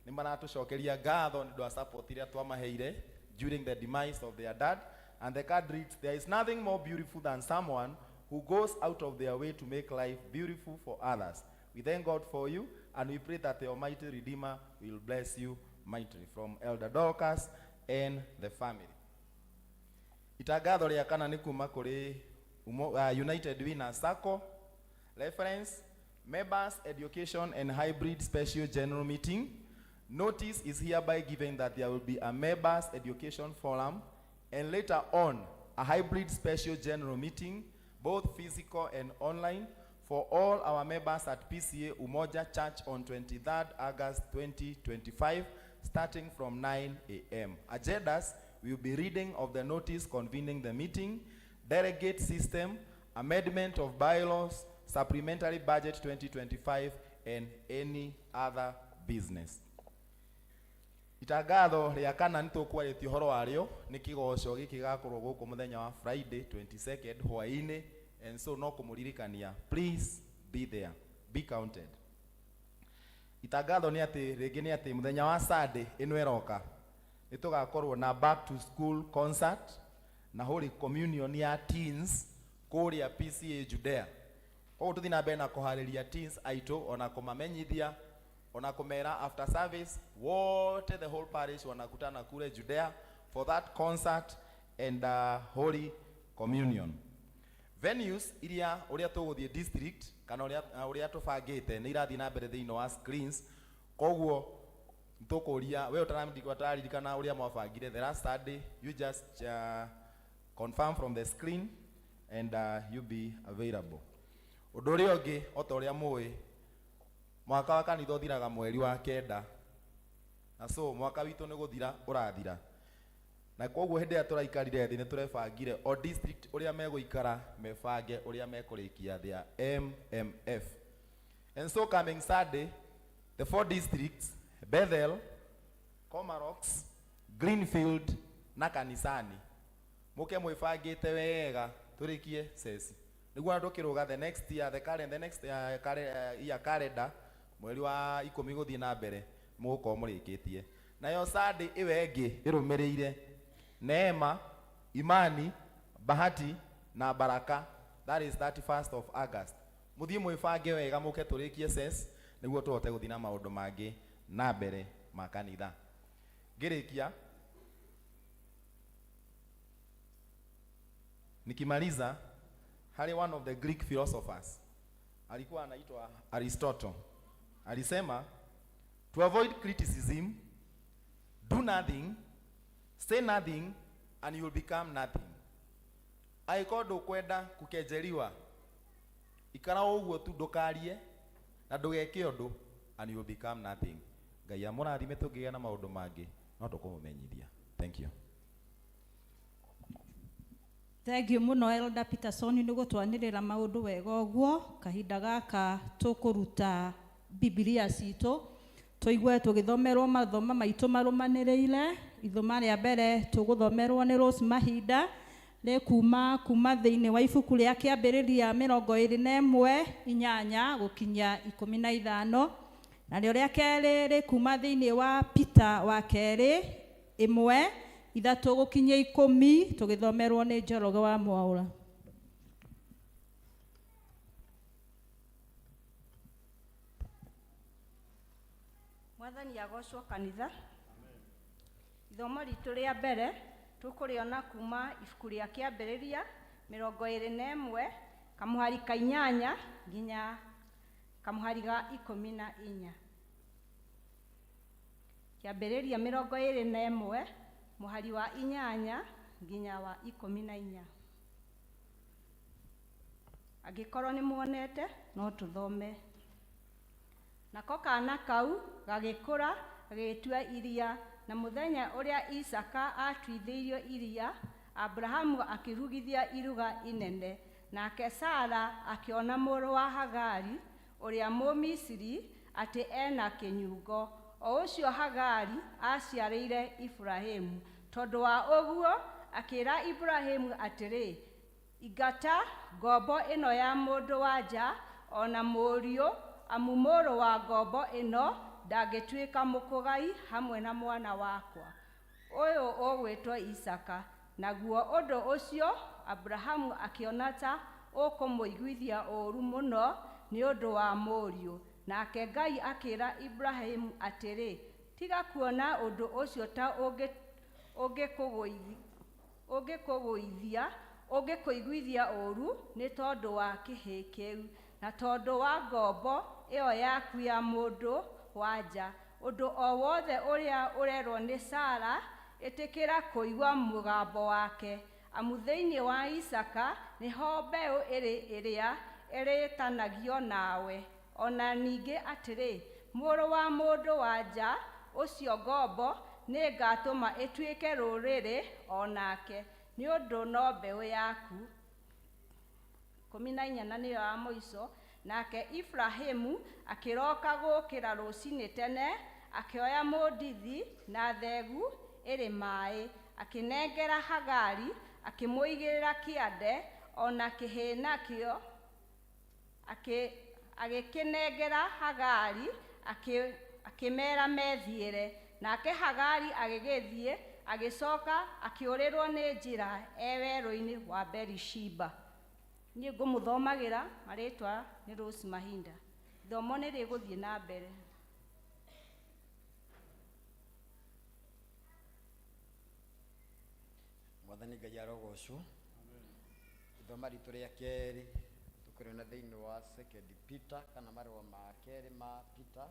Nĩ maratũcokeria ngatho nĩ ũndũ wa support iria twamaheire during the demise of their dad, and the card reads, there is nothing more beautiful than someone who goes out of their way to make life beautiful for others. We thank God for you and we pray that the Almighty Redeemer will bless you mightily. From Elder Dorcas and the family. Itangatho rĩa kana nĩ kuma kũrĩ United Winners Sacco. Reference, Members Education and Hybrid Special General Meeting. Notice is hereby given that there will be a Members Education Forum and later on a Hybrid Special General Meeting, both physical and online, for all our members at PCA Umoja Church on 23rd August 2025, starting from 9 a.m. Agendas will be reading of the notice convening the meeting, delegate system, amendment of bylaws, supplementary budget 2025, and any other business. Itangatho rĩa kana nĩtũkwarĩtie ũhoro warĩo nĩ kĩgoco gĩkĩ gĩgakorwo gũkũ mũthenya wa Friday 22nd hwaĩ-inĩ, and so no kũmũririkania, please be there, be counted. Itangatho nĩ atĩ rĩngĩ nĩ atĩ mũthenya wa Sunday ĩno ĩroka nĩtũgakorwo na back to school concert na Holy Communion ya teens kũrĩa PCA Judea. Koguo tũthiĩ na mbere na kũharĩria teens aitũ ona kũmamenyithia ona kumera after service wote the whole parish wanakutana kule Judea for that concert and Holy Communion. Venues iria uria tuguthie district kana uria tubangite ni irathi na mbere thiini wa screens, koguo ntukuria we utaririkana uria mwabangire the last Saturday. You just confirm from the screen and you be available. Undu uria ungi ota uria mui mwaka wa kanitha uthiraga mweri wa kenda, na so mwaka witu ni guthira urathira, na koguo hindi ya turaikarire thi ni turebangire o district uria meguikara mebange uria mekurikia their MMF. And so coming Saturday, the 4 districts, Bethel, Comarox, Greenfield na Kanisani, muke mwibangite wega turikie sesi niguo ndukiruga the next year the next year calendar mweri wa 10 guthii na mbere muko murikitie. Nayo Saturday iwe engi irumirire Neema, Imani, Bahati na Baraka, that is 31st of August. Muthii mwibange wega muke turikie ses niguo tuhote guthii na maundu mangi na mbere ma kanitha. Ngirikia nikimaliza, hari one of the Greek philosophers alikuwa anaitwa Aristotle. Alisema to avoid criticism, do nothing, say nothing and you will become nothing. Aikodo kwenda kukejeliwa, ikara uguo tu ndukarie na ndugeke undu and you will become nothing. Ngai amurathime tungigea na maundu mangi no tukumumenyithia. Thank you. Thank you muno Elder Peterson ni gutwanirira maundu wega uguo. Kahinda gaka tukuruta Biblia citu tuigue tugithomerwo mathoma maitu marumaniriire. Ithoma ria mbere tuguthomerwo ni Rose Mahinda le kuma thiini wa ibuku ria kiambiriria 21:8 gukinya 15, na rio ria keri ri kuma thiini wa Peter wa keri 1:3 gukinya 10 tugithomerwo ni Njoroge wa Mwaura. Mwathani agocwo kanitha. Ithomo ritu ria mbere tukuriona kuma ibuku ria kiambiriria 21 kamuhari ka 8 nginya kamuhari ga 14. Kiambiriria 21 muhari wa 8 nginya wa 14. Agikorwo ni muonete no tuthome. Nako kana kau gagikura gagitua iria, na muthenya uria Isaka atwithirio iria, Abrahamu akirugithia iruga inene, nake Sara akiona muru wa Hagari uria Mumisiri ati ena kinyugo. O ucio Hagari aciarĩire Ibrahimu. Tondu wa uguo akira Ibrahimu atiri, igata ngombo ino ya mundu wanja ona mũriũ, amu mũrũ wa ngombo ino ndangĩtuĩka mũkũgai hamwe na mwana wakwa ũyũ ũgwĩtwo Isaka. Naguo ũndũ ũcio Abrahamu akiona ta ũkũmũiguithia ũũru mũno nĩ ũndũ wa mũriũ. Nake Ngai akĩra Ibrahimu atĩrĩ, tiga kuona ũndũ ũcio ta ũngĩkũiguithia ũũru nĩ tondũ wa kĩhĩ kĩu, na tondũ wa ngombo ĩyo yaku ya mũndũ wanja. Ũndũ o wothe ũrĩa ũrerwo nĩ Sara ĩtĩkĩra kũigua mũgambo wake, amu thĩinĩ wa Isaka nĩho mbeũ ĩrĩa ĩrĩtanagio nawe. Ona ningĩ atĩrĩ, mũrũ wa mũndũ wanja ũcio ngombo nĩ ngatũma ĩtuĩke rũrĩrĩ onake, nĩ ũndũ no mbeũ yaku. 14 na nĩyo ya mũico. Nake Ibrahimu akiroka gũkĩra rũcinĩ tene, akĩoya mũndithi na thegu ĩrĩ maĩ, akĩnengera Hagari, akĩmũigĩrĩra kĩande, ona kĩhĩ nakĩo agĩkĩnengera Hagari, akĩmera methiĩre. Nake Hagari agĩgĩthiĩ, agĩcoka akĩũrĩrwo nĩ njĩra werũ-inĩ wa Berishiba. Niĩ ngũmũthomagĩra marĩtwa nĩ Rose Mahinda. Ithomo nĩ rĩgũthiĩ na mbere. Mwathani Ngai arogocwo. Ithoma ritũ rĩa kerĩ tũkĩrĩona thĩinĩ wa 2 Peter kana marũa ma kerĩ ma Peter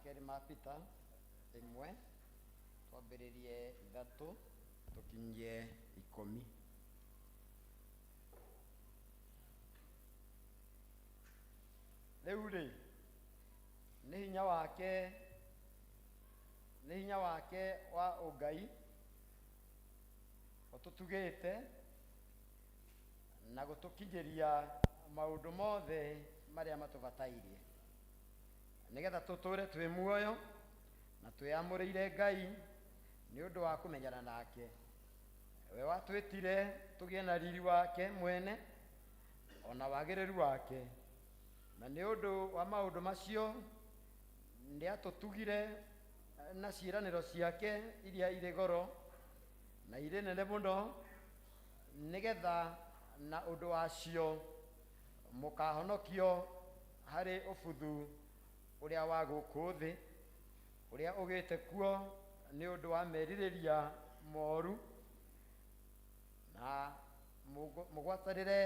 makeri ma Peter 1 twambĩrĩrie 3 tukinyie 10. Rĩu rĩ nĩ hinya wake wa ũngai ũtũtugĩte na gũtũkinyĩria maũndũ mothe marĩa matũbatairie nĩgetha tũtũre twĩ muoyo na twĩamũrĩire Ngai nĩ ũndũ wa kũmenyana nake. We watwĩtire tũgĩe na riri wake mwene ona wagĩrĩru wake, na nĩ ũndũ wa maũndũ macio nĩ atũtugire na ciĩranĩro ciake iria irĩ goro na irĩ nene mũno, nĩgetha na ũndũ wacio mũkahonokio harĩ ũbuthu ũrĩa wa gũkũ thĩ ũrĩa ũgĩte kuo nĩ ũndũ wa merirĩria moru, na mũgwatanĩre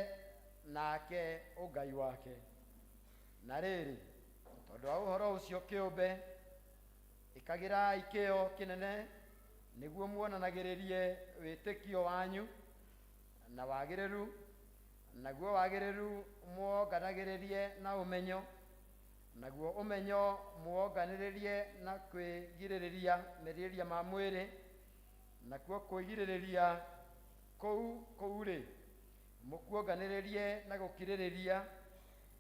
nake ũngai wake. Na rĩrĩ, tondũ wa ũhoro ũcio kĩũmbe ĩkagĩrai kĩo kĩnene nĩguo muonanagĩrĩrie wĩtĩkio wanyu na wagĩrĩru, naguo wagĩrĩru muonganagĩrĩrie na ũmenyo, naguo ũmenyo muonganĩrĩrie na kwĩgirĩrĩria merirĩria ma mwĩrĩ, nakuo kwĩgirĩrĩria kũu rĩ mũkuonganĩrĩrie na gũkirĩrĩria,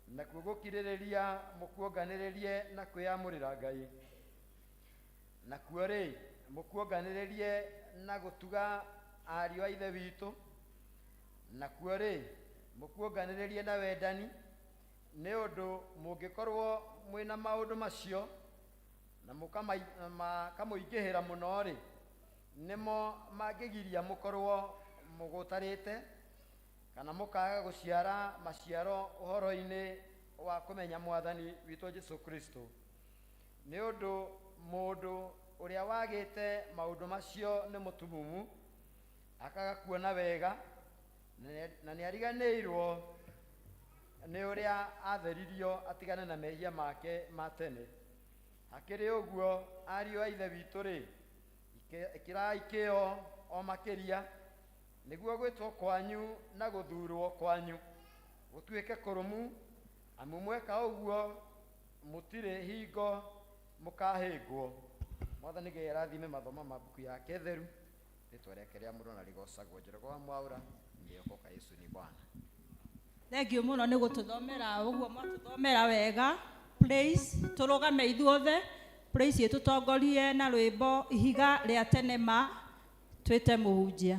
nakuo gũkirĩrĩria mũkuonganĩrĩrie na kwĩamũrĩra Ngai, nakuo rĩ mũkuonganĩrĩrie na gũtuga ariũ a ithe witũ, nakuo rĩ mũkuonganĩrĩrie na wendani, nĩ ũndũ mũngĩkorwo mwĩna maũndũ macio na makamũingĩhĩra mũno rĩ nĩmo mangĩgiria mũkorwo mũgũtarĩte kana mũkaga gũciara maciaro ũhoro-inĩ wa kũmenya Mwathani witũ Jesũ Kristo. Nĩ ũndũ mũndũ ũrĩa wagĩte maũndũ macio nĩ mũtumumu akaga kuona wega na nĩ ariganĩirwo nĩ ũrĩa atheririo atigane na mehia make ma tene. Hakĩrĩ ũguo ariũ a ithe witũ rĩ, ĩkĩrai kĩo o makĩria nĩguo gwĩtwo kwanyu na gũthurwo kwanyu gũtuĩke kũrũmu, amu mweka ũguo mũtirĩ hingo mũkahĩngwo. Mwathani Ngai arathime mathoma ma mbuku yake theru, rĩtwa rĩake rĩa mũndũ na rĩgocagwo. Njoroge wa Mwaũra nĩokoka. Yesu ni Bwana. Thengiũ mũno nĩ gũtũthomera ũguo mwatũthomera wega. Praise tũrũgame ithuothe, praise ĩtũtongorie na rwĩmbo ihiga rĩa tene ma twĩte mũhunjia.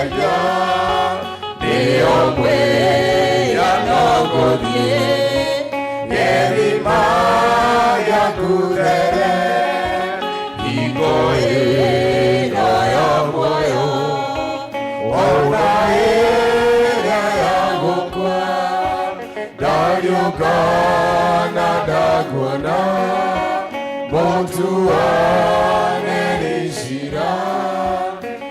Yeah. tuona motuane nishira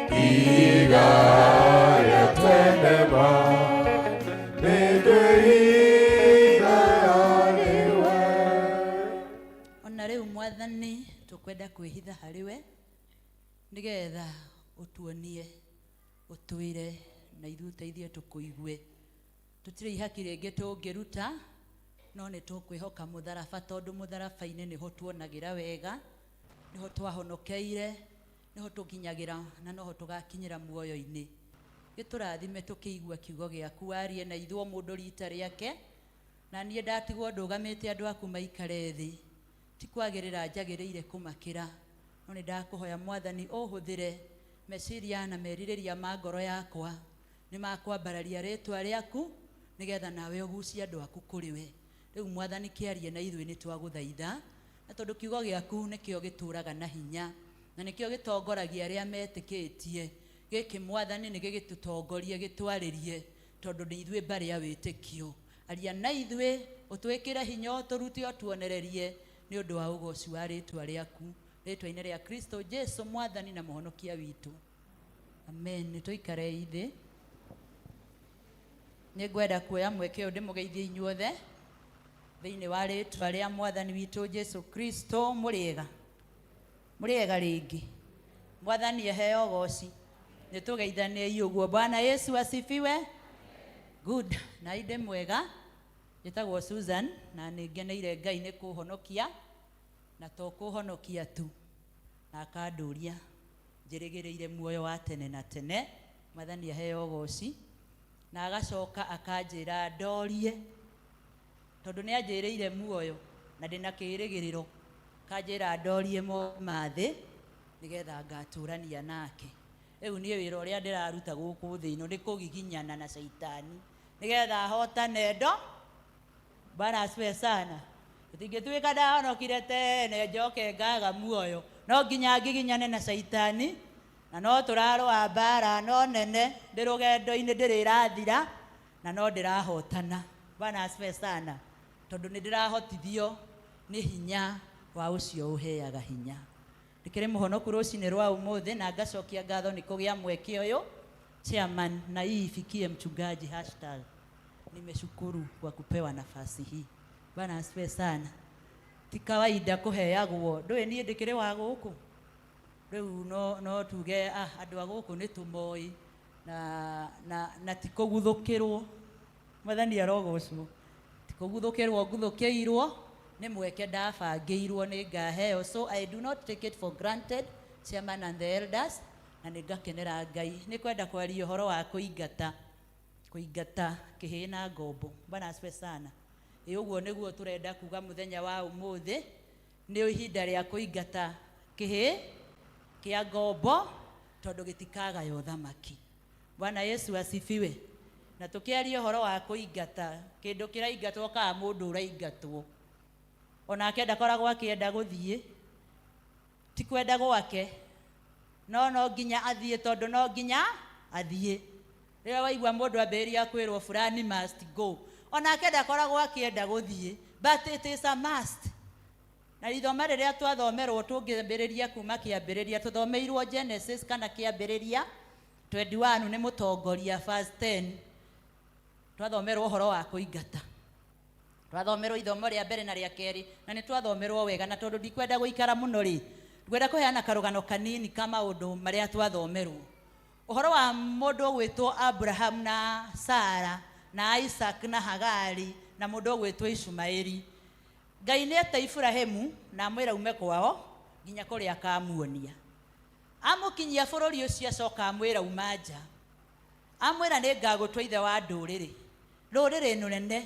igaya tenema ona riu mwathani tukwenda kwihitha hariwe nigetha utuonie utwire na ithu teithie tukuigue tutire ihaki ringi tungiruta no ni tukwihoka mutharaba tondu mutharabaini niho tuonagira wega niho twahonokeire niho tukinyagira na noho tugakinyira muoyo-ini giturathime tukiigua kiugo giaku warie na ithuo mundu rita riake na nie ndatigwo ndugamite andu aku maikare thi tikwagirira njagiriire kumakira no ni ndakuhoya mwathani uhuthire meciria na meririria ma ngoro yakwa ni makwambararia ritwa riaku nigetha nawe ugucie andu aku kuri we riu mwathani kiarie na ithuĩ ni twaguthaitha na tondu kiugo giaku nikio gituraga na hinya na nikio gitongoragia aria metikitie giki mwathani ni gigitutongorie gitwaririe tondu ni ithuĩ mbari ya witikio aria na ithuĩ utwikire hinya uturute otuonererie ni undu wa ugoci wa ritwa riaku ritwa-ini ria Kristo Jesu mwathani na muhonokia witu amen. Nituikare ithi ningwenda kuoya mweke uyu ndimugeithie inyuothe thiini wa ritwa ria mwathani witu Jesu Kristo. Muriega ringi mwathani eheo goci nitugeithanie uguo. Bwana Yesu asifiwe. Good. Na inde mwega njitagwo Susan na ningeneire Ngai ni kuhonokia na to kuhonokia tu na akanduria njirigireire muoyo wa tene na tene. Mwathani aheo goci na agacoka akanjira ndorie tondu ni anjiriire muoyo na ndina kirigiriro kanjira ndorie mathi nigetha ngaturania nake. Riu nie wira uria ndiraruta guku thi ino ni kugiginyana na shaitani nigetha hotane ndo. Bwana asifiwe sana. Itingituika ndahonokire tene njoke ngaga muoyo no nginya ngiginyane na shaitani na no turarwa mbara no nene ndi rugendo-ini ndirirathira na no ndirahotana. Bwana asifiwe sana tondu ni ndirahotithio ni hinya wa ucio uheaga hinya. Ndikire muhonoku rucini rwa umuthi na ngacokia ngatho ni kugia mweke uyu chairman na hii ifikie mchungaji hashtag nimeshukuru kwa kupewa nafasi hii. Bwana asifiwe sana. Ti kawaida kuheagwo ndui nie ndikire wa guku riu no tuge andu aguku ni tumoi na tikuguthukirwo. Mwathani arogocwo tikuguthukirwo nguthukiirwo ni mweke ndabangiirwo ni ngaheo. So I do not take it for granted chairman and the elders na ningakenera Ngai ni kwenda kwaria horo wa kuingata kihi na ngombo. Bwana asifiwe sana. Uguo niguo turenda kuga muthenya wa umuthi ni ihinda ria kuingata kihi kia ngombo tondu gitikaga yo thamaki. Bwana Yesu asifiwe. Na tukiaria horo wa kuingata kindu kiraingatwo ka mundu uraingatwo ona akenda koragwo akienda guthie ti kwenda gwake no nginya athie tondu no nginya athie. Rĩrĩa waigua mũndũ ambĩrĩria kwĩrwo fulani must go ona akenda koragwo akienda guthie but it is a must. Na ithoma rĩrĩa twathomerwo tũngĩambĩrĩria kuma kĩambĩrĩria tuthomeirwo Genesis kana kĩambĩrĩria 21 nĩ mũtongoria verse 10 twathomerwo ũhoro wa kũingata. Twathomerwo ithomo rĩa mbere na rĩa kerĩ na nĩ twathomerwo wega na tondu ndikwenda gũikara mũno rĩ ngwenda kũheana karũgano kanini ka maũndũ marĩa twathomerwo. Ũhoro wa mũndũ gwĩtwo Abraham na Sara na Isaac na Hagari na mũndũ gwĩtwo Ishmaeli. Ngai nĩ eta Ibrahimu na mwĩra ume kwao nginya kũrĩa akamuonia. Amũkinyia bũrũri ũcio acoka mwĩra uma nja. Amwĩra nĩ ngagũtua ithe wa ndũrĩrĩ rũrĩrĩ rũnene.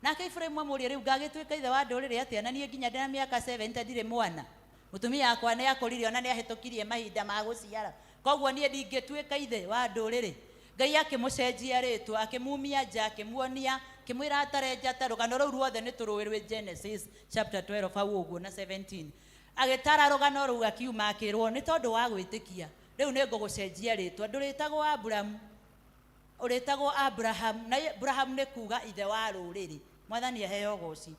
Nake Ibrahimu amũria rĩu ngagĩtuĩka ithe wa ndũrĩrĩ atĩa na niĩ nginya ndĩna mĩaka 70 ndirĩ mwana. Mũtumia yakwa nĩ akũrire ona nĩ ahĩtũkirie mahinda ma gũciara koguo niĩ ndingĩtuĩka ithe wa ndũrĩrĩ. Ngai akĩmũcenjia rĩtwa akĩmumia nja akĩmuonia akĩmwĩra atare njata. Rũgano rũu ruothe nĩ tũrũĩ Genesis chapter 12 hau ũguo na 17. Agĩtara rũgano rũu akiuma akĩrwo nĩ tondũ wa gwĩtĩkia rĩu nĩ ngũgũcenjia rĩtwa ndũrĩtagwo Abraham ũrĩtagwo Abraham na Abraham nĩ kuga ithe wa rũrĩrĩ. Mwathani aheo goci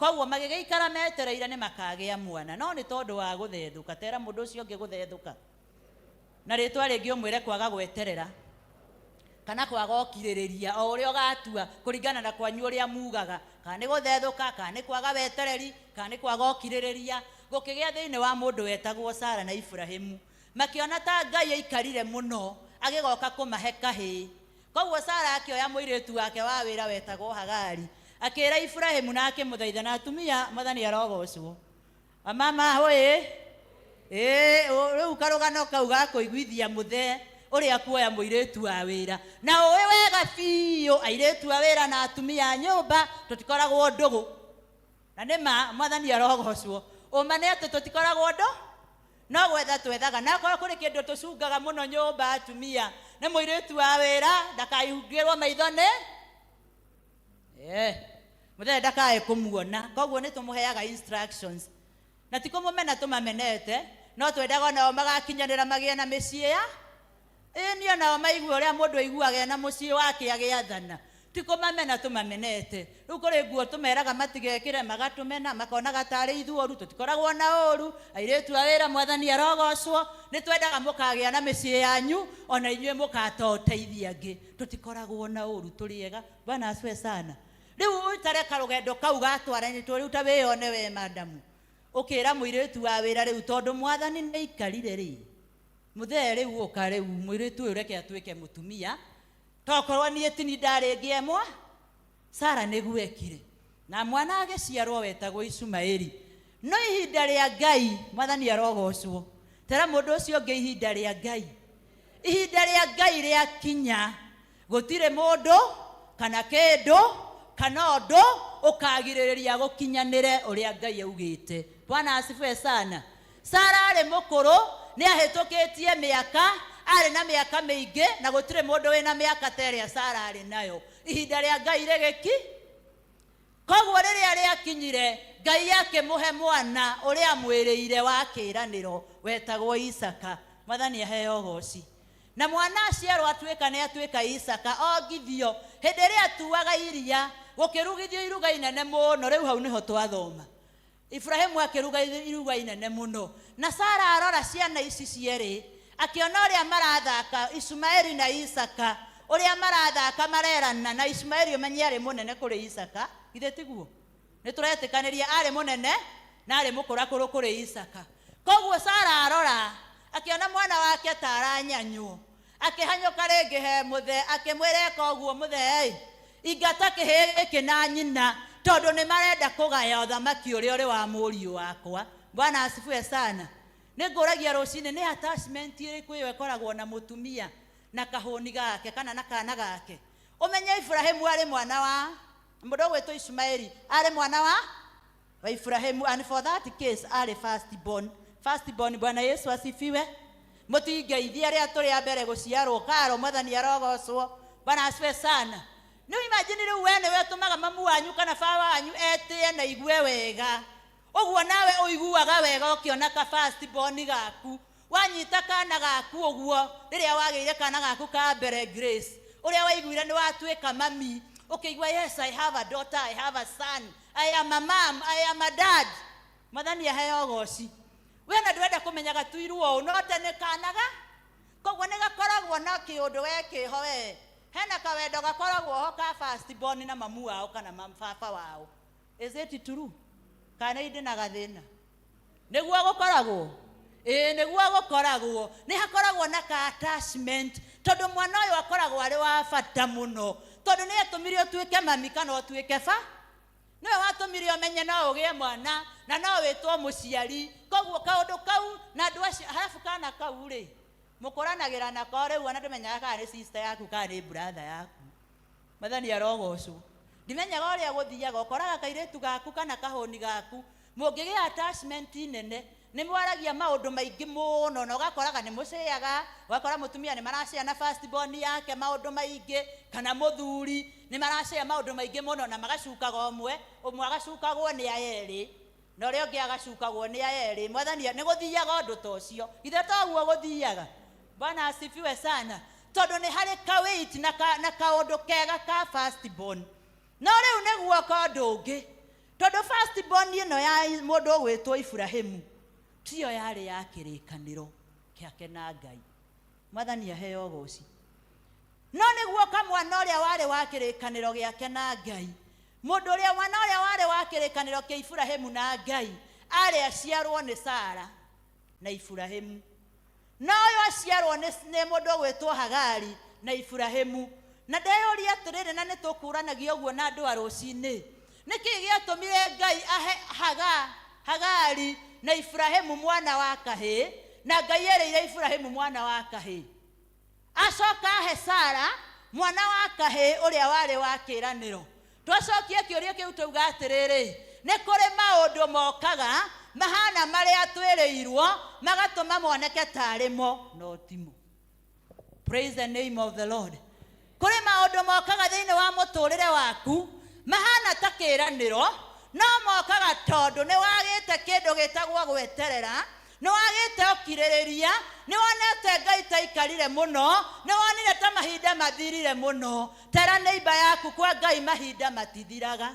koguo magigeikara metereire ni makagĩa mwana no nĩ tondũ wa gũthethũka tera mũndũ ũcio ũngĩ gũthethũka na rĩtwa rĩngĩ ũmwĩre kwaga gweterera kana kwaga ũkirĩrĩria o ũrĩa ũgatua kũringana na kwanyu ũrĩa mugaga kana nĩ gũthethũka kana nĩ kwaga wetereri kana nĩ kwaga ũkirĩrĩria gũkĩgĩa thĩinĩ wa mũndũ wetagwo Sara na Ibrahimu makĩona ta Ngai aikarire mũno agĩgoka kũmahe kahĩĩ koguo Sara akĩoya mũirĩtu wake wa wĩra wetagwo Hagari akĩra Ibrahimu na akĩmũthaitha na atumia Mwathani arogocwo mama hoye rĩu karũgano kau ga kũiguithia mũthee ũrĩa kuoya mũirĩtu wa wĩra na ũĩ wega biũ airĩtu a wĩra na atumia a nyũmba tũtikoragwo ndũgũ na nĩma Mwathani arogocwo ũma nĩ atĩ tũtikoragwo ndũ no gwetha twethaga na korwo kũrĩ kĩndũ tũcungaga mũno nyũmba atumia nĩ mũirĩtu wa wĩra ndakaihungĩrwo maitho nĩ mũthee ndakae kũmuona koguo nĩ tũmũheaga instructions na ti kũmũmena tũmamenete no twendaga nao magakinyanĩra magĩe na mĩciĩ ya niĩ nao maigue ũrĩa mũndũ aiguaga na mũciĩ wake agĩathana ti kũmamena tũmamenete rĩu kũrĩ nguo tũmeraga matigekĩre magatũmena makonaga tarĩ ithuoru tũtikoragwo na ũru airĩtu a wĩra Mwathani arogocwo nĩ twendaga mũkagĩa na mĩciĩ yanyu ona inyuĩ mũkatoteithia angĩ tũtikoragwo na ũru tũrĩega Bwana asifiwe sana rĩu tareka rũgendo kau gatwaranĩtwo rĩu ta wĩone we madamu ũkĩra mũirĩtu wa wĩra rĩu tondũ Mwathani nĩ aikarire rĩ mũthee rĩu ũka rĩu mũirĩtu ũyũ reke atuĩke mũtumia tokorwo niĩ tini ndarĩ ngĩemwa Sara nĩguo ekire na mwana agĩciarwo wetagwo Ishumaeli no ihinda rĩa Ngai Mwathani arogocwo tera mũndũ ũcio ũngĩ ihinda rĩa Ngai rĩakinya gũtirĩ mũndũ kana kĩndũ kana ũndũ ũkagirĩrĩria gũkinyanĩre ũrĩa Ngai augĩte Bwana asifiwe sana Sara arĩ mũkũrũ nĩ ahĩtũkĩtie mĩaka arĩ na mĩaka mĩingĩ na gũtirĩ mũndũ wĩna mĩaka ta ĩrĩa Sara arĩ nayo ihinda rĩa Ngai rĩgĩki koguo rĩrĩa rĩakinyire Ngai akĩmũhe mwana ũrĩa mwĩrĩire wa kĩĩranĩro wetagwo Isaka Mwathani aheo ũgooci na mwana aciarwo atuĩka nĩ atuĩka Isaka ongithio hĩndĩ ĩrĩa atuaga iria gũkĩrugithio iruga inene mũno rĩu hau nĩho twathoma Ibrahimu akĩruga iruga inene mũno na Sara arora ciana ici cierĩ akĩona ũrĩa marathaka Ishumaeli na Isaka ũrĩa marathaka marerana na Ishumaeli ũmenye arĩ mũnene kũrĩ Isaka ithe tiguo nĩ tũretĩkanĩria arĩ mũnene na arĩ mũkũrakũrũ kũrĩ Isaka koguo Sara arora akĩona mwana wake ta aranyanywo akĩhanyũka rĩngĩ he mũthee akĩmwĩra koguo mũthee ingata kĩhĩĩ gĩkĩ na nyina tondũ nĩ marenda kũgaya ũthamaki ũrĩa ũrĩ wa mũriũ wakwa Bwana asifiwe sana nĩ ngũragia rũcinĩ nĩ attachment ĩrĩkũ ĩyo ĩkoragwo na mũtumia na kahũni gake kana na kana gake ũmenye Ibrahimu arĩ mwana wa mũndũ gwĩtwo Ishumaeli arĩ mwana wa Ibrahimu and for that case arĩ first born Bwana Yesu asifiwe mũtingeithia rĩa tũrĩa mbere gũciarwo karo Mwathani arogocwo Bwana asifiwe sana nĩ imagine rĩu we nĩwe ũtũmaga mamu wanyu kana baba wanyu etĩe na igue wega ũguo nawe ũiguaga wega ũkĩona ka first born gaku wanyita kana gaku ũguo rĩrĩa wagĩire kana gaku ka mbere Grace ũrĩa waiguire nĩ watuĩka mami ũkĩigua yes I have a daughter I have a son I am a mom I am a dad Mwathani aheo ũgooci we na ndwenda kũmenyaga tuirwo ũũ no tene kanaga koguo nĩ gakoragwo na kĩũndũ we kĩho we hena kawendo gakoragwo ho ka first born na mamu wao kana baba wao is it true kana inde na gathĩna nĩguo gũkoragwo nĩguo gũkoragwo nĩ hakoragwo na ka attachment tondũ mwana ũyũ akoragwo arĩ wa bata mũno tondũ nĩ atũmire ũtuĩke mami kana ũtuĩke nĩwe watũmire ũmenye no ũgĩe mwana na no wĩtwo mũciari koguo kaũndũ kau na andũ acio halafu kana kau rĩ mũkũranagĩra nako rĩu ona ndĩmenyaga kana nĩ sister yaku kana nĩ brother yaku Mwathani arogocwo ndimenyaga ũrĩa gũthiaga ũkoraga kairĩtu gaku kana kahũni gaku mũngĩgĩa attachment nene nĩ mwaragia maũndũ maingĩ mũno na ũgakoraga nĩ mũcĩaga ũgakora mũtumia nĩ maracĩa na first born yake maũndũ maingĩ kana mũthuri nĩ maracĩa maũndũ maingĩ mũno na magacukaga ũmwe agacukagwo nĩ aerĩ na ũrĩa ũngĩ agacukagwo nĩ aerĩ Mwathani nĩ gũthiaga ũndũ ta ũcio ithe toguo gũthiaga Bwana asifiwe sana tondũ nĩ harĩ ka weight na kaũndũ kega ka first born no rĩu nĩguo ka ũndũ ũngĩ tondu first born ino ya mundu gwitwo Ibrahimu tiyo yari ya kirikaniro kiake na Ngai. Mwathani aheo goci. No niguo kamwana uria wari wa kirikaniro giake na Ngai, mundu uria mwana uria wari wa kirikaniro kia Ibrahimu na Ngai ari aciarwo ni Sara na Ibrahimu. No uyu aciarwo ni mundu gwitwo Hagari na Ibrahimu. Na ndeyuria atiriri na nitukuranagia uguo na andu a rucini, niki giatumire Ngai ahe Hagari na Ibrahimu mwana wa kahi, na Ngai ereire Ibrahimu mwana wa kahi, acoka ahe Sara mwana wa kahi uria wari wa kiraniro. Twacokie kiuria kiu tuga atiriri, ni kuri maundu mokaga mahana maria twiriirwo magatuma moneke tarimo no timo. Praise the name of the Lord. Kuri maundu mokaga thiini wa muturire waku mahana ta kiraniro, no mokaga tondu ni wagite kindu gitagwo gweterera, ni wagite ukiririria, ni wonete Ngai taikarire muno, ni wonire ta mahinda mathirire muno. Tera neighbor yaku kwa Ngai mahinda matithiraga.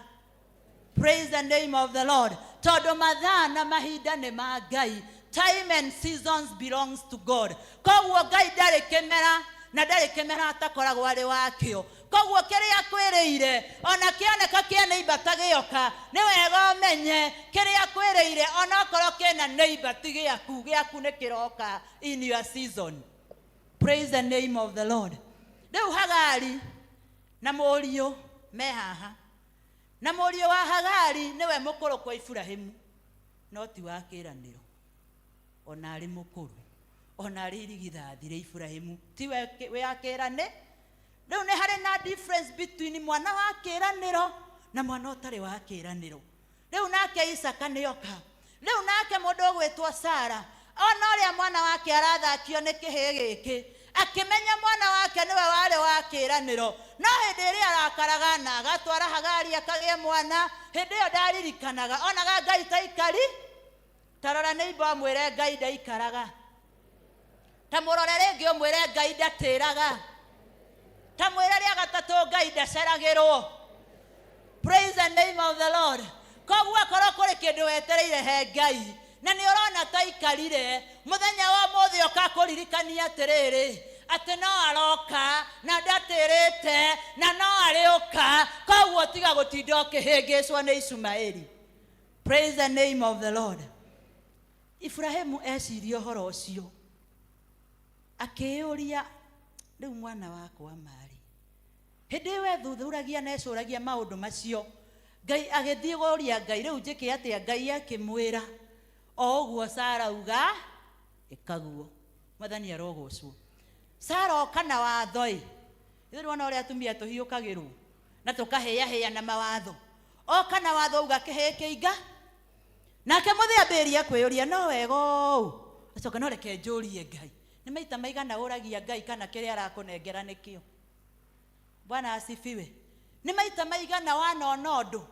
Praise the name of the Lord. Tondu mathaa na mahinda ni ma Ngai. Time and seasons belongs to God. Koguo Ngai ndari kimera na ndari kimera atakoragwo ari wakio. Koguo kiria kwiriire ona kioneka kia neighbor tagioka, ni wega umenye kiria kwiriire ona korwo kina neighbor tigiaku giaku ni kiroka in your season. Praise the name of the Lord. Riu Hagari na Mũriũ me haha, na Mũriũ wa Hagari niwe mukuru kwa Ibrahimu, no ti wa kiraniro. Ona ari mukuru, ona ari irigithathi ri Ibrahimu, ti we akirane. Riu ni hari na difference between mwana wa kiraniro na mwana utari wa kiraniro. Riu nake Isaka nioka, riu nake mundu gwitwo Sara, ona uria mwana wake arathakio ni kihi giki, akimenya mwana wake niwe wari wa kiraniro. No hindi iria arakaraga na agatwara Hagari akagie mwana, hindi iyo ndaririkanaga onaga Ngai taikari. Tarora neighbor mwire Ngai ndaikaraga. Ta murore ringi umwire Ngai ndatiraga. Ta mwire ria gatatu Ngai ndaceragirwo. Praise the name of the Lord. Koguo akorwo kuri kindu wetereire he Ngai na ni urona taikarire, muthenya wa muthi ukakuririkania atiriri ati no aroka na ndatirite na no ariuka, koguo tiga gutinda ukihingicwo ni Ishumaeli. Praise the name of the Lord. Ibrahimu eciria uhoro ucio akiuria, riu mwana wakwa mari hindi we thuthuragia na ecuragia maundu macio. Ngai agithie guria Ngai, riu njike atia? Ngai akimwira o uguo Sara uga ikaguo. Mwathani arogocwo. Sara okana wathoi, ithu wana uria atumia tuhiukagirwo na tukaheya na mawatho. Okana watho uga kihe kiinga, nake muthi ambiria kwiyuria no wego acoka no reke njurie Ngai, ni maita maigana uragia Ngai kana kiria arakunengera nikio? Bwana asifiwe. Ni maita maigana wanona undu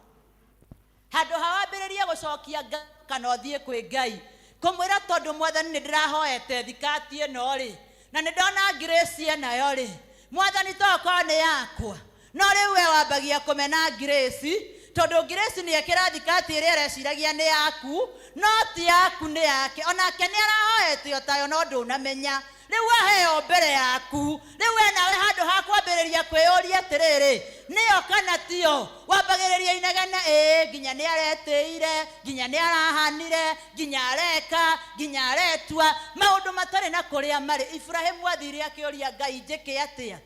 handu hawambiririe gucokia Ngai kana uthie kwi Ngai kumwira tondu Mwathani ni ndirahoete thikati ino ri na ni ndona grace nayo ri Mwathani toko ni yakwa, no riu we wambagia kumena grace tondu grace ni ekira thikati iri reciragia ni yaku no ti yaku ni yake. Onake ni arahoete yo tayo no ndunamenya. Riu aheo mbere yaku, riu we nawe handu ha kwambiriria kwiyuria atiriri niyo kana tiyo, wambagiriria inegene nginya ni aretire, nginya ni arahanire, nginya areka, nginya aretua maundu matari na kuria mari. Ibrahimu athire akiuria Ngai njike atia?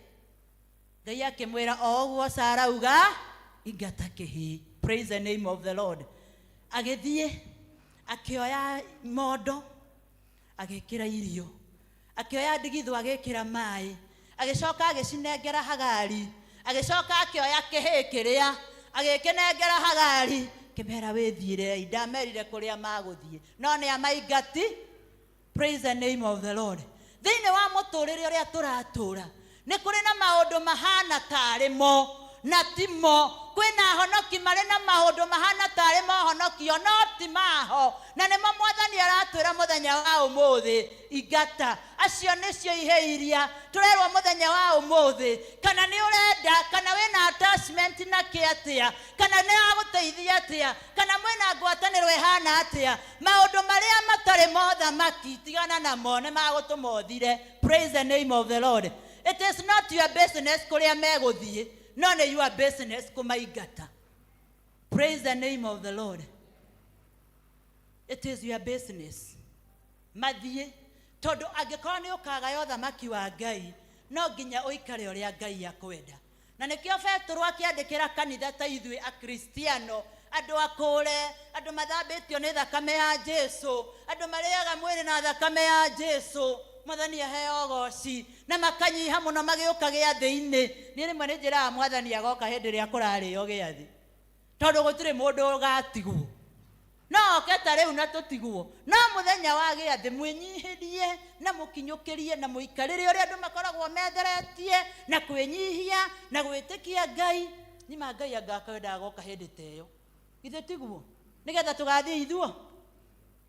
Ngai akimwira o uguo Sara uga ingata kihi. Praise the name of the Lord. Agithie akioya mondo agikira irio, akioya ndigithu agikira mai, agicoka agicinengera Hagari, agicoka akioya kihi kiria agikinengera Hagari, kimera withire indamerire kuria maguthie no ni amaingati. Praise the name of the Lord. Thiini wa muturire uria turatura ni kuri na maundu mahana tarimo na timo. kwina honoki mari na maundu mahana tari mohonokio no ti maho na nimo mwathani aratwira muthenya wa umuthi ingata acio nicio iheiria turerwa muthenya wa umuthi kana ni urenda kana wina attachment na kiatia kana ni aguteithia atia kana mwina ngwataniro ihana atia maundu maria matari motha makitigana na mone magutumothire. Praise the name of the Lord. It is not your business kuria meguthie, no ni your business kumaingata. Praise the name of the Lord. It is your business mathie tondu angikorwo ni ukagaya uthamaki wa Ngai no nginya uikare uria Ngai akwenda. Na nikio Petro akiandikira kanitha ta ithui a Kristiano andu akure andu mathambitio ni thakame ya Jesu andu mariaga mwiri na thakame ya Jesu mwathani aheo goci na makanyiha muno magiuka giathi-ini ni rimwe ni njira mwathani agoka hindi ria kurario giathi tondu gutire mundu ugatigwo no oketa riu na tutigwo no muthenya wa giathi mwinyihirie na mukinyukirie na muikarire uria andu makoragwo metheretie na kwinyihia na gwitikia Ngai ni Ngai agakwenda agoka hindi teyo ithe tigwo nigetha tugathie ithuo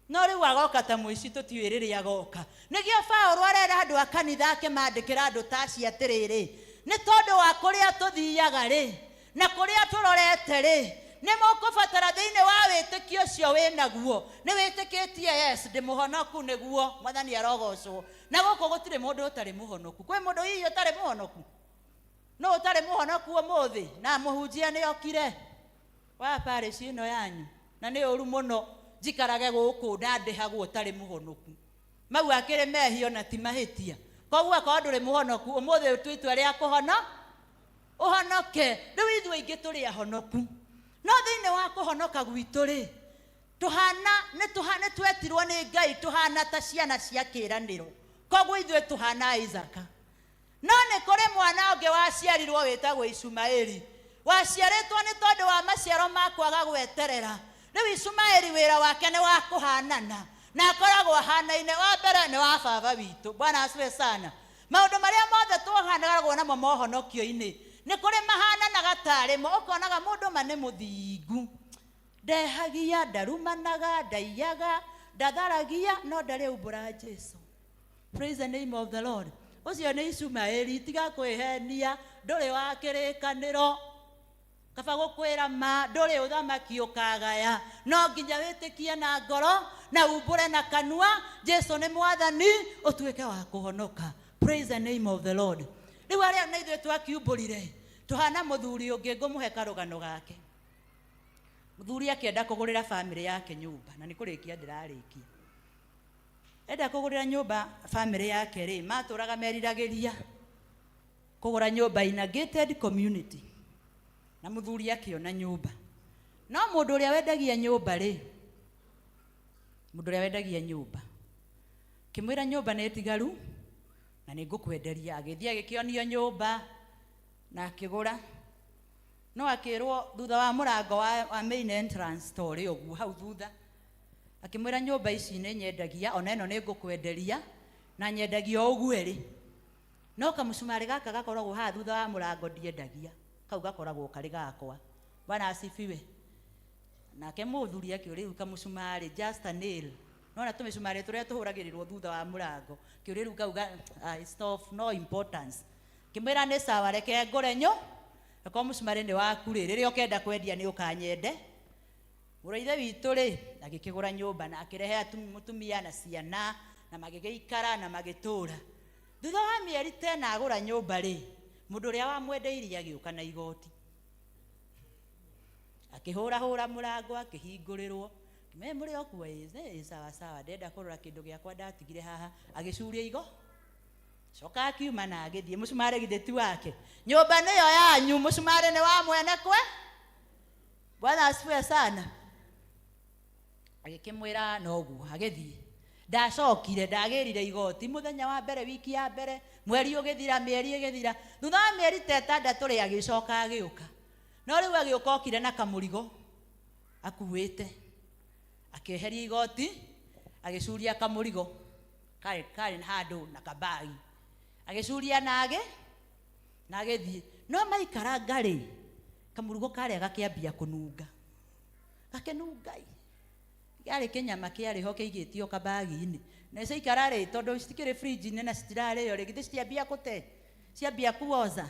no riu agoka ta muici tutiwirire agoka nigio Paulo arera andu a kanitha ake mandikira andu taci atiriri ni tondu wa kuria tuthiaga ri na kuria turorete ri ni mukubatara thiini wa witikio cio winaguo ni witikitie yes ndi muhonoku niguo mwathani arogocwo na guku gutire mundu utari muhonoku kwi mundu hihi utari muhonoku no utari muhonoku umuthi na muhunjia ni okire wa parish ino yanyu na ni uru muno jikarage guku ndandihagwo utari muhonoku mau akire mehio na ti mahitia koguo akorwo nduri muhonoku umuthi twitwa ria kuhono uhonoke riu ithuĩ ingĩ tũrĩ ahonoku no thĩinĩ wa kũhonoka gwitũ rĩ nĩ twetirwo nĩ Ngai tũhana ta ciana cia kĩĩranĩro koguo ithuĩ tũhana Isaka no nĩ kũrĩ mwana ũngĩ waciarirwo wĩtagwo Ishumaeli waciarĩtwo nĩ tondũ wa maciaro ma kwaga gweterera rĩu Ishumaeli wĩra wake nĩ wa kũhanana na akoragwo ahanaine wa mbere nĩ wa baba witũ Bwana asifiwe sana maũndũ marĩa mothe tũhanagwo namo mohonokio-inĩ nĩ kũrĩ mahananaga tarĩ mo ũkonaga mũndũ ma nĩ mũthingu ndehagia ndarumanaga ndaiyaga ndatharagia no ndarĩ umbũra Jesu. Praise the name of the Lord. Ũcio nĩ Ishumaeli tiga kwĩhenia ndũrĩ wa kĩrĩkanĩro kaba gũkwĩra ma ndũrĩ ũthamaki ũkagaya no nginya wĩtĩkie na ngoro na umbũre na kanua Jesu nĩ mwathani ũtuĩke wa kũhonoka. Praise the name of the Lord. Rĩu arĩa na ithuĩ twakiumbũrire tũhana mũthuri ũngĩ ngũmũhe karũgano gake. Mũthuri akĩenda kũgũrĩra family yake nyũmba na nĩ kũrĩkia ndĩrarĩkia enda kũgũrĩra nyũmba family yake rĩ matũraga meriragĩria kũgũra nyũmba in a gated community na mũthuri akĩona nyũmba no mũndũ ũrĩa wendagia nyũmba rĩ mũndũ ũrĩa wendagia nyũmba kĩmwĩra nyũmba nĩ tigaru na nĩ ngũkwenderia agĩthiĩ agĩkĩonio nyũmba na akĩgũra no akĩrwo thutha wa mũrango wa main entrance story ũguo hau thutha akĩmwĩra nyũmba ici nĩ nyendagia ona ĩno nĩ ngũkwenderia na nyendagia ũguo ĩrĩ no kamũcumarĩ gaka gakoragwo haha thutha wa mũrango ndiendagia kau gakoragwo karĩ gakwa Bwana asifiwe nake mũthuri akĩũria rĩu kamũcumarĩ just a nail nona tũmĩcumarĩ tũrĩa tũhũragĩrĩrwo thutha wa mũrango kĩũria rĩu kau it's of no importance kĩmwĩra nĩ sawa reke ngũre nyũ ko mũcumarĩ nĩ waku rĩ rĩrĩa ũkenda kwendia nĩ ũkanyende mũrũ ithe witũ rĩ agĩkĩgũra nyũmba na akĩrehe mũtumia na ciana na magĩgĩikara na magĩtũra thutha wa mĩeri 10 agũra nyũmba rĩ mũndũ ũrĩa wamwendeirie agĩũka na igoti akĩhũra mũrango akĩhingũrĩrwo me mũrĩ okuo sawa sawa ndenda kũrora kĩndũ gĩakwa ndatigire haha agĩcuria igo coka akiuma na agĩthiĩ mũcumarĩ githĩ ti wake nyũmba nĩyo yanyu mũcumarĩ nĩ wa mwene kwe Bwana asifiwe sana agĩkĩmwĩra noguo agĩthiĩ ndacokire ndagĩrire igoti mũthenya wa mbere wiki ya mbere mweri ũgĩthira mĩeri ĩgĩthira thutha wa mĩeri 6 rĩ agĩcoka agĩũka no rĩu agĩũka okire na kamũrigo akuĩte akĩeheria igoti agĩcuria kamũrigo karĩ handũ na kabagi agĩcuria na agĩthiĩ no maikara ngarĩ kamurugo karĩa gakĩambia kũnunga gakenunga yarĩ kĩnyama kĩarĩ ho kĩigĩtio kabagi-inĩ na cikararĩ tondũ citikĩrĩ fridge-inĩ na citirarĩo rĩngĩ citiambia gũte ciambia kuoza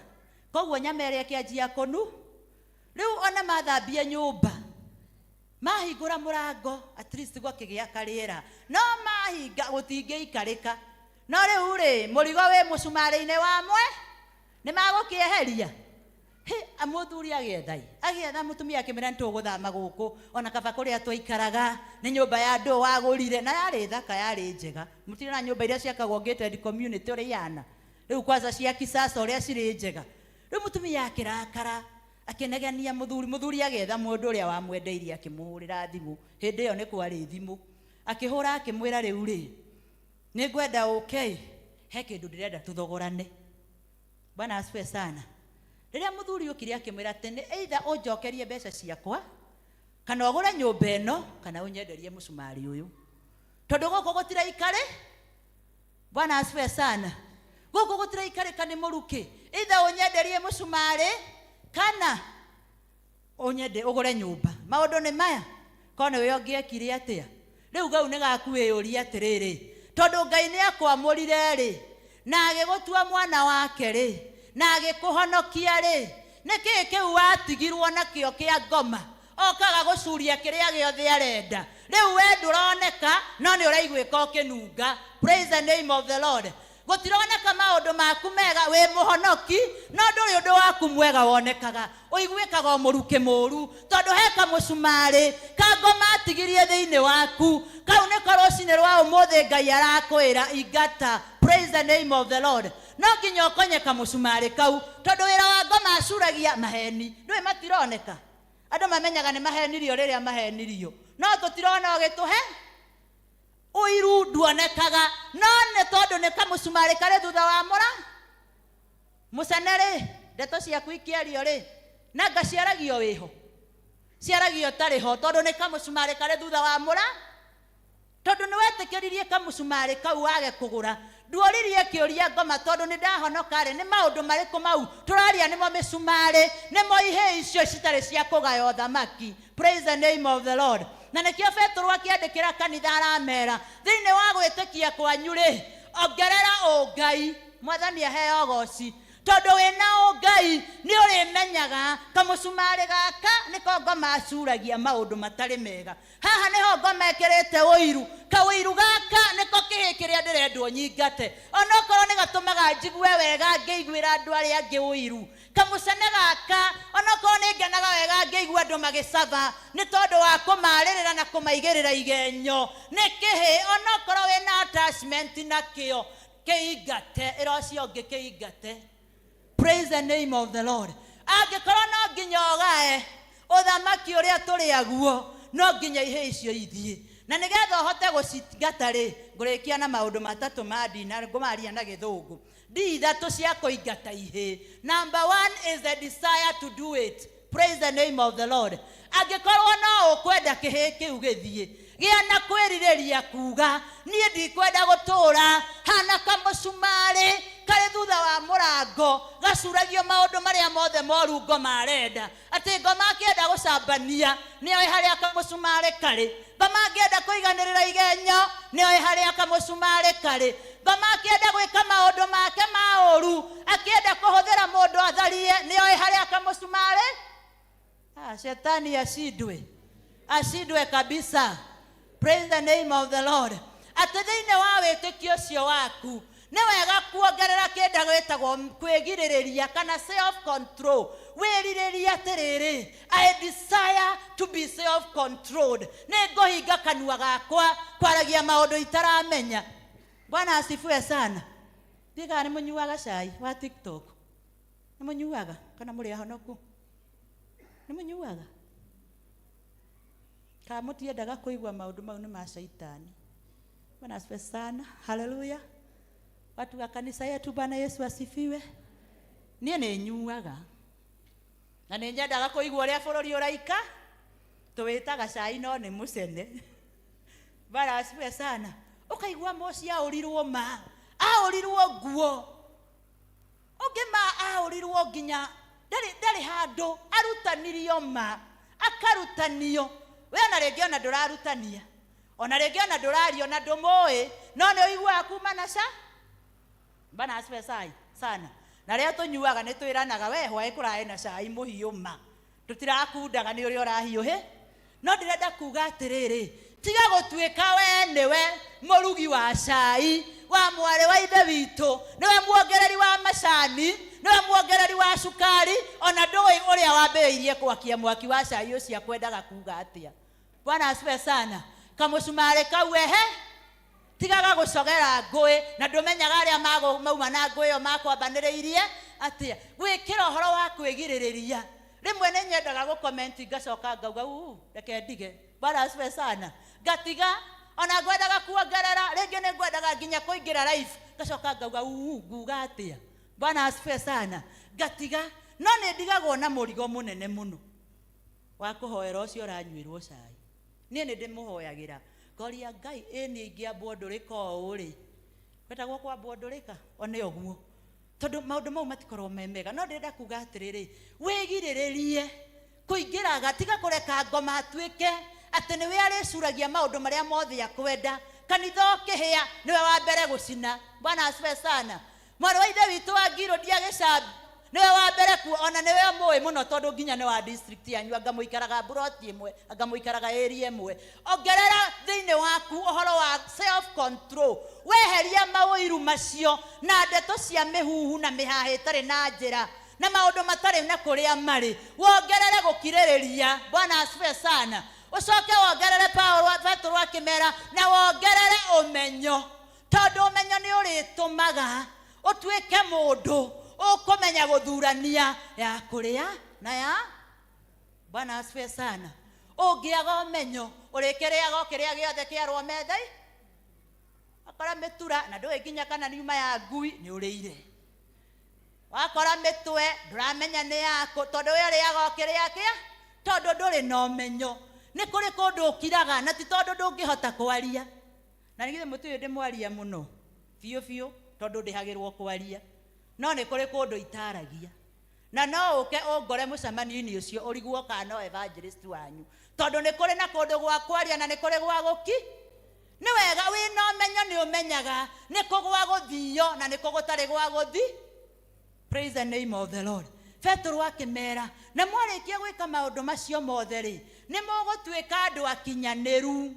koguo nyama ĩrĩa kĩanjia kũnu rĩu ona mathambia nyũmba mahingũra mũrango at least gwakĩgĩa karĩera no mahinga gũtingĩikarĩka no rĩu rĩ mũrigo wĩ mũcumarĩ-inĩ wamwe nĩ magũkĩeheria mũthuri agĩetha mũtumia akĩmera nĩtũgũthama gũkũ ona kaba kũrĩa twaikaraga nĩ nyũmba ya andũ wagũrire na yarĩ thaka yarĩ njega mũtirĩ na nyũmba iria ciakagwo gated community ũrĩa ihana rĩu kwanza cia kisasa ũrĩa cirĩ njega rĩu mũtumia akĩrakara akĩnegenia mũthuri agĩetha mũndũ ũrĩa wamwendeirie akĩmũhũrĩra thimũ hĩndĩ ĩyo nĩ kwarĩ thimũ akĩhũra akĩmwĩra rĩu rĩ nĩngwenda ũke he kĩndũ ndĩrenda tũthogorane bwana asifiwe sana rĩrĩa mũthuri ũkire akĩmwĩra atĩ nĩ either ũnjokerie mbeca ciakwa kana ũgũre nyũmba ĩno kana ũnyenderie mũcumarĩ ũyũ tondũ gũkũ gũtiraikare bwana asifiwe sana gũkũ gũtiraikarĩka nĩ mũrukĩ either ũnyenderie mũcumarĩ kana ũgũre nyũmba maũndũ nĩ maya kona wĩ ũngĩekire atĩa rĩu gau nĩ gakuĩyũria atĩrĩrĩ tondũ Ngai nĩ akwamũrire rĩ na agĩgũtua mwana wake rĩ na agĩkũhonokia rĩ nĩkĩ kĩu watigirwo nakĩo kĩa ngoma okaga gũcuria kĩrĩa gĩothe arenda rĩu we ndũroneka no nĩ ũraiguĩka ũkĩnunga praise the name of the Lord gũtironeka maũndũ maku mega wĩ mũhonoki no ndũrĩ ũndũ waku mwega wonekaga ũiguĩkaga mũrukĩ mũru tondũ he kamũcumarĩ ka ngoma atigirie thĩinĩ waku kau nĩko rũcinĩ rwa ũmũthĩ Ngai arakwĩra ingata praise the name of the Lord no nginya ũkonye kamũcumarĩ kau tondũ wĩra wa ngoma acuragia maheni ndũĩ matironeka andũ mamenyaga nĩ mahenirio rĩrĩa mahenirio no tũtirona ũgĩtũhe ũiru nduonekaga no nĩ tondũ nĩ kamũcumarĩ karĩ thutha wa mũra mũcene rĩ ndeto ciaku ikĩario rĩ na ngaciaragio wĩho ciaragio tarĩ ho tondũ nĩ kamũcumarĩ karĩ thutha wa mũra tondũ nĩ wetĩkĩririe kamũcumarĩ kau wage kũgũra nduoririe kĩũria ngoma tondũ nĩ ndahonoka rĩ nĩ maũndũ marĩkũ mau tũraria nĩmo mĩcumarĩ nĩmo ihĩ icio citarĩ cia kũgaya ũthamaki praise the name of the Lord na nĩkĩo Petro akĩandĩkĩra kanitha aramera thĩinĩ wa gwĩtĩkia kwanyu rĩ ongerera ũngai mwathani aheo goci tondũ wĩna ũngai nĩ ũrĩmenyaga kamũcumarĩ gaka nĩko ngoma acuragia maũndũ matarĩ mega haha nĩho ngoma ĩkĩrĩte ũiru kaũiru gaka nĩko kĩhĩ kĩrĩa ndĩrendwo nyingate onokorwo nĩ gatũmaga njigue wega ngĩiguĩra andũ arĩa angĩ ũiru kamũcene gaka onokorwo nĩ ngenaga wega ngĩigua andũ magĩcaba nĩ tondũ wa kũmarĩrĩra na kũmaigĩrĩra igenyo nĩ kĩhĩ onokorwo wĩna attachment nakĩo kĩingate ĩrocio ũngĩ kĩingate praise the name of the Lord angĩkorwo no nginya ũgae ũthamaki ũrĩa tũrĩ aguo no nginya ihĩ icio ithiĩ na nĩgetha ũhote gũcingata rĩ ngũrĩkia na maũndũ matatũ ma ndina ngũmaria na gĩthũngũ ithatũ cia kũingata ihĩ number 1 is the desire to do it praise the name of the Lord angĩkorwo no ũkwenda kĩhĩ kĩu gĩthiĩ gĩa na kwĩrirĩria kuga niĩ ndikwenda gũtũũra hana kamũcumarĩ karĩ thutha wa mũrango gacuragio maũndũ marĩa mothe moru ngoma arenda atĩ ngoma akĩenda gũcambania nĩoĩ harĩa kamũcumarĩ karĩ ngoma akĩenda kũiganĩrĩra igenyo nĩoĩ harĩa kamũcumarĩ karĩ ngoma akĩenda gwĩka maũndũ make ma ũru akĩenda kũhũthĩra mũndũ atharie nĩoĩ harĩa kamũcumarĩ shetani ashindwe kabisa praise the name of the Lord atĩ thĩinĩ wa wĩtĩkio ũcio waku nĩ wega kuongerera kĩndũ gwĩtagwo kwĩgirĩrĩria kana self control wĩrirĩria atĩrĩrĩ I desire to be self controlled nĩ ngũhinga kanua gakwa kwaragia maũndũ itaramenya bwana asifiwe sana thiĩ nĩ mũnyuaga cai wa TikTok nĩ mũnyuaga kana mũrĩ ahonoku nĩ mũnyuaga ka mũtiendaga kũigua maũndũ mau nĩ ma shaitani bwana asifiwe sana haleluya watu wa kanisa yetu Bwana Yesu asifiwe niĩ nĩ nyuaga na nĩ nyendaga kũigua ũrĩa bũrũri ũraika tũwĩtaga cai no nĩ mũcene Bwana asifiwe sana ũkaigua mũci aũrirwo ma aũrirwo nguo ũngĩ ma aũrirwo nginya ndari handu arutanirio ma akarutanio we na rĩngĩ ona ndũrarutania ona rĩngĩ ona ndũrario na ndũmũĩ no nĩ ũiguaga kuma na bana asifiwe sana na rĩrĩa tũnyuaga nĩ twĩranaga we hwaĩ kũraĩ na cai mũhiũ ma tũtirakundaga nĩ ũrĩa ũrahiũhĩ no ndĩrenda kuga atĩrĩrĩ tiga gũtuĩka we nĩwe mũrugi wa cai wa mwarĩ wa ithe witũ nĩwe muongereri wa macani nĩwe muongereri wa cukari ona ndũĩ ũrĩa wambĩrĩirie gwakia mwaki wa cai ũcio akwendaga kuga atĩa. Bwana asifiwe sana. Kamũcumarĩ kau ehe tigaga gũcogera ngũĩ na ndũmenyaga arĩa mauma na ngũĩ ĩyo makwambanĩrĩirie atĩa gwĩkĩra ũhoro wa kwĩgirĩrĩria. Rĩmwe nĩ nyendaga gũkomenti ngacoka ngauga reke ndige. Bwana asifiwe sana. Ngatiga ona ngwendaga kuongerera rĩngĩ nĩ ngwendaga nginya kũingĩra live ngacoka ngauga nguga atĩa. Bwana asifiwe sana. Ngatiga no nĩ ndigagwo na mũrigo mũnene mũno wa kũhoera ũcio ũranyuĩrwo cai. Niĩ nĩ ndĩmũhoyagĩra ngoria Ngai ĩni ingĩambwo ndũrĩka ũũ rĩ wetagwo kwambwo ndũrĩka one ũguo tondũ maũndũ mau matikorwo memega no ndĩrenda kuga atĩrĩrĩ wĩgirĩrĩrie kũingĩraga tiga kũreka ngoma atuĩke atĩ nĩwe arĩcuragia maũndũ marĩa mothe akwenda kanitha ũkĩhĩa nĩwe wa mbere gũcina. Bwana asifiwe sana. Mwarĩ wa ithe witũ wa Ngiro Ndiagĩcambi nĩwe wa mbere ona nĩwe mũĩ mũno tondũ nginya nĩ wa district yanyu anga mũikaraga buroti ĩmwe anga mũikaraga area ĩmwe. Ongerera thĩinĩ waku ũhoro wa self control weheria maũiru macio na ndeto cia mĩhuhu na mĩhaha ĩtarĩ na njĩra na maũndũ matarĩ na kũrĩa marĩ wongerere gũkirĩrĩria. Bwana asifiwe sana. Ucoke wongerere Petro akĩmera na wongerere ũmenyo tondũ ũmenyo nĩ ũrĩtũmaga ũtuĩke mũndũ ũkũmenya gũthurania ya kũrĩa na ya. Bwana asifiwe sana. Ũngĩaga ũmenyo ũrĩkĩrĩaga kĩrĩa gĩothe kĩarwo metha-inĩ akora mĩtura na ndũĩ nginya kana niuma ya ngui nĩ ũrĩire wakora mĩtwe ndũramenya nĩ yako tondũ we ũrĩaga kĩrĩa kĩa tondũ ndũrĩ na ũmenyo. Nĩ kũrĩ kũndũ ũkiraga na ti tondũ ndũngĩhota kwaria na nĩgithe mũtĩ ũyũ ndĩmwaria mũno biũ tondũ ndĩhagĩrwo kwaria no nĩ kũrĩ kũndũ itaragia na no ũke ũngore mũcemanio-inĩ ũcio ũriguo kana no evangelist wanyu tondũ nĩ kũrĩ na kũndũ gwa kwaria na nĩ kũrĩ gwa gũki. Nĩ wega wĩna ũmenyo nĩ ũmenyaga nĩ kũ gwa gũthio na nĩ kũ gũtarĩ gwa gũthi. Praise the name of the Lord. Petro akĩmera na mwarĩkia gwĩka maũndũ macio mothe rĩ nĩ mũgũtuĩka andũ akinyanĩru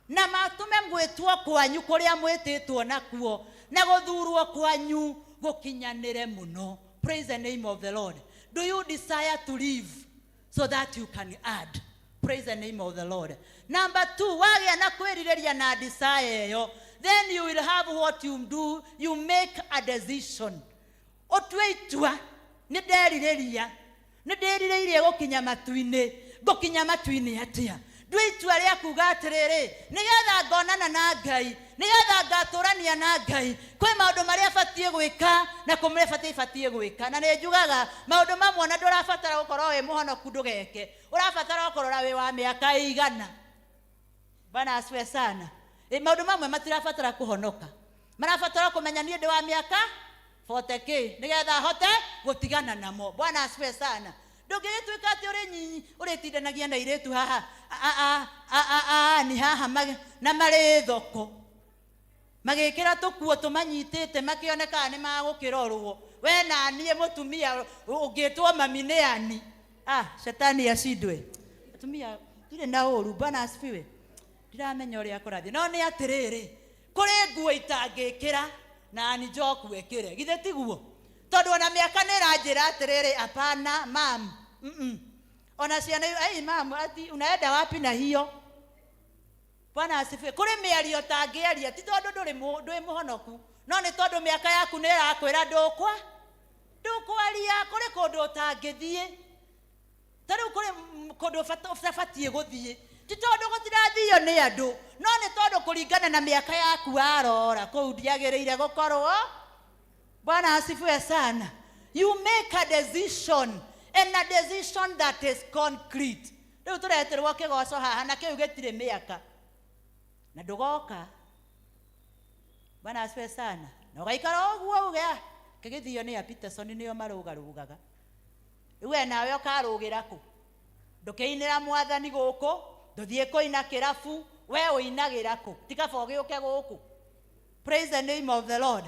na matũme mwĩtwo kwanyu kũrĩa mwĩtĩtwo nakuo na gũthurwo kwanyu gũkinyanĩre mũno. Praise the name of the Lord. Do you desire to live so that you can add? Praise the name of the Lord. Number 2, wagĩa na kwĩrirĩria na desire ĩyo then you will have what you do. You make a decision. Ũtue itua nĩ ndĩrirĩirie gũkinya matu-inĩ atĩa. Ndue itua rĩa kuga atĩrĩrĩ nĩgetha ngonana na Ngai nĩgetha ngatũrania na Ngai kwĩ maũndũ marĩa batiĩ gwĩka na kũmũrĩa batiĩ gwĩka na nĩ njugaga maũndũ mamwe na ndũrabatara gũkorwo wĩ mũhonoku ndũgeke ũrabatara gũkorwo wĩ wa mĩaka ĩigana. Bwana asifiwe sana. Maũndũ mamwe matirabatara kũhonoka marabatara kũmenya niĩ ndĩ wa mĩaka 40k nĩgetha hote gũtigana namo. Bwana asifiwe sana. Ndũngĩgĩtuĩka atĩ ũrĩ nyinyi ũrĩtindanagia na irĩtu haha ni haha na marĩ thoko magĩkĩra tũkuo tũmanyitĩte makĩonekaga nĩ magũkĩrorwo we na niĩ mũtumia ũngĩtwo mami nĩ ani shetani acindwe mũtumia ndirĩ na ũru. Bwana asifiwe. Ndiramenya ũrĩa kũrathiĩ no nĩ atĩrĩrĩ kũrĩ nguo itangĩkĩra na ni njoku wekĩre githĩ tiguo tondũ ona mĩaka nĩ ĩranjĩra atĩrĩrĩ apana mam ona ciana mam ati unaenda wapi na hiyo. Bwana asifiwe. Kũrĩ mĩario tangĩaria ti tondũ ndũrĩ mũhonoku no nĩ tondũ mĩaka yaku nĩ ĩrakwĩra ndũkwaria. Kũrĩ kũndũ ũtangĩthiĩ ta rĩu kũrĩ kũndũ ũtabatiĩ gũthiĩ ti tondũ gũtirathio nĩ andũ no nĩ tondũ kũringana na mĩaka yaku arora kũu ndiagĩrĩire gũkorwo. Bwana asifiwe sana. You make a decision and a decision that is concrete. Rĩu tũreterwo kĩgoco haha na kĩu gĩtirĩ mĩaka na ndũgoka. Bwana asifiwe sana. Na ũgaikara ũguo uge kĩgĩthio nĩ a Peterson nĩo marũgarũgaga we nawe okarugira ku ndukiinira mwathani guku nduthie kuina kirabu we uinagira ku tikaba ugiuke guku. Praise the name of the Lord.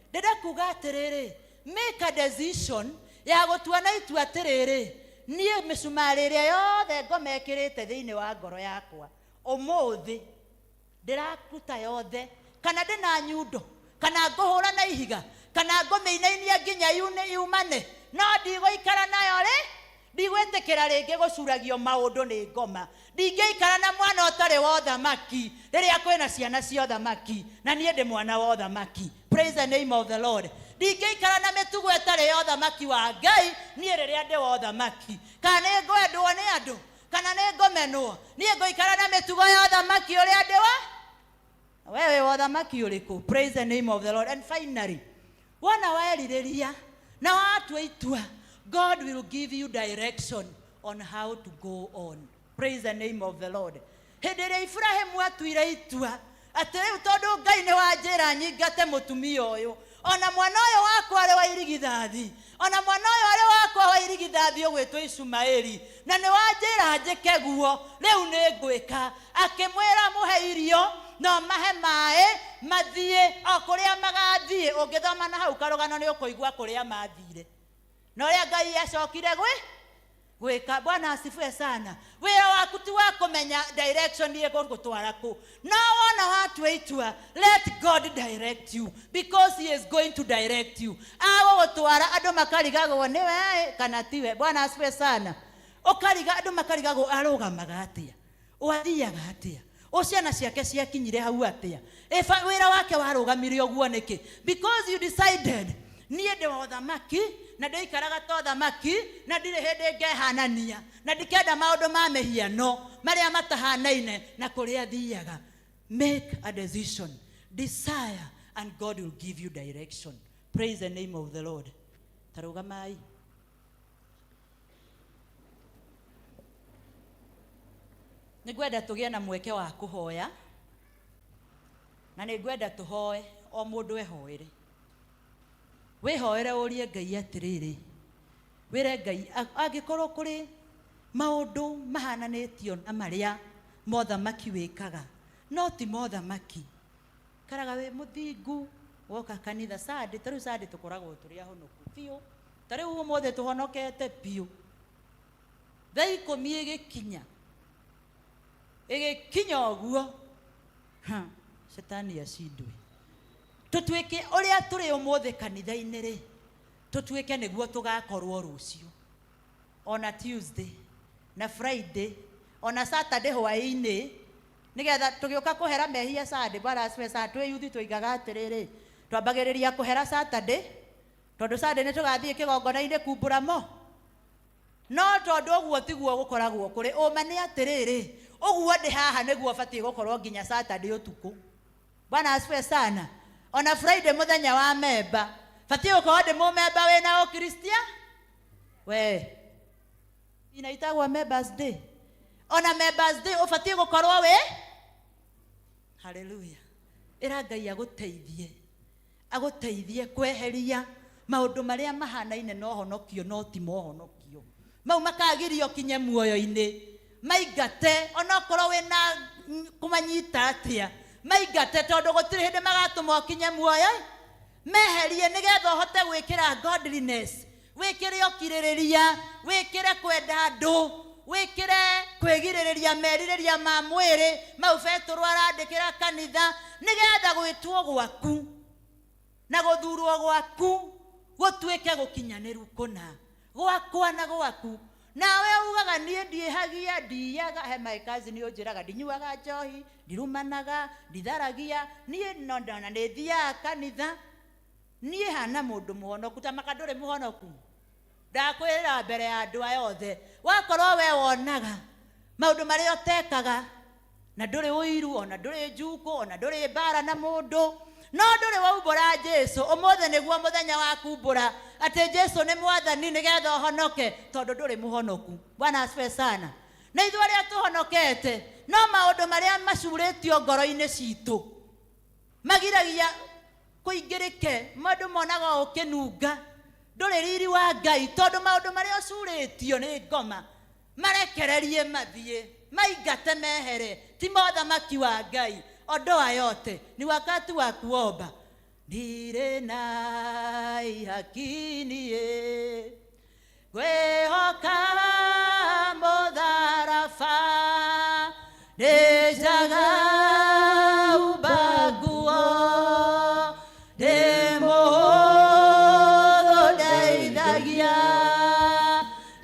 Ndenda kuga atiriri, make a decision ya gutua na itua atiriri, nie misumari iria yothe ngomekirite thiini wa ngoro yakwa umuthi ndirakuta yothe, kana ndina nyundo, kana nguhura na ihiga, kana nguminainia nginya yumane, no ndigũikara nayo ri, ndigwĩtĩkĩra rĩngĩ gũcuragio maũndũ nĩ ngoma. Ndingĩikara na mwana ũtarĩ wa ũthamaki rĩrĩa kwĩna ciana cia ũthamaki na niĩ ndĩ mwana wa ũthamaki. Praise the name of the Lord. Ndingĩikara na mĩtugo ĩtarĩ ya ũthamaki wa Ngai niĩ rĩrĩa ndĩ wa ũthamaki. Kana nĩ ngwendwo nĩ andũ, kana nĩ ngũmenwo, niĩ ngũikara na mĩtugo ya ũthamaki ũrĩa ndĩ wa wewe wa ũthamaki ũrĩkũ. Praise the name of the Lord. And finally, wona werirĩria na watua itua, God will give you direction on how to go on. Praise the name of the Lord. Hĩndĩ ĩrĩa Ibrahimu atuire itua atĩ rĩu tondũ Ngai nĩ wanjĩra nyingate mũtumia ũyũ, ona mwana ũyũ wakwa arĩ wa irigithathi, ona mwana ũyũ arĩ wakwa wa irigithathi ũgwĩtwo Ishumaeli, na nĩ wanjĩra njĩke guo, rĩu nĩ ngwĩka. Akĩmwĩra mũhe irio no mahe maĩ mathiĩ o kũrĩa magathiĩ. Ũngĩthoma na hau karũgano nĩ ũkũigua kũrĩa mathire, na ũrĩa Ngai acokire gwĩka. Bwana asifiwe sana. Wĩra waku ti wa kũmenya direction ĩgũgũtwara kũ, no wona watua itua, let God direct you, because he is going to direct you. Agũgũtwara andũ makarigagwo nĩ we kana tiwe. Bwana asifiwe sana. Ũkariga andũ makarigagwo arũgamaga atĩa, wathiaga atĩa, ciana ciake ciakinyire hau atĩa, wĩra wake warũgamire ũguo nĩkĩ? Because you decided niĩ ndĩ wa ũthamaki na ndĩikaraga ta ũthamaki na ndirĩ hĩndĩ ngehanania na ndikenda maũndũ ma mĩhiano marĩa matahanaine na kũrĩa thiaga. Make a decision, desire, and God will give you direction. Praise the name of the Lord. Tarũgamai. Nĩngwenda tũgĩe na mweke wa kũhoya, na nĩngwenda tũhoe o mũndũ ehoere. Wĩhoere ũrie Ngai atĩrĩrĩ, wĩre Ngai angĩkorwo kũrĩ maũndũ mahananĩtio na marĩa mothamaki wĩkaga, no ti mothamaki, karaga wĩ mũthingu woka kanitha Sunday. Tarĩu Sunday tũkoragwo tũrĩ ahonoku biũ, tarĩu ũmũthĩ tũhonokete biũ. Thaa 10 ĩgĩkinya ũguo, Shetani acindwe. Tũtuĩke ũrĩa tũrĩ ũmũthĩ kanitha-inĩ rĩ, tũtuĩke nĩguo tũgakorwo rũciũ, ona Tuesday na Friday ona Saturday hwaĩ-inĩ, nĩgetha tũgĩũka kũhera mehia Sunday. Bwana asifiwe sana. Twĩ yuthi tũigaga atĩrĩrĩ, twambagĩrĩria kũhera Saturday tondũ Sunday nĩ tũgathiĩ kĩgongona-inĩ kumbũra mo, no tondũ ũguo tiguo gũkoragwo kũrĩ. Ũma nĩ atĩrĩrĩ, ũguo ndĩ haha nĩguo batiĩ gũkorwo nginya Saturday ũtukũ. Bwana asifiwe sana. Ona Friday mũthenya wa memba batiĩ gũkorwo ndĩ mũmemba wĩna ũkristian we inaitagwo members day. Ona members day ũbatiĩ gũkorwo wĩ. Hallelujah. Ĩra Ngai agũteithie kweheria maũndũ marĩa mahanaine na ũhonokio no ti mohonokio, mau makagirio kinye muoyo-inĩ, maingate onokorwo wĩna kũmanyita atĩa, maingate tondũ gũtirĩ hĩndĩ magatũma kinye muoyo, meherie nĩgetha ũhote gwĩkĩra godliness, wĩkĩre ũkirĩrĩria, wĩkĩre kwenda andũ, wĩkĩre kwĩgirĩrĩria merirĩria ma mwĩrĩ mau Petro arandĩkĩra kanitha, nĩgetha gwĩtwo gwaku na gũthurwo gwaku gũtuĩke gũkinyanĩru kũna gwakwa na gwaku. Nawe ugaga niĩ ndiĩhagia, ndiyaga, he my cousin nĩ ũnjĩraga ndinyuaga njohi, ndirumanaga, nditharagia, niĩ ndona nĩ thiaga kanitha, niĩ hana mũndũ mũhonoku. Ta maka ndũrĩ mũhonoku? Ndakwĩra mbere ya andũ aya othe, wakorwo we wonaga maũndũ marĩa ũtekaga na ndũrĩ ũiru, ona ndũrĩ njuko, ona ndũrĩ mbara na mũndũ, no ndũrĩ waumbũra Jesu, ũmũthĩ nĩguo mũthenya wa kumbũra atĩ Jesu nĩ mwathani nĩgetha ũhonoke, tondũ ndũrĩ mũhonoku. Bwana asifiwe sana. Na ithuĩ arĩa tũhonokete, no maũndũ marĩa macurĩtio ngoro-inĩ citũ magiragia kũingĩrĩke. Mũndũ monaga ũkĩnunga, ndũrĩ riri wa Ngai tondũ maũndũ marĩa ũcurĩtio nĩ ngoma marekererie mathiĩ maingate mehere ti mothamaki wa Ngai. Ondoa yote, ni wakati wa kuomba. Ndirĩ na ihakini ngwĩhoka mũtharaba nĩnjaga umbaguo ndĩ mũhũthũ ndeithagia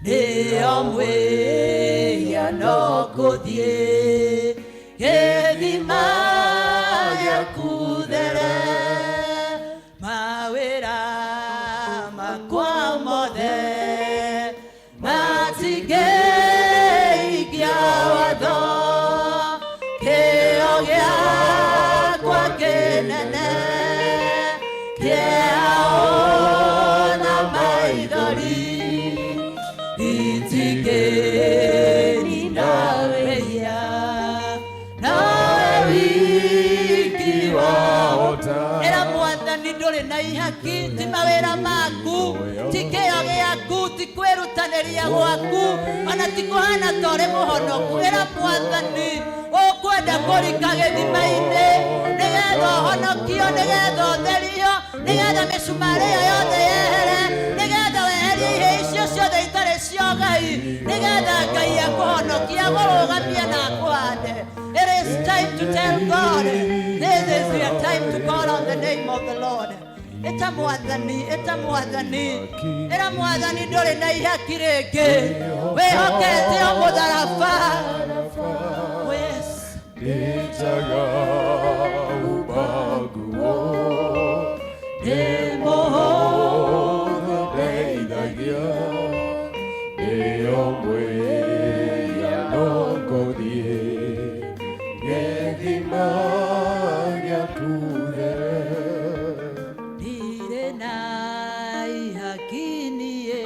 nĩo mwĩhiano ngũthiĩ gĩthima gĩaku there mawĩra makwa mothe matingĩikia watho kĩo gĩakwa kĩnene kĩao na maithori itingĩnina wĩhia nawe wiki wahota. Era Mwathani ndũrĩ na ihaki ti mawĩra maku ti kĩo gĩaku ti kwĩrutanĩria gwaku ona ti kũhana ta ũrĩ mũhonoku. Era Mwathani ũkwenda kũrika gĩthima-inĩ nĩgetha ũhonokio nĩgetha ũtherio nĩgetha mĩcumarĩ ĩyo yothe yehere nĩgetha weherie ihĩ icio ciothe itarĩ cio Ngai nĩgetha Ngai akũhonokia gũrũgamie na akũhande. It is time to tell God, this is your time to call on the name of the Lord. Eta Mwathani, eta Mwathani, era Mwathani ndũrĩ na ihaki rĩngĩ wĩhokete o mũtharaba. Nĩnjaga umbaguo ndĩ mũhũthũ ndeithagia nĩo mwĩhiano ngũthiĩ gĩthima gĩaku there. Ndirĩ na ihaki niĩ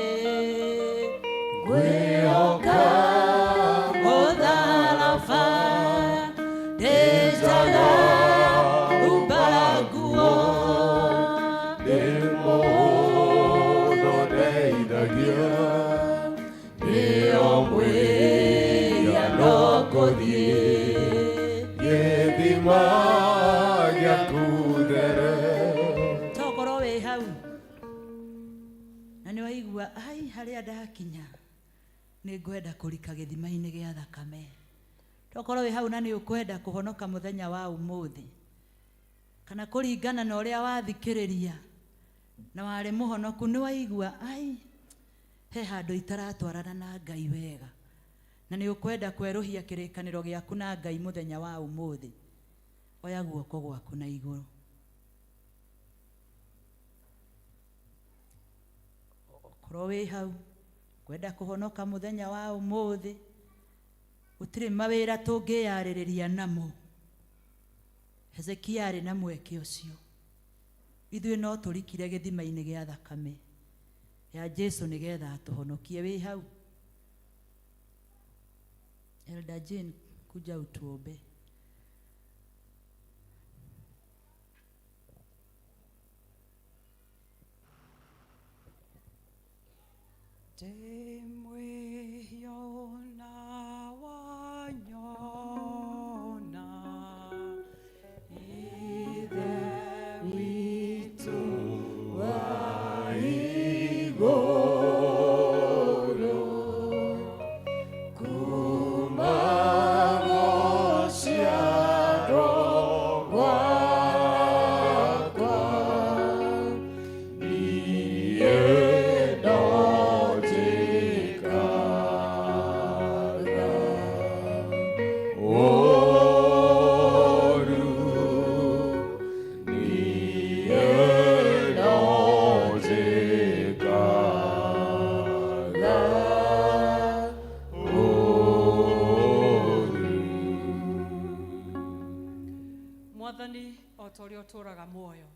ngwĩhoka mũtharaba nĩnjaga umbaguo ndĩ mũhũthũ ndeithagia nĩo mwĩhiano ngũthiĩ gĩthima gĩaku there. tokorwo wĩ hau na nĩ waigua ai harĩa ndakinya nĩ ngwenda kũrika gĩthima-inĩ gĩa thakame. Tokorwo wĩ hau na nĩ ũkwenda kũhonoka mũthenya wa ũmũthĩ kana kũringana na ũrĩa wathikĩrĩria na warĩ mũhonoku nĩ waigua ai he handũ itaratwarana na Ngai wega na nĩ ũkwenda kwerũhia kĩrĩkanĩro gĩaku na Ngai mũthenya wa ũmũthĩ, oya guoko gwaku na igũrũ. Okorwo wĩ hau kwenda kũhonoka mũthenya wa ũmũthĩ gũtirĩ mawĩra tũngĩyarĩrĩria namo. Hezekia arĩ na mweke ũcio. Ithuĩ no tũrikire gĩthima-inĩ gĩa thakame ya Jesu nĩgetha atũhonokie. Wĩ hau? Elder Jane, kuja utuombe. Tũraga muoyo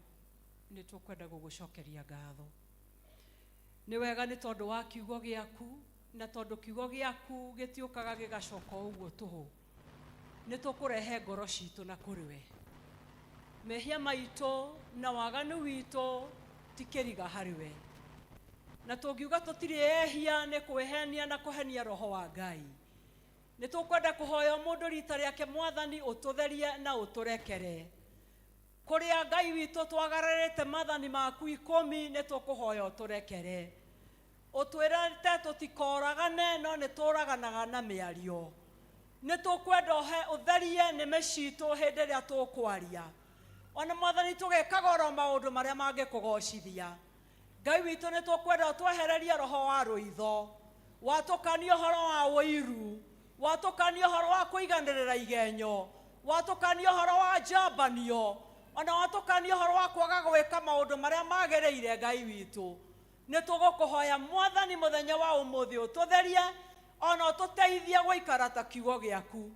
nĩ tũkwenda gũgũcokeria ngatho. Nĩ wega nĩ tondũ wa kiugo gĩaku na tondũ kiugo gĩaku gĩtiũkaga gĩgacoka ũguo tũhũ. Nĩ tũkũrehe ngoro citũ na kũrĩ we. Mehia maitũ na waganu witũ ti kĩriga harĩ we. na tũngiuga tũtirĩ ehia nĩ kwĩhenia na kũhenia roho wa Ngai. Nĩ tũkwenda kũhoya mũndũ rita rĩake Mwathani ũtũtherie na ũtũrekere. Kũrĩa Ngai witũ twagararĩte maathani maku 10 nĩ tũkũhoya ũtũrekere. Ũtwĩrĩte tũtikoragane no nĩ tũraganaga na mĩario. Nĩ tũkwenda ũtherie nĩme citũ hĩndĩ ĩrĩa tũkwaria. Ona Mwathani tũgekaga oro maũndũ marĩa mangĩkũgocithia. Ngai witũ nĩ tũkwenda ũtwehererie roho wa rũitho, watũkania ũhoro wa ũiru, watũkania ũhoro wa kũiganĩrĩra igenyo, watũkania ũhoro wa njambanio, ona watũkania ũhoro wa kwaga gwĩka maũndũ marĩa magĩrĩire. Ngai witũ nĩ tũgũkũhoya Mwathani mũthenya wa ũmũthĩ ũtũtherie, ona ũtũteithie gũikara ta kiugo gĩaku.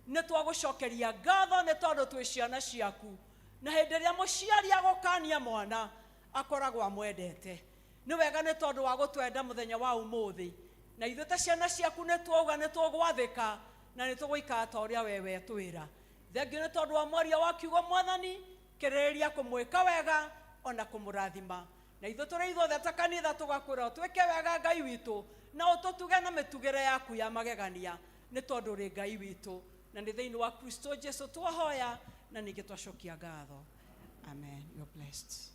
Nĩ twagũcokeria ngatho nĩ tondũ twĩ ciana ciaku, na hĩndĩ ĩrĩa mũciari agũkania mwana akoragwo amwendete. Nĩ wega nĩ tondũ wa gũtwenda mũthenya wa ũmũthĩ, na ithuĩ ta ciana ciaku nĩ twauga nĩ tũgwathĩka na nĩ tũgũikara ta ũrĩa we wetwĩra. Thengio nĩ tondũ wa mwaria wa kiugo Mwathani, kĩrĩrĩria kũmwĩka wega ona kũmũrathima. Na ithuĩ tũrĩ ithuothe ta kanitha tũgakwĩra ũtwĩke wega Ngai witũ, na ũtũtuge na mĩtugĩre yaku ya magegania, nĩ tondũ ũrĩ Ngai witũ, na nĩ thĩinĩ wa Kristo Jesu twahoya na ningĩ twacokia ngatho. Amen. You're blessed.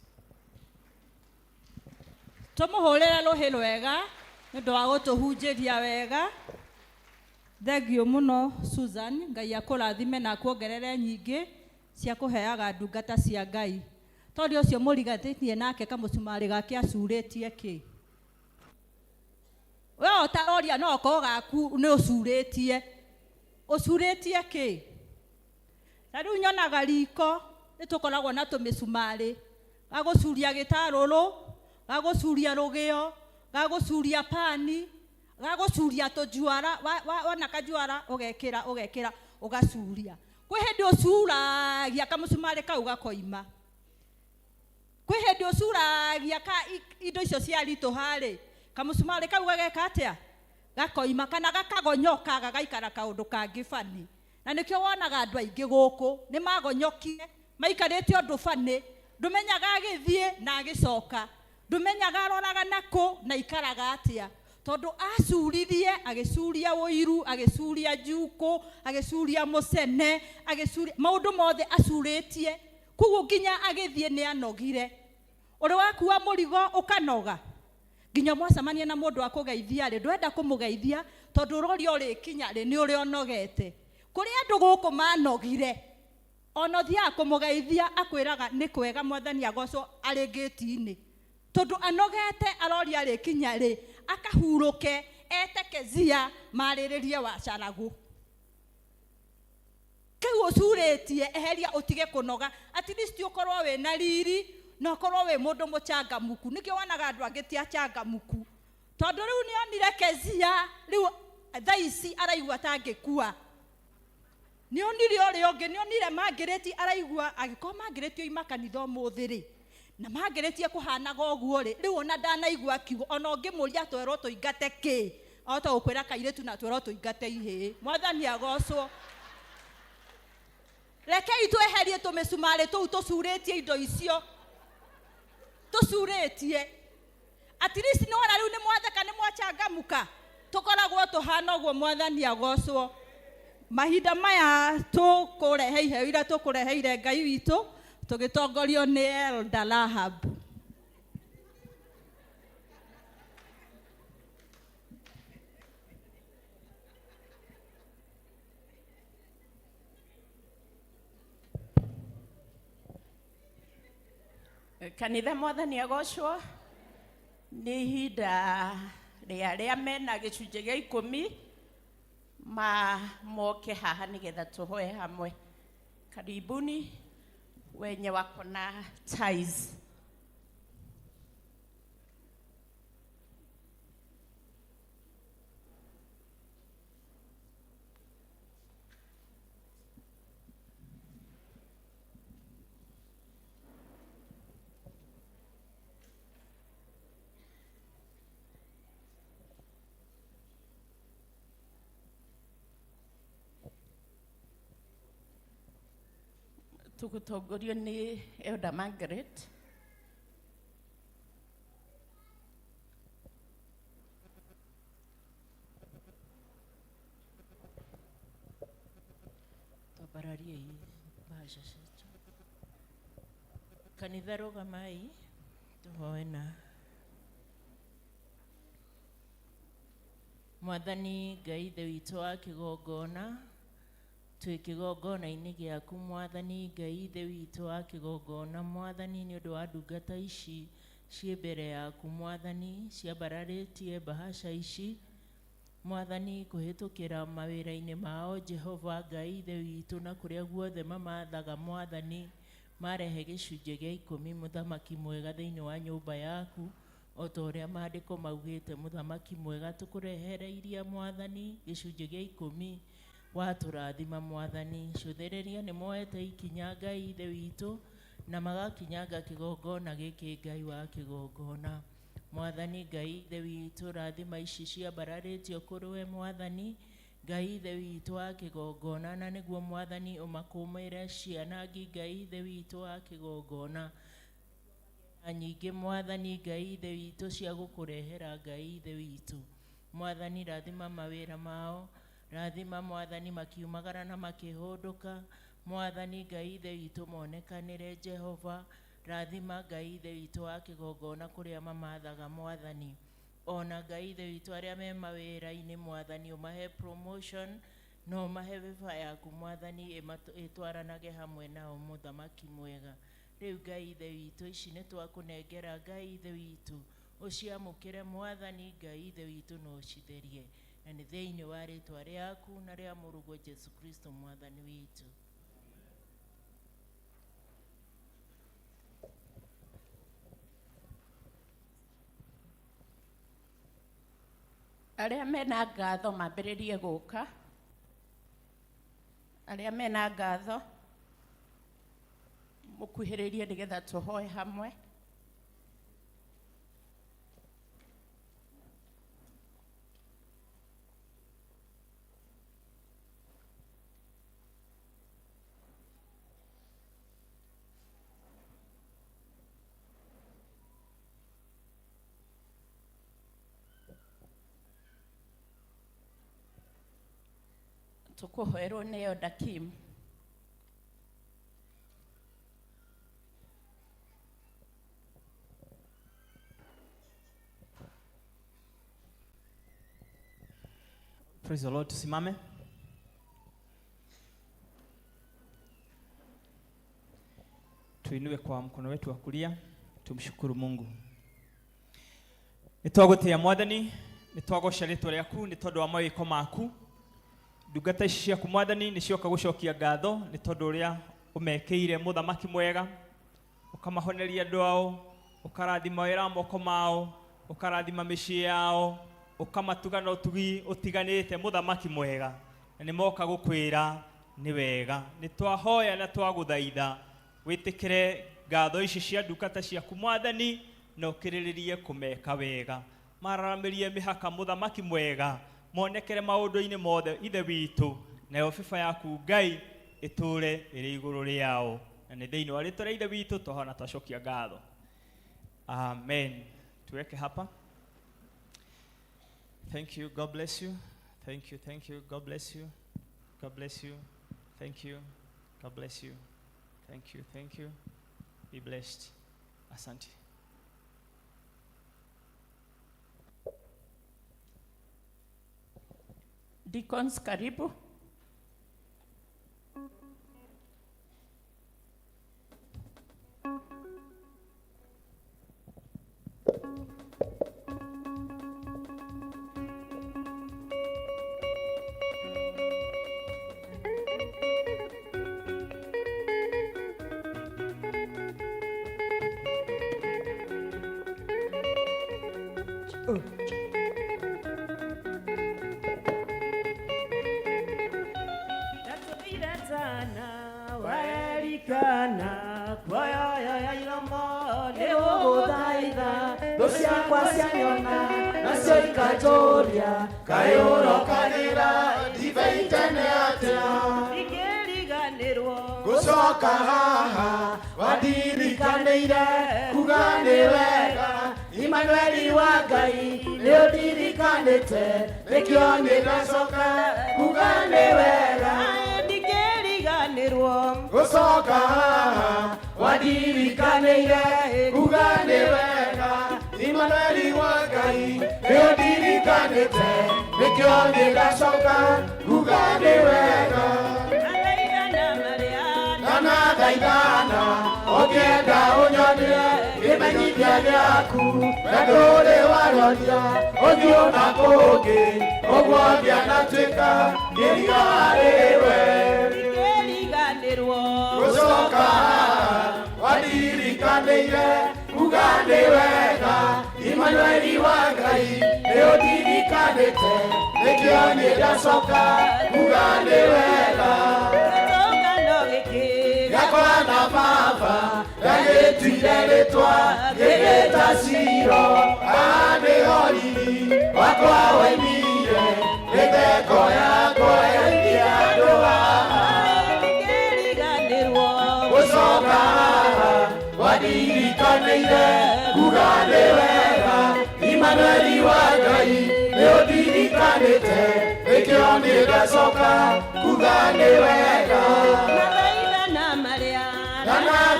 Tũmũhũrĩre rũhĩ rwega nĩ ũndũ wa gũtũhunjĩria wega. Thengio mũno Susan, Ngai akũrathime na akuongerere nyingĩ cia kũheaga ndungata cia Ngai. Tondũ ũcio mũrigathĩtie nake kamũcumarĩ gake acurĩtie kĩ? We ũtaroria no ko gaku nĩ ũcurĩtie. Ũcurĩtie kĩ? Na rĩu nyonaga riko nĩ tũkoragwo na tũmĩcumarĩ ga gũcuria gĩtarũrũ, ga gũcuria rũgĩo, ga gũcuria pani, ga gũcuria tũjuara, wona kajuara ũgekĩra ũgacuria. Kwĩ hĩndĩ ũcuragia kamũcumarĩ kau gakoima. Kwĩ hĩndĩ ũcuragia indo icio cia ritũha-rĩ, kamũcumarĩ kau gageka atĩa? Gakoima kana gakagonyoka gagaikara kaũndũ kangĩ bani. Na nĩkĩo wonaga andũ aingĩ gũkũ nĩ magonyokire, maikarĩte ũndũ bani, ndũmenyaga agĩthiĩ na agĩcoka, ndũmenyaga aroraga nakũ na ikaraga atĩa. Tondũ acuririe, agĩcuria ũiru, agĩcuria njukũ, agĩcuria mũcene, agĩcuria maũndũ mothe acurĩtie. Koguo nginya agĩthiĩ nĩ anogire. Ũrĩ wakua mũrigo ũkanoga. Nginya mwacemania na mũndũ akũgeithia-rĩ, ndwenda kũmũgeithia tondũ ũroria ũrĩkinya-rĩ nĩ ũrĩ onogete. Kũrĩ andũ gũkũ manogire, ona ũthiaga kũmũgeithia akwĩraga nĩ kwega Mwathani agocwo arĩ ngĩti-inĩ. Tondũ anogete aroria arĩkinya-rĩ akahurũke ete Kezia marĩrĩrie wacaragu. Kĩu ũcurĩtie eheria ũtige kũnoga, at least ũkorwo wĩna riri na ũkorwo wĩ mũndũ mũchangamuku. Nĩkĩo wonaga andũ angĩ ti achangamuku. Tondũ rĩu nĩonire Kezia, rĩu thaa ici araigua atangĩkua. Nĩonire ũrĩa ũngĩ, nĩonire Margaret araigua agĩkorwo Margaret oima kanitha ũmũthĩ-rĩ, na Margaret kũhanaga ũguo-rĩ, rĩu ona ndanaigua kiugo, ona ũngĩmũria twerwo tũingate kĩ, ahota gũkwĩra kairĩtu na twerwo tũingate ihĩ. Mwathani agocwo. Rekei tweherie tũmĩcumarĩ tũu tũcurĩtie indo icio. Tũcurĩtie. At least nĩwona rĩu nĩ mwatheka nĩ mwachangamuka. Tũkoragwo tũhana ũguo. Mwathani agocwo. Mahinda maya tũkũrehe iheo iria tũkũreheire Ngai witũ tũgĩtongorio nĩ Elder Rahab. Kanitha Mwathani agocwo. Nĩ ihinda rĩarĩa mena gĩcunjĩ gĩa 10 moke haha nĩgetha tũhoe hamwe. Karibuni wenye wako na ties. Tugutongorio ni Elder Margaret. twarie bahasha shetu. Kanitha rogamai tuhoena. Mwathani Ngai ithe witũ wa kĩgongona, twĩ kĩgongona-inĩ gĩaku Mwathani Ngai ithe witũ wa kĩgongona, Mwathani nĩ ũndũ wa ndungata ici ciĩ mbere yaku Mwathani, ciambararĩtie bahasha ici Mwathani kũhĩtũkĩra mawĩra-inĩ mao Jehova Ngai ithe witũ, na kũrĩa guothe mamathaga Mwathani, marehe gĩcunjĩ gĩa 10 mũthamaki mwega thĩinĩ wa nyũmba yaku, o ta ũrĩa maandĩko maugĩte mũthamaki mwega, tũkũrehereiria Mwathani gĩcunjĩ gĩa 10 watũrathima Mwathani. Cũthĩrĩria nĩ moete ikinya Ngai ithe witũ na magakinyanga kĩgongona gĩkĩ Ngai wa kĩgongona. Mwathani Ngai ithe witũ, rathima ici ciambararĩtio kũrĩ we Mwathani Ngai ithe witũ wa kĩgongona, na nĩguo Mwathani ũmakũmĩre cianangi Ngai ithe witũ wa kĩgongona nyingĩ Mwathani Ngai ithe witũ cia gũkũrehera Ngai ithe witũ. Mwathani rathima mawĩra mao, rathima Mwathani makiumagara na makĩhũndũka, Mwathani Ngai ithe witũ monekanĩre Jehova, rathima Ngai ithe witũ wa kĩgongona kũrĩa mamathaga Mwathani. Ona Ngai ithe witũ arĩa me mawĩra-inĩ Mwathani ũmahe promotion, no ũmahe vĩva yaku Mwathani ĩtwaranage hamwe nao mũthamaki mwega. Rĩu Ngai ithe witũ ici nĩ twakũnengera Ngai ithe witũ, ũciamũkĩre Mwathani Ngai ithe witũ na ũcitherie, na nĩ thĩinĩ wa rĩtwa rĩaku na rĩa mũrũgwo Jesu Kristo Mwathani witũ. Arĩa mena ngatho mambĩrĩrie gũka. Arĩa mena ngatho mũkuhĩrĩrie nĩgetha tũhoe hamwe. Tukuhoerwo nĩ Elder Kim. Praise the Lord. Tusimame. Tuinue kwa mkono wetu wa kulia, tumshukuru Mungu. Nitwagutia Mwathani, nitwagoca rĩtwa rĩaku nĩ tondũ wa mawĩko maku. Ndungata ici ciaku Mwathani nĩcioka gũcokia ngatho nĩ tondũ ũrĩa ũmekĩire mũthamaki mwega, ũkamahoneria andũ ao, ũkarathima wĩra wa moko mao, ũkarathima mĩciĩ yao, ukamatuga na utugi utiganite mũthamaki mwega, na nĩ moka gũkwĩra nĩ wega. Nĩ twahoya na twagũthaitha wĩtĩkĩre ngatho ici cia ndungata ciaku Mwathani, na ũkĩrĩrĩrie kũmeka wega. Mararamĩrie mĩhaka mũthamaki mwega, monekere maũndũ-inĩ mothe ithe witũ, nayo bĩba yaku Ngai ĩtũre ĩrĩ igũrũ rĩao, na nĩ thĩinĩ wa rĩtwa rĩa ithe witũ twahona twacokia ngatho. Amen. Tuweke hapa. Thank you. God bless you. Thank you. Thank you. God bless you. God bless you. Thank you. God bless you. Thank you. Thank you. Be blessed. Asante. Deacons, karibu. Gucoka haha wadirikaniire kuga nĩ wega, Emmanueli wa Ngai nĩ ũndirikanĩte, nĩkĩo nĩndacoka kuga nĩ wega. Ndingĩriganĩrwo Uriganirwo gucoka wadirikanire ugane wega Imanueli wa Ngai nĩũndirikanĩte nĩkĩo nĩndacoka ugane wega na thaithana ũngĩenda ũnyonie kĩmenyithia gĩaku na ndũrĩ waroria ũthiũ na kũngĩ ũguo ngĩanatuĩka ngĩriga harĩwe gũcoka wadirikanĩire ugane wega Imanueli wa Ngai nĩũndirikanĩte nĩkĩo nĩndacoka ugane wega Yakwana baba Yagĩtuire rĩtwa gĩgĩta Ciro Ane horiri wakwa waimire Mĩtheko yakwa yaikia andũ haha Gũcoka wadirikanĩire ugane wega Imanueli wa Ngai nĩũndirikanĩte nĩkĩo nĩndacoka ugane wega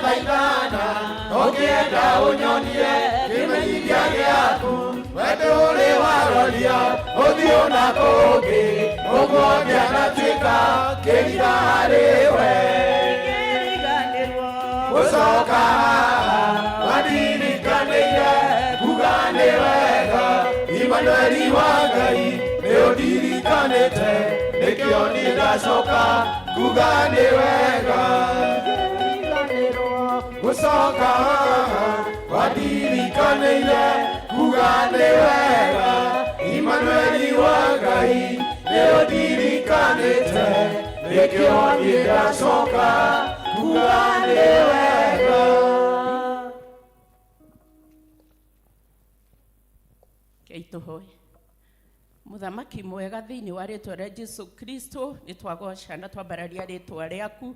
thaithana ũngĩenda ũnyonie kĩmenyithia gĩaku we ndũrĩ waroria ũthiũ na kũngĩ ũguo ngĩanatuĩka kĩriga harĩwe gũcoka wadirikanĩire ugane wega Imanueli wa Ngai nĩũndirikanĩte nĩkĩo nĩndacoka ugane wega Gũcoka wadirikanĩire ugane wega Imanueli wa Ngai nĩũndirikanĩte nĩkĩo nĩndacoka ugane wega Keitũhoe Mũthamaki mwega thĩinĩ wa rĩtwa rĩa Jesu Kristo nĩtwagoca na twambararia rĩtwa rĩaku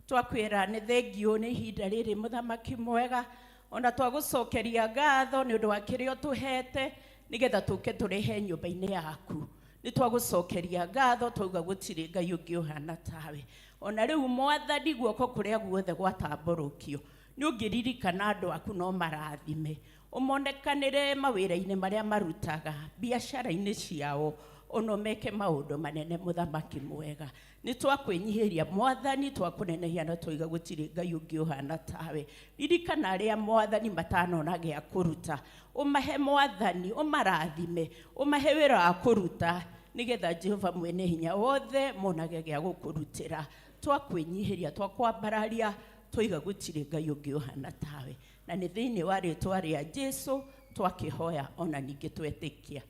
twakwĩra nĩ thengio nĩ ihinda rĩrĩ Mũthamaki mwega ona twagũcokeria ngatho nĩ ũndũ wa kĩrĩa ũtũhete nĩgetha tũke tũrehe nyũmba-inĩ yaku nĩ twagũcokeria ngatho twauga gũtirĩ Ngai ũngĩ ũhana tawe ona rĩu Mwathani guoko kũrĩa guothe gwatambũrũkio nĩ ũngĩririkana andũ aku no marathime ũmonekanĩre mawĩra-inĩ marĩa marutaga biacara-inĩ ciao ono meke maũndũ manene Mũthamaki mwega nĩ twakwĩnyihĩria Mwathani twakũnenehia na twiga gũtirĩ Ngai ũngĩ ũhana tawe ririkana arĩa Mwathani matanona gĩa kũruta ũmahe Mwathani ũmarathime ũmahe wĩra wa kũruta nĩgetha Jehova mwene hinya wothe monage gĩa gũkũrutĩra twakwĩnyihĩria twakwambararia twiga gũtirĩ Ngai ũngĩ ũhana tawe na nĩ thĩinĩ wa rĩtwa rĩa Jesu twakĩhoya ona ningĩ twetĩkia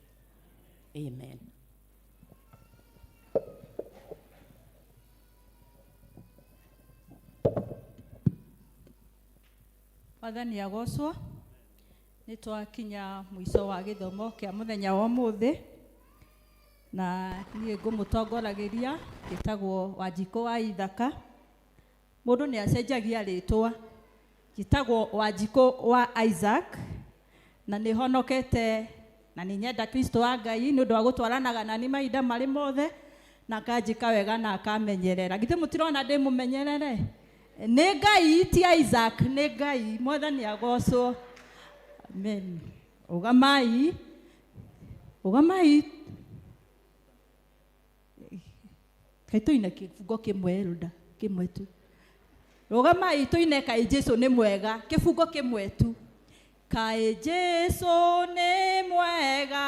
amen Mwathani agocwo nĩ twakinya mũico wa gĩthomo kĩa mũthenya wa ũmũthĩ na niĩ ngũmũtongoragĩria gĩtagwo Wanjikũ wa Ithaka mũndũ nĩ acenjagia rĩtwa gĩtagwo Wanjikũ wa Isaac na nĩ honokete na nĩ nyenda Kristo wa Ngai nĩ ũndũ wa gũtwaranaga nani mahinda marĩ mothe na akanjĩka wega na akamenyerera githĩ mũtirona ndĩmũmenyerere nĩ Ngai ti Isaac nĩ Ngai Mwathani agocwo amen ũgamai kaĩ tũine kĩbungo kĩmwe Elda kĩmwe tu ũgamai tũine kaĩ Jesũ nĩ mwega kĩbungo kĩmwe tu kaĩ Jesũ nĩ mwega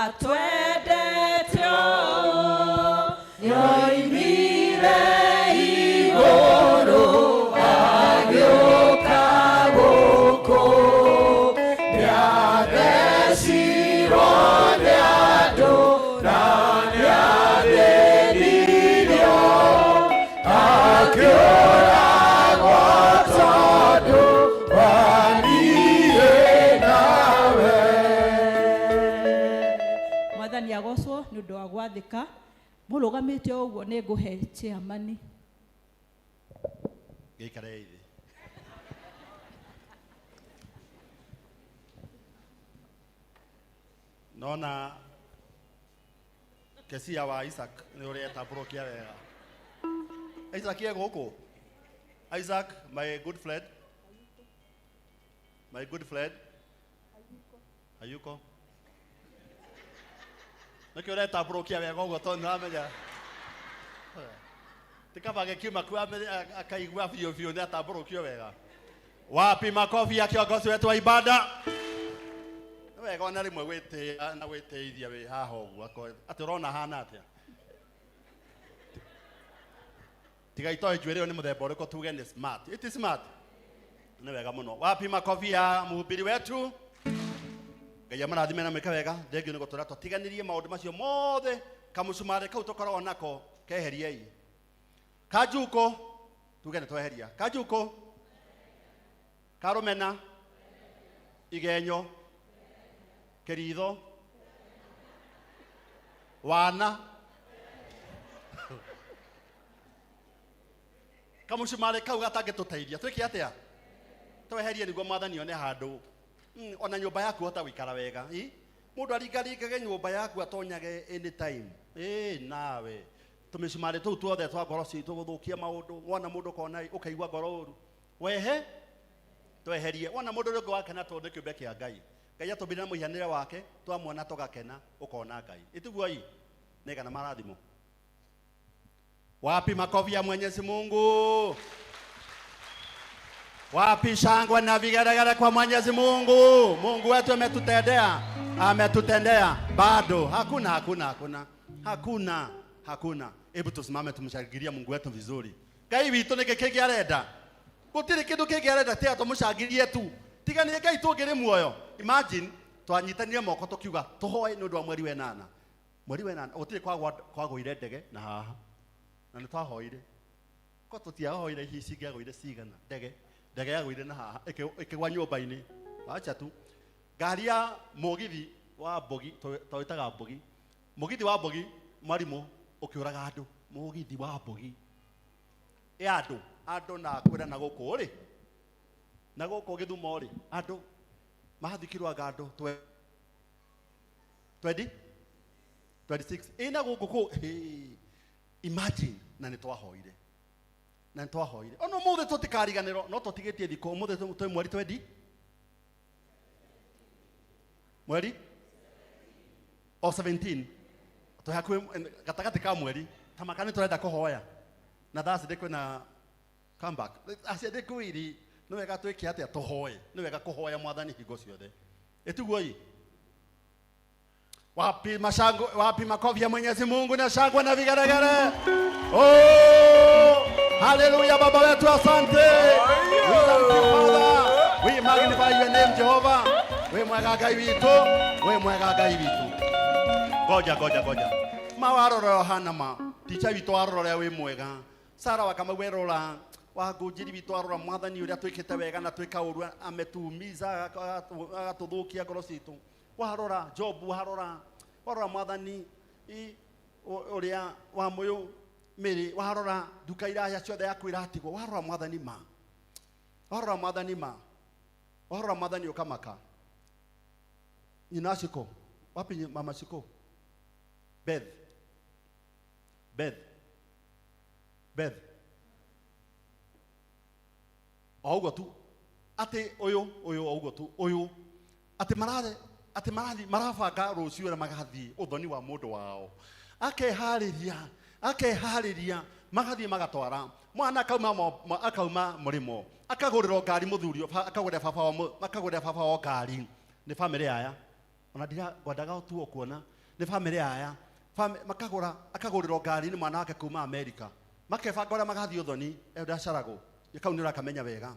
atwendete ũũ nĩoimire igũrũ agĩũka gũkũ nĩathecirwo nĩ andũ na nĩathĩnjirio akĩũragwo tondũ wa niĩ nawe Mwathani agocwo nĩ ũndũ wa gwathĩka mũrũgamĩte ũguo nĩ ngũhe chairman Gĩikare thĩ. Nona Kesia wa Isaac nĩ ũrĩa tambũrũkia wega Isaac ye goko. Isaac, my good friend. My good friend. Ayuko. Nakio leta brokia wega ugo tonu amenya. Tikabage kiuma kwa akaigua vio ni atabrokio wega. Wapi makofi ya kiongozi wetu wa ibada? Wega ona rimwe gwite na gwiteithia we haha uguo ati urona hana atia. Tiga itoe njuĩrĩ ni muthemba ũrĩkũ tuge ni smart. It is smart. Ni wega muno. Wapi makofi ya mhubiri wetu? Ngai amarathime na mwĩke wega. Thengio nĩ gũtũra tũtiganirie maũndũ macio mothe kamucumare kau tũkoragwo nako keheriei. Kajuko tuge nĩ tweheria. Kajuko Karumena Igenyo Keritho Wana kamucumare kau gatangĩtũteithia twĩke atĩa tweherie nĩguo mwathani one handũ ona nyũmba yaku hota gũikara wega mũndũ aringaringage nyũmba yaku atonyage anytime nawe tũmĩcumare tũu tuothe twa ngoro citũ gũthũkia maũndũ wona mũndũ kona ũkaigua ngoro ũru wehe tweherie wona mũndũ ũrĩ ũngĩ wakena tondũ nĩ kĩũmbe kĩa Ngai Ngai atũmbire na mũhianĩre wake twamwona tũgakena ũkona Ngai ĩtiguo nĩ kana marathimo. Wapi makofi ya Mwenyezi Mungu? Wapi shangwe na vigeregere kwa Mwenyezi Mungu? Mungu wetu ametutendea bado hakuna. Hebu tusimame tumshangilie Mungu wetu vizuri. Ngai witũ nĩ kĩĩ arenda? Gũtirĩ kĩndũ kĩngĩ arenda tĩa tũmũshangilie tu. Tiga nĩ Ngai tũngĩrĩ muoyo. Imagine twanyitanire moko tũkiuga tũhoe nĩ ũndũ wa mweri wenana. Mweri wenana gũtirĩ kwagũire ndege na haha. Na nĩ twahoire. Ko tũtiahoire hici ngĩagũire cigana ndege yagũire na haha ĩkĩgwa nyũmba-inĩ. Acha tu. Ngari ya mũgithi wa Mbogi twĩtaga Mbogi. Mũgithi wa Mbogi mwarimũ ũkĩũraga andũ. Mũgithi wa Mbogi. Andũ na kwĩra na gũkũ rĩ. Na gũkũ Gĩthumo rĩ. Andũ mahathikirwaga andũ 26. Ina gũkũ imagine na nĩ twahoire. Ono mũthĩ tũtikariganĩrwo no tũtigĩtie thikũ mũthĩ twĩ mweri 20. Mweri o 17. Tũhakuhĩ gatagatĩ ka mweri tamakani tũrenda kũhoya. Na Thursday kwĩna comeback. Acia ndĩkwĩri nĩ wega twĩke atĩa tũhoe. Nĩ wega kũhoya mwathani hingo ciothe. Ĩtiguo wapi makofi ya Mwenyezi Mungu na shangwe na vigeregere. Hallelujah Baba wetu asante. We thank you Father. We magnify your name Jehovah. We mwega Ngai witũ. Goja. Mawarora hana ticha witũ arora we mwega. Sara wakamwerora wangũnjiri witũ arora mwathani ũrĩa twĩkĩte wega na twĩka ũru ametumiza agatũthũkia ngoro citũ. Warora Job warora mwathani ũrĩa wa mũyũ mĩrĩ warora nduka iraya ciothe yaku iratigwo warora mwathani ũkamaka. Nyina Shiko wapi mama Shiko? Beth augo tu ati ũyũ augo tu ũyũ ati marabanga rũciũ na magathii ũthoni wa mũndũ wao akeharĩria magathii magatwara mwana akauma mũrĩmo akagũrĩrwo ngari mũthuri akagũrĩra baba wa ngari nĩ family aya ona ngwendaga tu kuona nĩ family aya akagũrĩrwo ngari nĩ mwana wake kuma America makebanga ũrĩa magathii ũthoni ndacaragwo kau nĩ ũrakamenya wega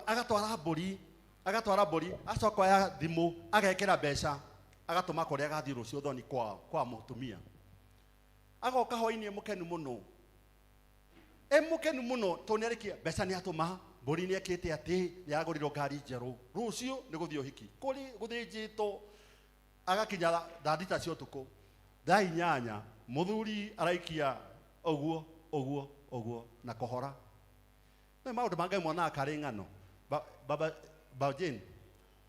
agatwara mbũri acoka ya thimũ agekĩra mbeca agatũma kũrĩa agathii rũciũ thoni kwa mũtumia agoka hwainĩ mũkenu mũno tũnĩarĩkia mbeca nĩ atũma mbũri nĩ ekĩte atĩ nĩ agũrĩrwo ngari njerũ rũciũ nĩ gũthiĩ ũhiki kũrĩ gũthĩnjĩtwo agakinya thaa thita cia ũtukũ thaa 8 mũthuri araikia ũguo na kũhora. Na maũndũ mangĩ mwonaga karĩ ng'ano. Baba Jane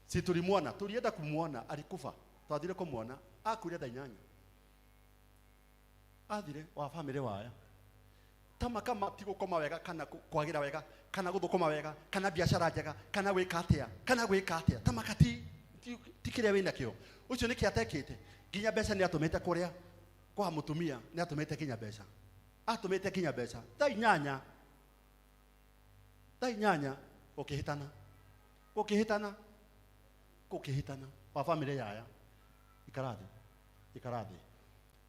si tulimuona tulienda kumuona alikufa twathire kumuona akuire thaa 8 athire wa family waya tama kama tigo koma wega kana kwagira wega kana guthukuma wega kana biashara njega kana gwika atia tama kati tikire wina kio ucio niki atekite ginya mbeca ni atumite kuria kwa mutumia ni atumite kinya mbeca atumite kinya mbeca dai nyanya ukihitana wa family yaya ikarathi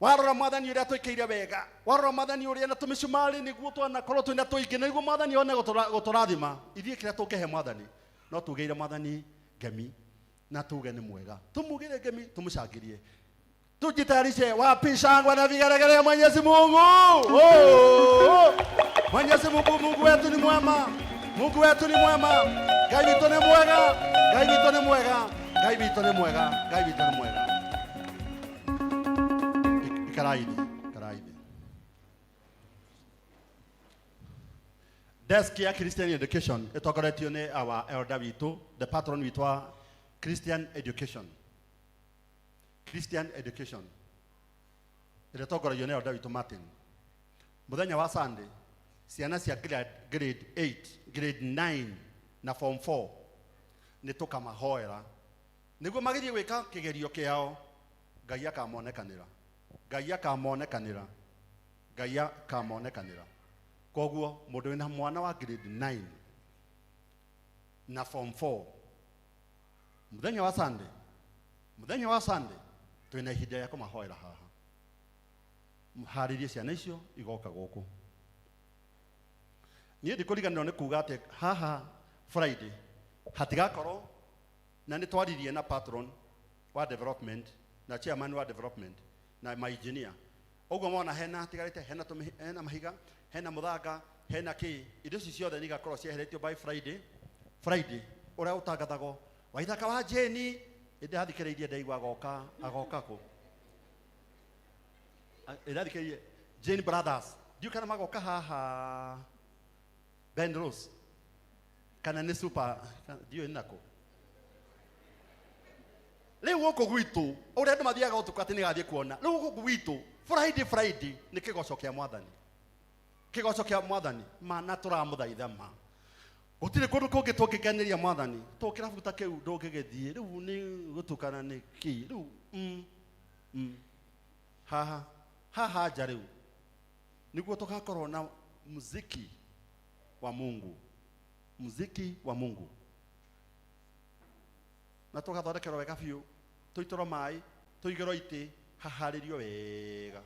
warora mwathani uria twikire wega warora mwathani uria na tumicumari niguo twanakorwo twina tuingi niguo mwathani one guturathima ithie kira tungehe mwathani no tugeire mwathani ngemi na tuge ni mwega tumugire ngemi tumucangirie tujitayarishe wapi shangwa na vigeregere ya Mwenyezi Mungu. Mwenyezi Mungu wetu ni mwema, Mungu wetu ni mwema. Ngai witu ni mwega, Ngai witu ni mwega, Ngai witu ni mwega, Ngai witu ni mwega. Ikaraidi. Desk ya Christian Education itokoretio ni our elder witu, the patron witu wa Christian Education. Itokoretio ni elder witu Martin. Muthenya wa Sunday ciana cia grade 8, grade 9 na form 4 ni tukamahoera niguo magithie gwika kigerio kiao Ngai akamonekanira koguo mundu wina mwana wa grade 9 na form 4 muthenya wa Sunday twina ihinda ya kumahoera haha haririe ciana icio igoka guku ni ndikuriganirwo ni kuga ati haha Friday hatigakorwo na ni twaririe na patron wa development na chairman wa development na my engineer oguo mona hena hatigarite hena mahiga hena muthanga hena ki indo ici ciothe ni gakorwo cieheretio by Friday uria utangathago waithaka wa Jeni indi hathikireirie ndaigua agoka ku irathikeirie Jane Brothers diu kana magoka haha Ben Rose kana ni super diu inako leo goko gwitu uria andu mathiaga utukati ni gathie kuona leo goko gwitu Friday ni kigoco kia mwathani mana turamuthaitha ma gutire kundu kungi tungikaniria mwathani tukirabuta kiu ndungigithie riu ni gutukana ni ki riu haha jariu niguo tugakorwo na muziki wa Mungu na tugathondekerwo wega biu tuitorwo mai tuigerwo iti haharirio wega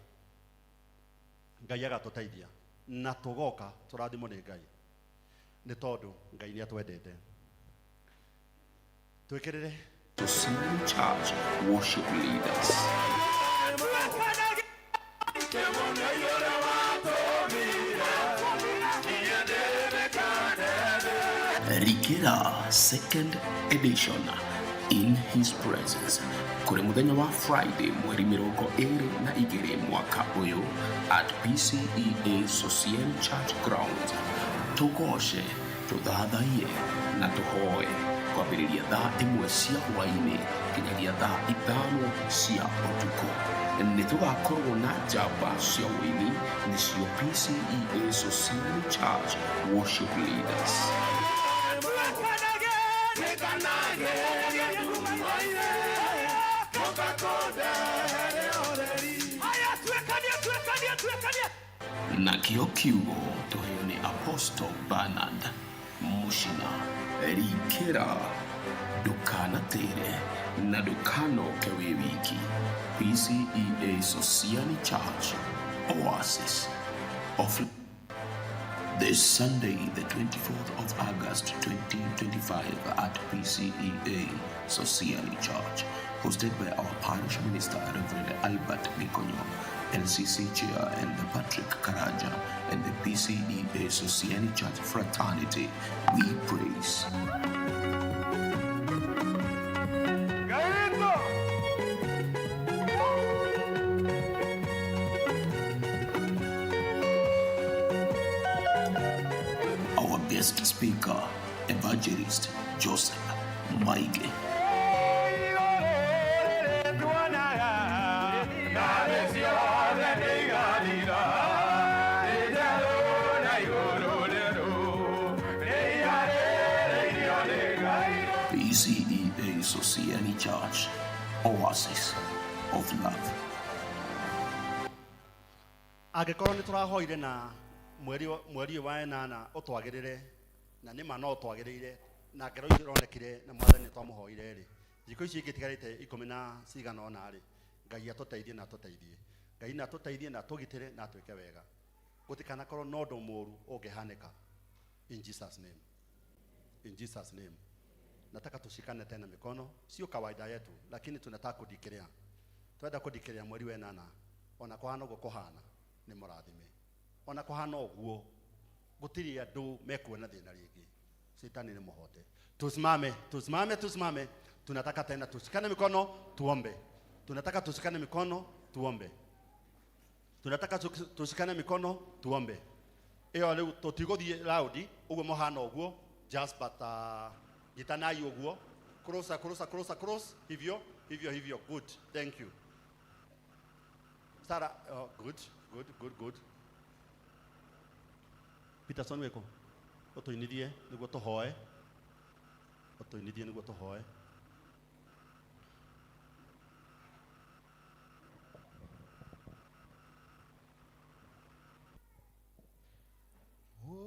Ngai agatuteithia na tugoka turathimo ni Ngai ni tondu Ngai ni atwendete twikirire Sosini Church worship leaders. Rikira second edition in his presence kuri muthenya wa Friday mweri 22 mwaka uyu at PCEA Social Church Grounds. Tugoshe, tuthathaie na tuhoe kwambĩrĩria thaa 1 cia hwaĩ-inĩ nginyagia thaa 5 cia ũtukũ. Nĩ tũgakorwo na njamba cia ũini nĩcio PCEA Social Church worship leaders. Na kio kiugo tuheo ni Apostle Bernard Mushina. Rikira ndukanatere na ndukanoke wi wiki. PCEA Social Church Oasis of this Sunday, the 24th of August 2025 at PCEA Social Church, hosted by our parish minister Reverend Albert Mikonyo, LCC Chair and the Patrick Karaja, and the PCEA Social Church Fraternity. We praise. Our guest speaker, Evangelist Joseph Maige. Church, Oasis of Love. Angĩkorwo nĩ tũrahoire na mweri wa enana ũtwagĩrĩre na nĩ ma no twagĩrĩire na ngero icio ironekire na mwathani twamũhoire rĩ thikũ ici ingĩtigarĩte 10 na cigana ona rĩ Ngai atũteithie na atũteithie Ngai na atũteithie na atũgitĩre na atwĩke wega gũtikanakorwo na ũndũ mũru ũngĩhanĩka in Jesus name nataka tushikane tena mikono sio kawaida yetu lakini tunataka kudikiria twenda kudikiria mweri wa enana ona kwahana ugo kohana ni mũrathime ona kohana uguo gutiri andu mekuona thina ringi shetani ni muhote tusimame tunataka tena tushikane mikono tuombe tunataka tushikane mikono tuombe iyo leo tutigothie loud ugo mohana uguo just but gitanai uguo cross hivyo good thank you Sarah good Peterson weko otoinithie niguo tuhoe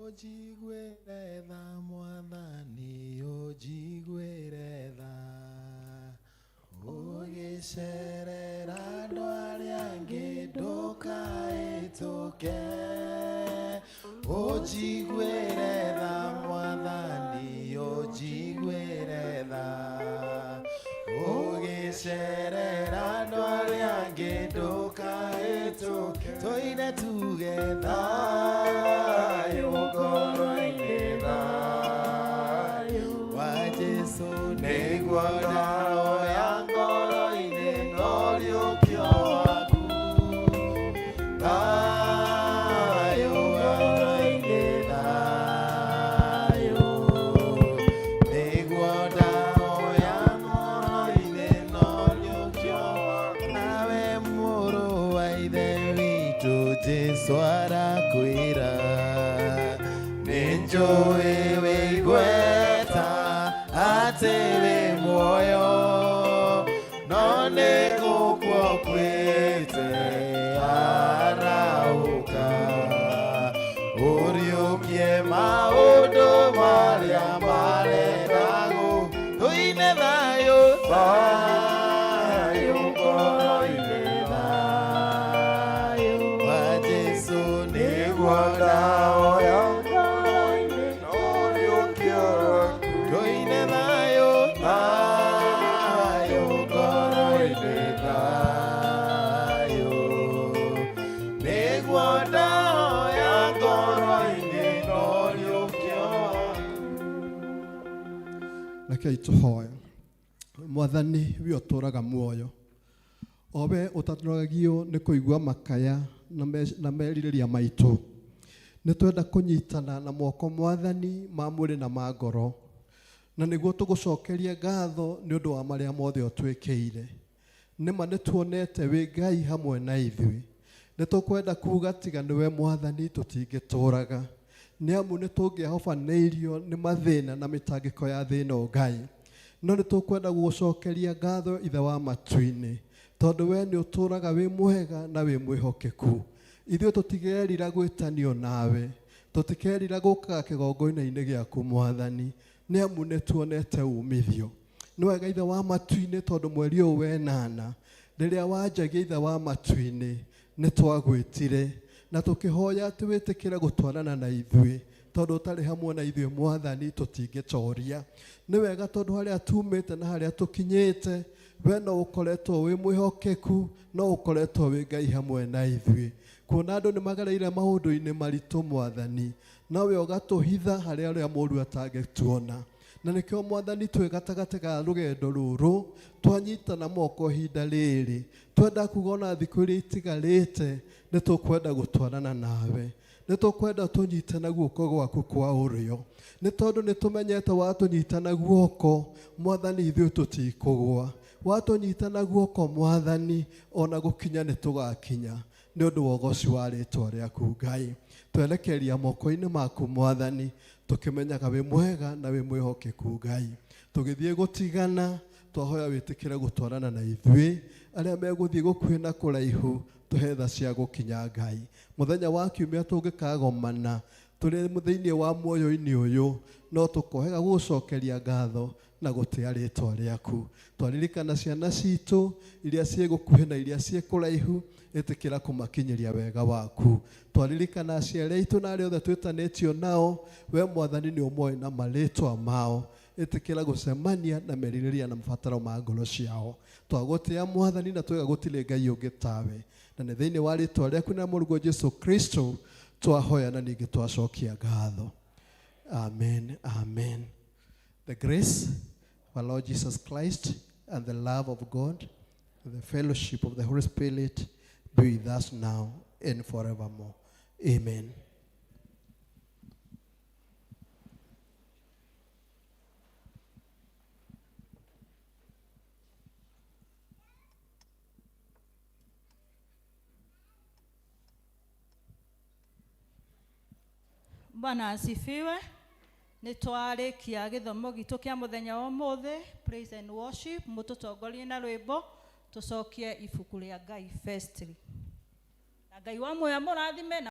Ojigwere tha mwathani ojigwere tha Ogicerera andũ arĩa angĩ ndũkahĩtũke Ojigwere tha mwathani ojigwere tha Ogicerera andũ arĩa angĩ ndũkahĩtũke Tũine tuge thayũ ngoro-inĩ thayũ wa Jesũ nĩguo ndawa ya ngoro-inĩ n'ũriũkio waku thayũ ngoro-inĩ thayũ nĩguo ndawa ya ngoro-inĩ n'ũriũkio waku nawe mũrũ wa ithe witũ Jesũ arakwĩra nĩnjũĩ wĩigweta atĩ wĩ muoyo no nĩgũkua ũkuĩte arauka ũriũkie maũndũ marĩa marendagwo tũine thayũ ngoro-inĩ thayũ wa Jesũ nĩguo ndawa ya ngoro-inĩ n'ũriũkio waku tũine thayũ ngoro-inĩ thayũ nĩguo ndawa ya ngoro-inĩ n'ũriũkio waku. Rekei tũhoe. Mwathani we ũtũũraga muoyo o we ũtatũragio nĩ kũigua makaya na merirĩria maitũ nĩ twenda kũnyitana na moko Mwathani ma mwĩrĩ na ma ngoro na nĩguo tũgũcokerie ngatho nĩ ũndũ wa marĩa mothe ũtwĩkĩire nĩma nĩ tuonete wĩ Ngai hamwe na ithuĩ nĩ tũkwenda kuuga tiga nĩwe Mwathani tũtingĩtũũraga nĩ amu nĩ tũngĩahobanĩirio nĩ mathĩna na mĩtangĩko ya thĩna Ngai no nĩ tũkwenda gũgũcokeria ngatho ithe wa matu-inĩ tondũ we nĩ ũtũũraga wĩ mwega na wĩ mwĩhokeku ithuĩ tũtigerira gwĩtanio nawe tũtikerira gũkaga kĩgongo-inĩ gĩaku Mwathani nĩ amu nĩ tuonete umithio nĩ wega ithe wa matu-inĩ tondũ mweri ũyũ wa enana rĩrĩa wanjagia ithe wa matu-inĩ nĩ twagwĩtire na tũkĩhoya atĩ wĩtĩkĩre gũtwarana na ithuĩ tondũ ũtarĩ hamwe na ithuĩ Mwathani tũtingĩtoria nĩ wega tondũ harĩa tumĩte na harĩa tũkinyĩte we no ũkoretwo wĩ mwĩhokeku no ũkoretwo wĩ Ngai hamwe na ithuĩ kuona andũ nĩ magereire maũndũ-inĩ maritũ Mwathani nawe ũgatũhitha harĩa ũrĩa mũũru atangĩtuona na nĩkĩo Mwathani twĩ gatagatĩ ga rũgendo rũrũ twanyitana moko ihinda rĩrĩ twenda kuga ona thikũ iria itigarĩte nĩ tũkwenda gũtwarana nawe nĩ tũkwenda tũnyite na guoko gwaku kwa ũrĩo nĩ tondũ nĩ tũmenyete watũnyita na guoko Mwathani ithuĩ tũtikũgwa watũnyita na guoko Mwathani ona gũkinya nĩ tũgakinya nĩ ũndũ wa ũgoci wa rĩĩtwa rĩaku Ngai twerekeria moko-inĩ maku Mwathani tũkĩmenyaga wĩ mwega na wĩ mwĩhokeku Ngai tũgĩthiĩ gũtigana twahoya witikire gutwarana na ithui aria meguthie gukuhi na kuraihu tuhetha cia gukinya Ngai muthenya wa kiumia tungikagomana turi muthiini wa muoyo-ini uyu no tukohega gucokeria ngatho na gutia ritwa riaku twaririkana ciana citu iria cie gukuhi na iria cie kuraihu itikira kumakinyiria wega waku twaririkana aciari aitu na aria othe twitanitio nao we mwathani ni umwe na maritwa mao itikira gucemania na meririria na mabataro ma ngoro ciao twagutia mwathani na twega gutile Ngai ungi tawe na nĩ thĩinĩ wa rĩtwa rĩaku na mũrũgwo Jesu Kristo twahoya na ningĩ twacokia ngatho. Amen. Amen. The grace of our Lord Jesus Christ and the love of God and the fellowship of the Holy Spirit be with us now and forevermore. Amen. Bwana asifiwe. Nitwarikia githomo gitu kia muthenya wa umuthi, praise and worship, mututongorie na rwimbo tucokie ibuku ria Ngai firstly. Na Ngai wa muoyo amurathime.